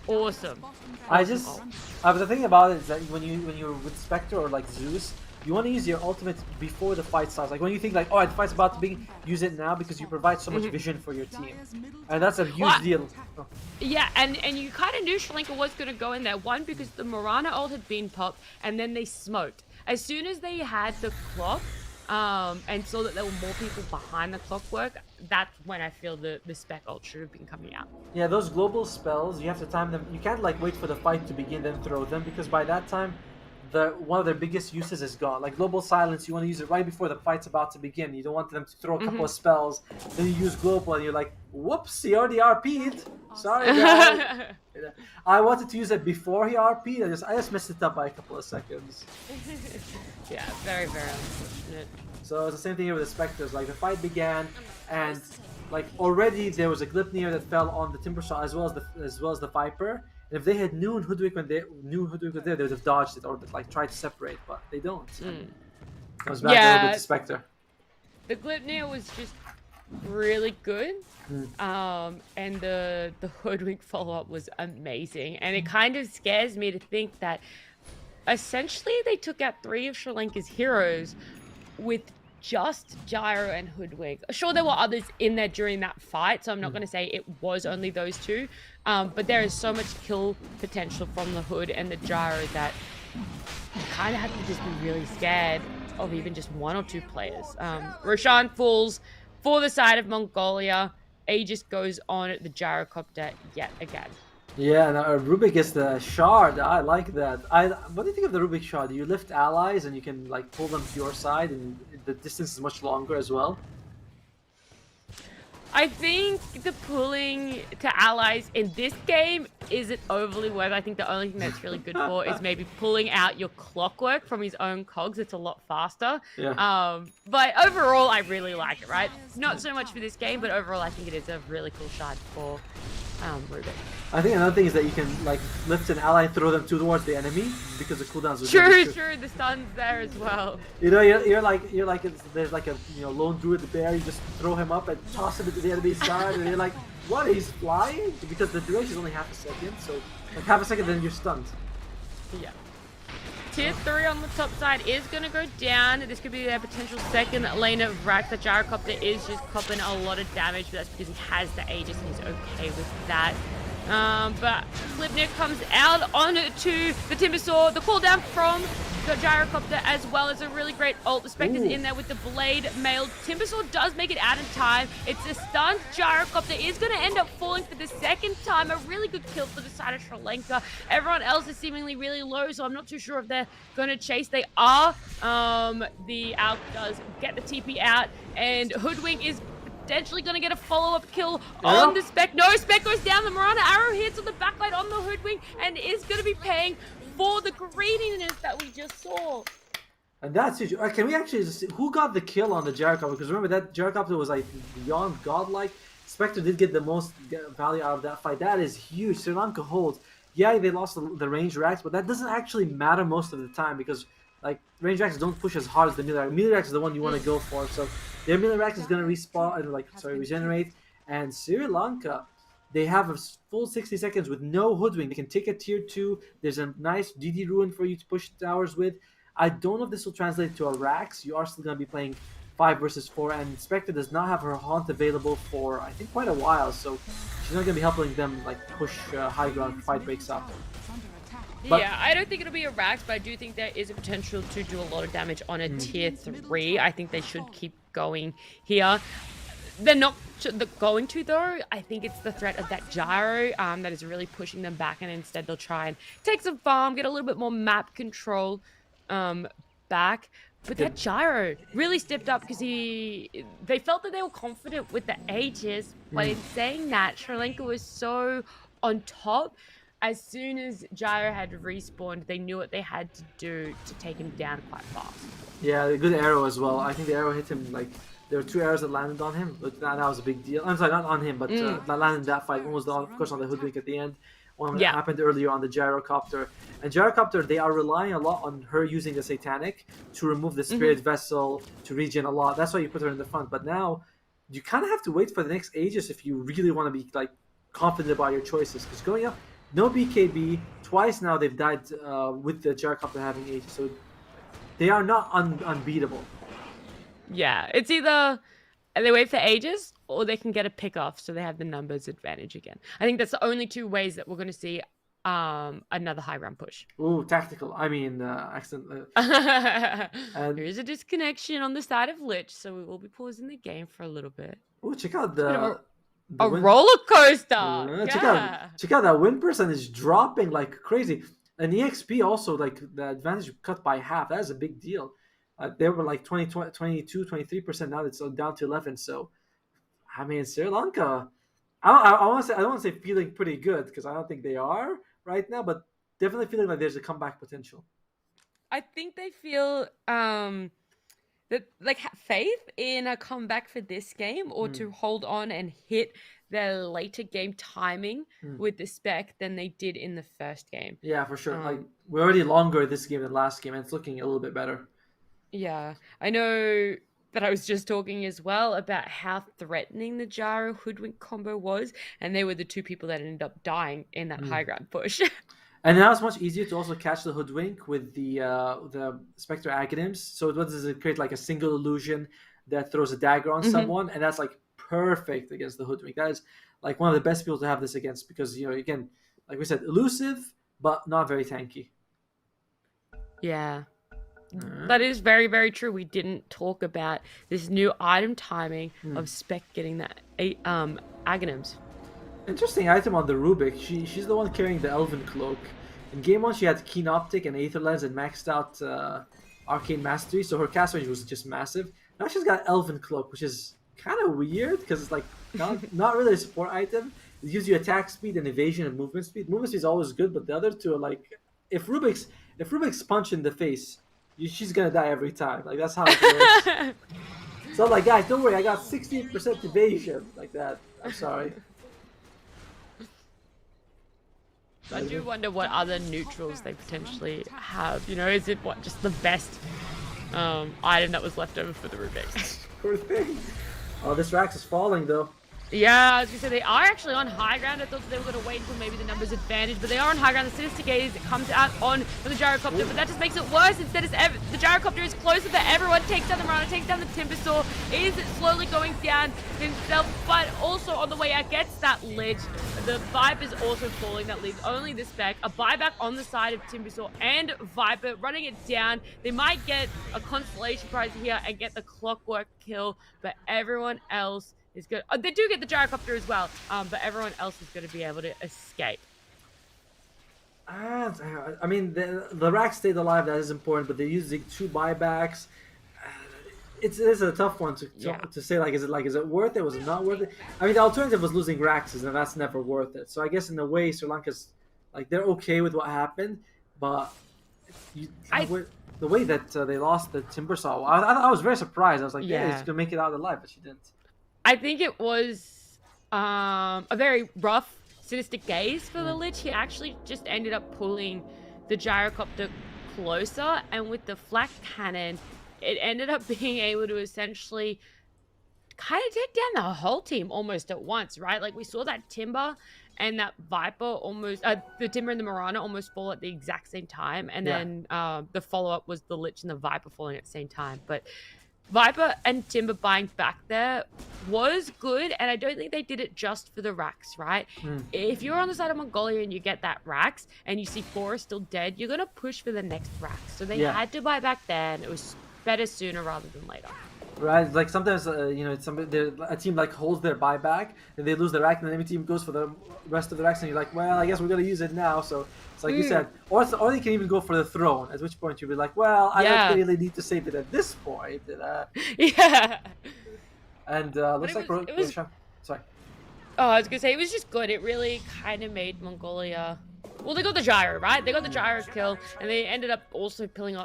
awesome. I was thinking about it is that when you're with Spectre or like Zeus, you want to use your ultimate before the fight starts. Like when you think like, oh, the fight's about to begin, use it now because you provide so much vision for your team, and that's a huge deal. Oh. Yeah, and you kind of knew Sri Lanka was going to go in there. One, because the Marana ult had been popped, and then they smoked. As soon as they had the clock, and saw that there were more people behind the clockwork, that's when I feel the spec ult should have been coming out. Yeah, those global spells, you have to time them. You can't like wait for the fight to begin then throw them, because by that time, one of their biggest uses is gone. Like global silence, you want to use it right before the fight's about to begin. You don't want them to throw a couple of spells, then you use global and you're like, whoops, he already RP'd. Sorry guys. I wanted to use it before he RP'd. I just messed it up by a couple of seconds. Yeah, very, very unfortunate. So it's the same thing here with the Spectres. Like the fight began, and like already there was a Glyphnia that fell on the Timbersaw as well as the Viper. And if they had known Hoodwink when they knew Hoodwink was there, they would have dodged it or like tried to separate, but they don't. Comes back a little bit to Spectre. The Glyphnia was just really good, and the Hoodwink follow-up was amazing, and it kind of scares me to think that essentially they took out 3 of Sri Lanka's heroes with just Gyro and Hoodwink. Sure, there were others in there during that fight, so I'm not going to say it was only those 2, but there is so much kill potential from the Hood and the Gyro that you kind of have to just be really scared of even just 1 or 2 players. Roshan falls for the side of Mongolia. Aegis goes on the Gyrocopter yet again. Yeah, and Rubik gets the shard. I like that. What do you think of the Rubik shard? You lift allies and you can like pull them to your side, and the distance is much longer as well. I think the pulling to allies in this game isn't overly worth. I think the only thing that's really good for is maybe pulling out your clockwork from his own cogs. It's a lot faster. Yeah. But overall, I really like it, right? Not so much for this game, but overall, I think it is a really cool shard for Rubik. I think another thing is that you can like lift an ally and throw them towards the enemy because the cooldowns are True, the stun's there as well. You know, you're like there's like a lone druid bear. You just throw him up and toss him into the enemy's side, and you're like, what? He's flying? Because the duration is only half a second, so like half a second, then you're stunned. Yeah. Tier 3 on the top side is going to go down. This could be their potential second lane of Rack. The Gyrocopter is just copping a lot of damage, but that's because he has the Aegis and he's okay with that. But Glyphnia comes out onto the Timbersaw. The cooldown from the Gyrocopter, as well as a really great ult. The Spectre's in there with the Blade Mail. Timbersaw does make it out in time. It's a stunned Gyrocopter. Is going to end up falling for the second time. A really good kill for the side of Sri Lanka. Everyone else is seemingly really low, so I'm not too sure if they're going to chase. They are. The Alk does get the TP out, and Hoodwink is potentially going to get a follow-up kill on the Spec. No, Spec goes down. The Marana arrow hits on the backlight on the Hoodwink and is going to be paying for the greediness that we just saw. And that's huge. Can we actually just see who got the kill on the gyrocopter? Because remember that gyrocopter was like beyond godlike. Spectre did get the most value out of that fight. That is huge. Sri Lanka holds. Yeah, they lost the range racks, but that doesn't actually matter most of the time because like range racks don't push as hard as the melee rack. Melee racks is the one you want to go for. So their melee rack is gonna respawn and regenerate. And Sri Lanka, they have a full 60 seconds with no hoodwink. They can take a tier 2. There's a nice DD ruin for you to push towers with. I don't know if this will translate to a Rax. You are still going to be playing 5 versus 4, and Spectre does not have her Haunt available for, I think, quite a while, so she's not going to be helping them like push high ground if fight breaks up. But, yeah, I don't think it'll be a Rax, but I do think there is a potential to do a lot of damage on a tier 3. I think they should keep going here. They're not going to, though. I think it's the threat of that gyro that is really pushing them back, and instead they'll try and take some farm, get a little bit more map control back. But that gyro really stepped up because they felt that they were confident with the Aegis, but in saying that, Sri Lanka was so on top. As soon as gyro had respawned, they knew what they had to do to take him down quite fast. Yeah, a good arrow as well. I think the arrow hit him like there were 2 arrows that landed on him, but that was a big deal. I'm sorry, not on him, but that landed in that fight. One was, of course, on the hoodwink at the end. One that happened earlier on the gyrocopter. And gyrocopter, they are relying a lot on her using the satanic to remove the spirit vessel, to regen a lot. That's why you put her in the front. But now you kind of have to wait for the next Aegis if you really want to be like confident about your choices. Because going up, no BKB. Twice now they've died with the gyrocopter having Aegis. So they are not unbeatable. Yeah, it's either they wait for Aegis or they can get a pick off so they have the numbers advantage again. I think that's the only 2 ways that we're going to see another high ground push. Ooh, tactical. I mean, accident. There is a disconnection on the side of Lich, so we will be pausing the game for a little bit. Ooh, check out a roller coaster. Check out that win percentage dropping like crazy. And EXP also, like the advantage cut by half. That is a big deal. They were like 22, 23%. Now it's down to 11. So, I mean, Sri Lanka, I don't want to say feeling pretty good because I don't think they are right now, but definitely feeling like there's a comeback potential. I think they feel that like faith in a comeback for this game or to hold on and hit their later game timing with the spec than they did in the first game. Yeah, for sure. Like we're already longer this game than last game, and it's looking a little bit better. Yeah, I know that I was just talking as well about how threatening the gyro hoodwink combo was, and they were the 2 people that ended up dying in that high ground push. And now it's much easier to also catch the hoodwink with the Spectre Aghanim's. So what does it create? Like a single illusion that throws a dagger on someone, and that's like perfect against the hoodwink. That is like one of the best people to have this against because, you know, again, like we said, elusive, but not very tanky. Yeah. That is very, very true. We didn't talk about this new item timing of Spec getting that Aghanims. Interesting item on the Rubik. She's the one carrying the Elven Cloak. In game 1, she had Keen Optic and Aether Lens and maxed out Arcane Mastery, so her cast range was just massive. Now she's got Elven Cloak, which is kind of weird because it's like not really a support item. It gives you attack speed and evasion and movement speed. Movement speed is always good, but the other 2 are like if Rubik's punch in the face, she's gonna die every time. Like that's how it works. So I'm like, guys, don't worry, I got 60% evasion like that. I'm sorry. I do wonder what other neutrals they potentially have. You know, is it just the best item that was left over for the Rubik? Poor thing. Oh, this Rax is falling though. Yeah, I was gonna say they are actually on high ground. I thought they were gonna wait until maybe the numbers advantage, but they are on high ground. The Sinister Gaze comes out on the gyrocopter, but that just makes it worse. Instead, the gyrocopter is closer to everyone. Takes down the Marana, takes down the Timbersaw. Is slowly going down himself, but also on the way out gets that Lich. The Viper is also falling. That leaves only the Spec. A buyback on the side of Timbersaw and Viper running it down. They might get a constellation prize here and get the Clockwork kill, but everyone else is good. They do get the gyrocopter as well, but everyone else is going to be able to escape. I mean, the rack stayed alive. That is important, but they're using 2 buybacks. It's a tough one to say. Like, is it worth it? Was it not worth it? I mean, the alternative was losing Raxes, and that's never worth it. So I guess in a way, Sri Lanka's like they're okay with what happened, but you, I- the way that they lost the Timbersaw, I was very surprised. I was like, yeah, Yeah. he's gonna make it out alive, but she didn't. I think it was a very rough, sadistic gaze for the Lich. He actually just ended up pulling the gyrocopter closer, and with the flak cannon, it ended up being able to essentially kind of take down the whole team almost at once, right? Like we saw that Timber and that Viper almost, the Timber and the Marana almost fall at the exact same time, and then the follow-up was the Lich and the Viper falling at the same time. But Viper and Timber buying back there was good, and I don't think they did it just for the Rax, right? If you're on the side of Mongolia and you get that Rax and you see 4 are still dead, you're going to push for the next Rax. So they had to buy back there, and it was better sooner rather than later. Right, like sometimes it's a team like holds their buyback and they lose the rack, and then every team goes for the rest of the racks, and you're like, well, I guess we're gonna use it now. So it's like you said, or they can even go for the throne. At which point you'll be like, well, I don't really need to save it at this point. And looks like sorry. Oh, I was gonna say it was just good. It really kind of made Mongolia. Well, they got the gyro, right? They got the gyro kill, and they ended up also picking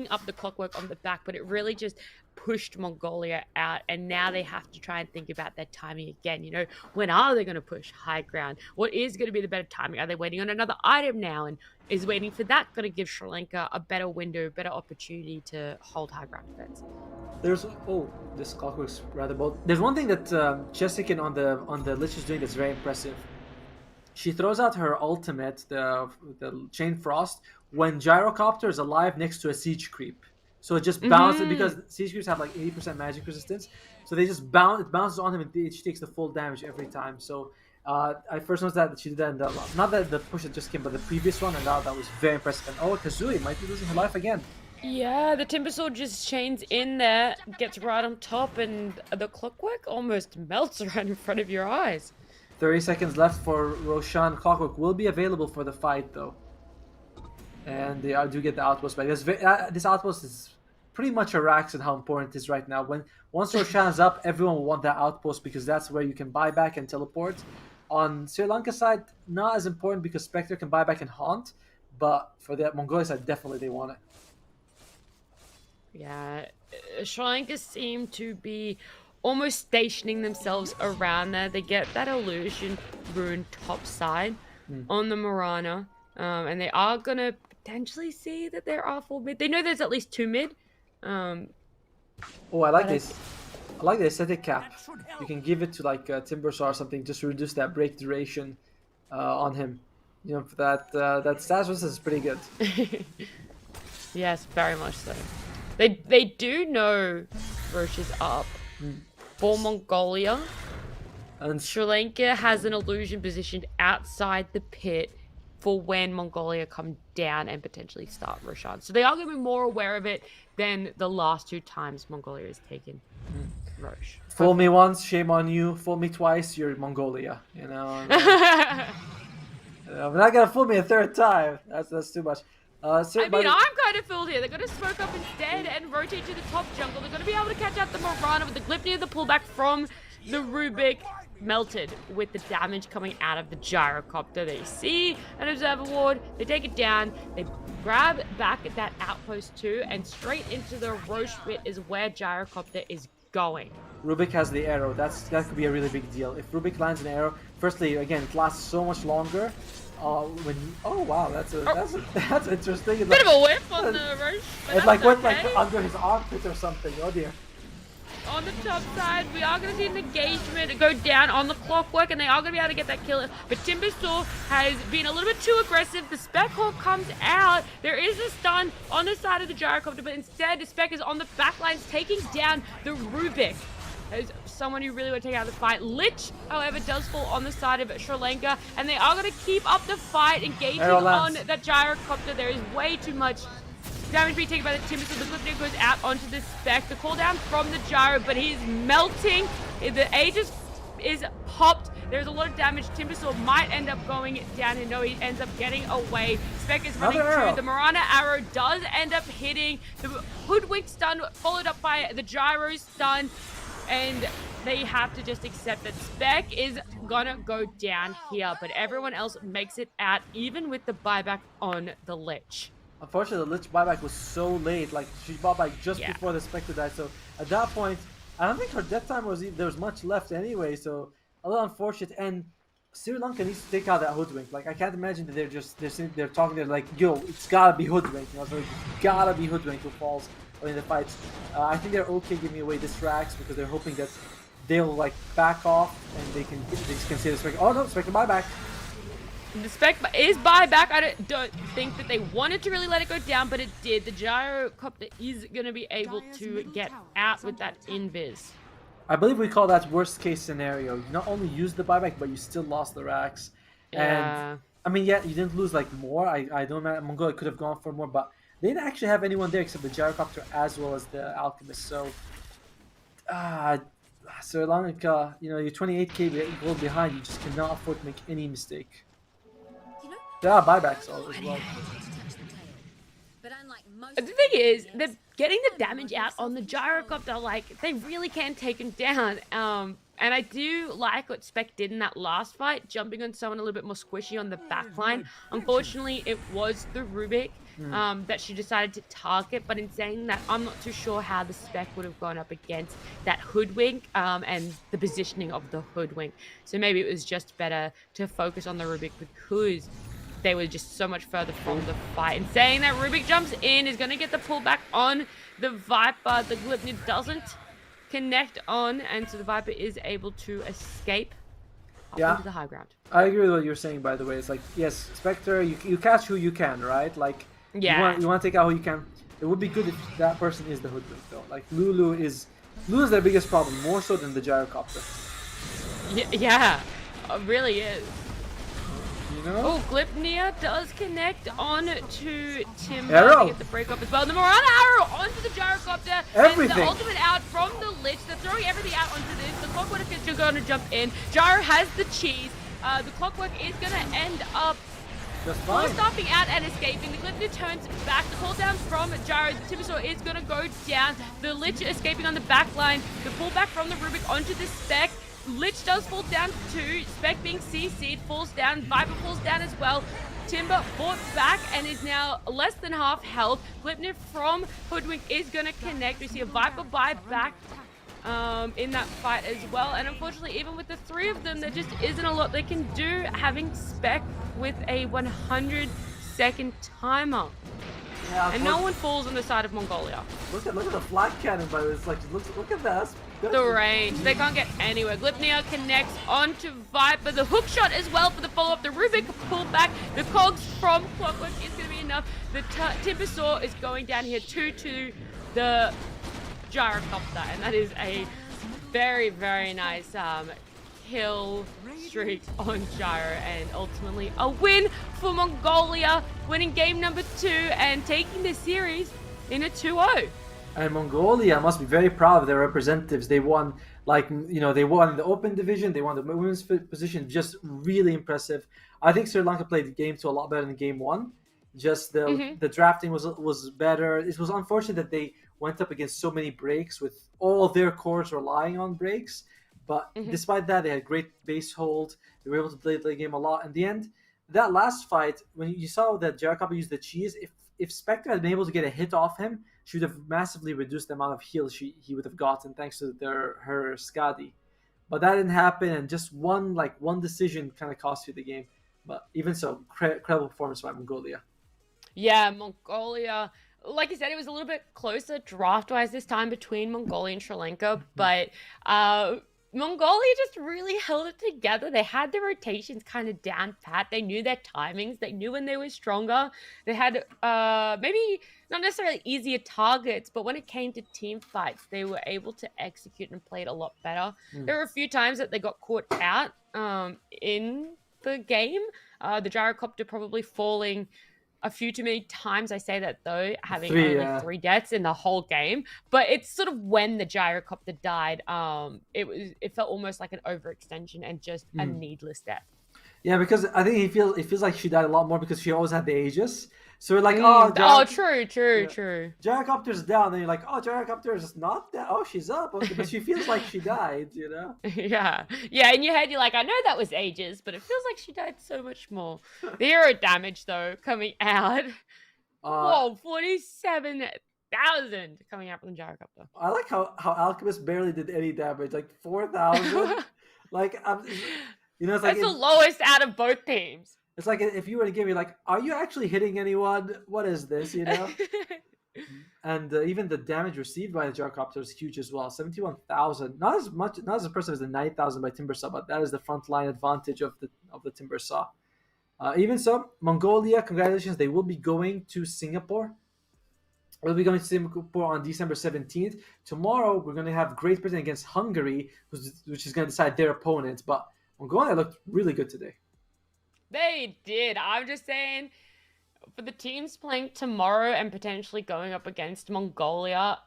up the clockwork on the back, but it really just pushed Mongolia out, and now they have to try and think about their timing again. You know, when are they going to push high ground? What is going to be the better timing? Are they waiting on another item now, and is waiting for that going to give Sri Lanka a better window, better opportunity to hold high ground defense? There's this clockwork's rather bold. There's one thing that Chesikin on the Lich is doing that's very impressive. She throws out her ultimate, the Chain Frost, when Gyrocopter is alive next to a siege creep. So it just bounces, because siege creeps have like 80% magic resistance. So they just it bounces on him, and she takes the full damage every time. So I first noticed that she did that in not that the push that just came, but the previous one, and that was very impressive. And Kazooie might be losing her life again. Yeah, the Timbersaw just chains in there, gets right on top, and the clockwork almost melts right in front of your eyes. 30 seconds left for Roshan. Clockwork will be available for the fight, though. And they do get the outpost back. This outpost is pretty much a Rax and how important it is right now. Once Roshan is up, everyone will want that outpost because that's where you can buy back and teleport. On Sri Lanka side, not as important because Spectre can buy back and haunt. But for the Mongolia side, definitely they want it. Yeah, Sri Lanka seem to be almost stationing themselves around there. They get that illusion rune top side on the Marana, and they are gonna potentially see that there are 4 mid. They know there's at least 2 mid. I like this. I like the aesthetic cap. You can give it to like Timbersaw or something just to reduce that break duration on him. You know, for that status is pretty good. Yes, very much so. They do know Roche is up. For Mongolia, and Sri Lanka has an illusion positioned outside the pit for when Mongolia come down and potentially start Roshan. So they are going to be more aware of it than the last 2 times Mongolia has taken Roche. Fool me once, shame on you. Fool me twice, you're Mongolia. You know. We're not gonna fool me a 3rd time. That's too much. I'm kind of fooled here. They're going to smoke up instead and rotate to the top jungle. They're going to be able to catch out the Marana with the Glyphnia, the pullback from the Rubik, melted with the damage coming out of the gyrocopter. They see an observer ward, they take it down, they grab back at that outpost too, and straight into the Roche pit is where gyrocopter is going. Rubik has the arrow. That could be a really big deal. If Rubik lands an arrow, firstly, again, it lasts so much longer. Wow, that's interesting. Bit of a whiff on the Roche. It went under his armpit or something. Oh dear. On the top side, we are going to see an engagement go down on the clockwork, and they are going to be able to get that kill. But Timbersaw has been a little bit too aggressive. The Spec Hawk comes out. There is a stun on the side of the gyrocopter, but instead the Spec is on the back lines taking down the Rubik. As someone who really would take out the fight. Lich, however, does fall on the side of Sri Lanka, and they are going to keep up the fight, engaging on that gyrocopter. There is way too much damage being taken by the Timbersaw. The Glyphnia goes out onto the Spec. The cooldown from the gyro, but he's melting. The Aegis is popped. There's a lot of damage. Timbersaw might end up going down, and no, he ends up getting away. Spec is running through. The Marana arrow does end up hitting. The Hoodwink stun followed up by the gyro stun. and they have to just accept that Spec is gonna go down here, but everyone else makes it out, even with the buyback on the Lich. Unfortunately, the Lich buyback was so late. Like, she bought back just before the Spectre died. So at that point, I don't think her death time there was much left anyway. So a little unfortunate. And Sri Lanka needs to take out that Hoodwink. Like, I can't imagine that they're talking. They're like, yo, it's gotta be Hoodwink. You know, so it's gotta be Hoodwink who falls in the fights. I think they're okay giving away distracts because they're hoping that they'll like back off and they just can say the Spectre. Oh no, Spectre buyback. The Spec is buyback. I don't think that they wanted to really let it go down, but it did. The Gyrocopter is going to be able to get out with that invis. I believe we call that worst case scenario. You not only used the buyback, but you still lost the racks. Yeah. And I mean, yeah, you didn't lose like more. I don't know. Mongolia could have gone for more, but they didn't actually have anyone there except the Gyrocopter as well as the Alchemist. So, Sri Lanka, you know, you're 28k gold behind. You just cannot afford to make any mistake. There are buybacks as well. The thing is, they're getting the damage out on the Gyrocopter. Like, they really can take him down. And I do like what Spec did in that last fight, jumping on someone a little bit more squishy on the backline. Unfortunately, it was the Rubik that she decided to target. But in saying that, I'm not too sure how the Spec would have gone up against that Hoodwink and the positioning of the Hoodwink. So maybe it was just better to focus on the Rubik because they were just so much further from the fight. And saying that Rubik jumps in is going to get the pullback on the Viper. The Glipnir doesn't connect on, and so the Viper is able to escape up into the high ground. I agree with what you're saying, by the way. It's like, yes, Spectre, you catch who you can, right? Like, you want to take out who you can. It would be good if that person is the Hoodwink, though. Like, Lulu is their biggest problem, more so than the Gyrocopter. Yeah, it really is. You know? Oh, Glipnir does connect on to Timber Arrow. to get the break up as well. The Morana arrow onto the Gyrocopter. Everything. And the ultimate out from the Lich. They're throwing everything out onto this. The Clockwork is just going to jump in. Gyro has the cheese. The Clockwork is going to end up stopping out and escaping. The Glipnir turns back. The pull down from Gyro. The Timbersaw is going to go down. The Lich escaping on the back line. The pullback from the Rubik onto the Spec. Lich does fall down too. Spec being CC'd falls down. Viper falls down as well. Timber fought back and is now less than half health. Glipnir from Hoodwink is going to connect. We see a Viper buy back in that fight as well. And unfortunately, even with the three of them, there just isn't a lot they can do, having Spec with a 100-second timer. Yeah, and no one falls on the side of Mongolia. Look at the flag cannon, by the way. It's like, look at that. The range. They can't get anywhere. Glipnir connects onto Viper. The hook shot as well for the follow-up. The Rubik pulled back. The cogs from Clockwork is going to be enough. The Timbersaw is going down here to the Gyrocopter. And that is a very, very nice kill streak on Gyro. And ultimately a win for Mongolia. Winning game number 2 and taking the series in a 2-0. And Mongolia must be very proud of their representatives. They won, they won the open division. They won the women's position. Just really impressive. I think Sri Lanka played game 2 a lot better than game 1. Just the drafting was better. It was unfortunate that they went up against so many breaks with all their cores relying on breaks. But despite that, they had great base hold. They were able to play the game a lot. In the end, that last fight, when you saw that Jacob used the cheese, if Spectre had been able to get a hit off him, she would have massively reduced the amount of heals he would have gotten thanks to her Skadi. But that didn't happen, and just one decision kind of cost you the game. But even so, incredible performance by Mongolia. Yeah, Mongolia. Like you said, it was a little bit closer draft-wise this time between Mongolia and Sri Lanka, but Mongolia just really held it together. They had the rotations kind of down pat. They knew their timings. They knew when they were stronger. They had maybe not necessarily easier targets, but when it came to team fights, they were able to execute and play it a lot better. There were a few times that they got caught out in the game. The Gyrocopter probably falling a few too many times. I say that though, having only 3 deaths in the whole game. But it's sort of when the Gyrocopter died, it felt almost like an overextension and just a needless death. Yeah, because I think it feels like she died a lot more because she always had the Aegis. So we're like, oh, true. Gyrocopter's down. Then you're like, oh, Gyrocopter's not down. Oh, she's up. Okay, but she feels like she died, you know? Yeah. In your head, you're like, I know that was ages, but it feels like she died so much more. The hero damage, though, coming out. Whoa, 47,000 coming out from the Gyrocopter. I like how Alchemist barely did any damage, like 4,000. Like, you know, it's like that's the lowest out of both teams. It's like if you were to give me like, are you actually hitting anyone? What is this, you know? And even the damage received by the Gyrocopter is huge as well. 71,000, not as impressive as the 9,000 by Timbersaw, but that is the frontline advantage of the Timbersaw. Even so, Mongolia, congratulations! They will be going to Singapore. We'll be going to Singapore on December 17th. Tomorrow, we're going to have Great Britain against Hungary, which is going to decide their opponent. But Mongolia looked really good today. They did. I'm just saying, for the teams playing tomorrow and potentially going up against Mongolia,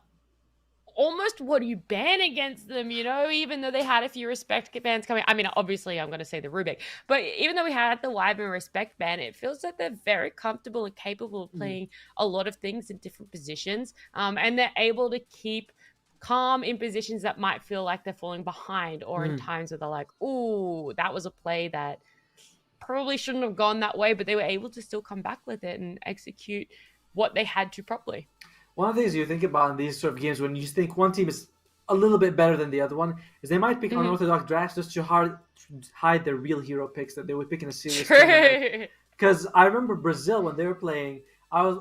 almost what do you ban against them, you know, even though they had a few respect bans coming. I mean, obviously, I'm going to say the Rubik. But even though we had the Wyvern respect ban, it feels like they're very comfortable and capable of playing a lot of things in different positions. And they're able to keep calm in positions that might feel like they're falling behind, or in times where they're like, ooh, that was a play that probably shouldn't have gone that way, but they were able to still come back with it and execute what they had to properly. One of the things you think about in these sort of games, when you think one team is a little bit better than the other one, is they might pick unorthodox drafts just to hide their real hero picks that they would pick in a serious tournament. Because I remember Brazil when they were playing,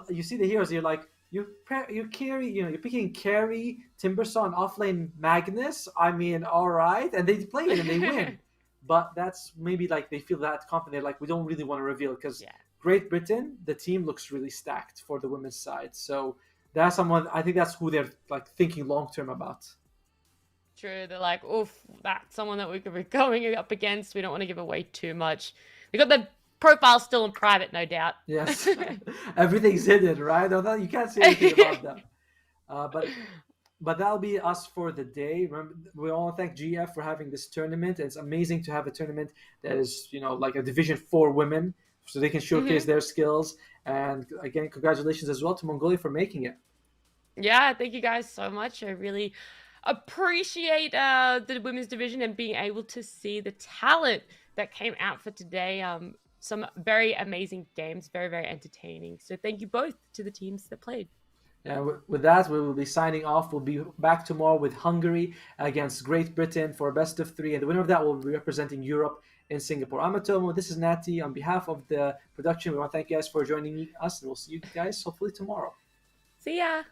you see the heroes, you're like, you carry, you know, you're picking Carry, Timbersaw, and offlane Magnus. I mean, all right, and they play it and they win. But that's maybe like they feel that confident. They're like, we don't really want to reveal, because Great Britain, the team looks really stacked for the women's side. So that's someone, I think that's who they're like thinking long term about. True. They're like, oof, that's someone that we could be going up against. We don't want to give away too much. We got the profile still in private, no doubt. Yes. Everything's hidden, right? No, you can't say anything about that. But that'll be us for the day. Remember, we all thank GF for having this tournament. It's amazing to have a tournament that is, you know, like a division for women, so they can showcase their skills. And again, congratulations as well to Mongolia for making it. Yeah, thank you guys so much. I really appreciate the women's division and being able to see the talent that came out for today. Some very amazing games, very, very entertaining. So thank you both to the teams that played. And with that, we will be signing off. We'll be back tomorrow with Hungary against Great Britain for a best of 3. And the winner of that will be representing Europe in Singapore. I'm Atomo. This is Natty. On behalf of the production, we want to thank you guys for joining us. And we'll see you guys hopefully tomorrow. See ya.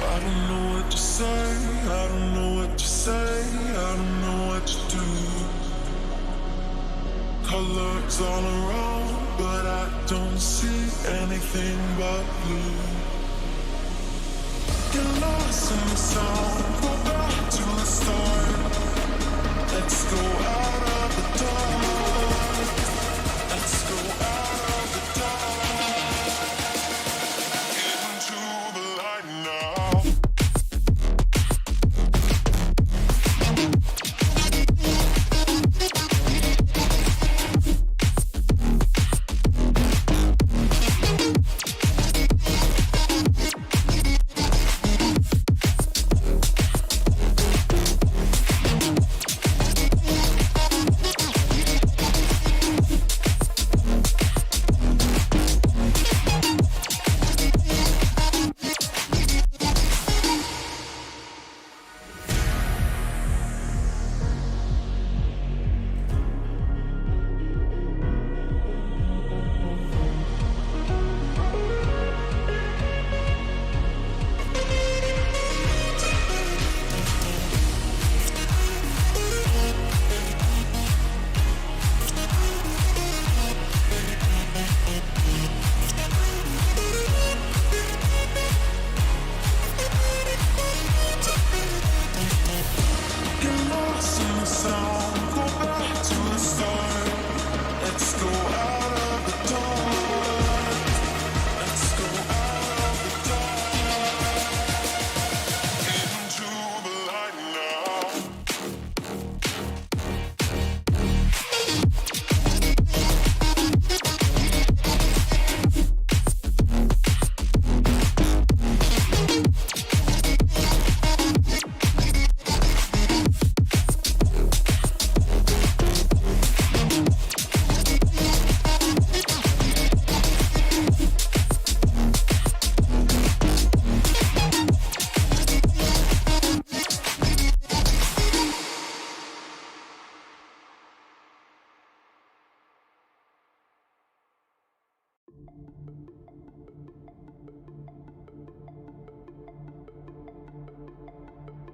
I don't know what to say, I don't know what to say, I don't know what to do. Colors all around, but I don't see anything but blue. Get lost in the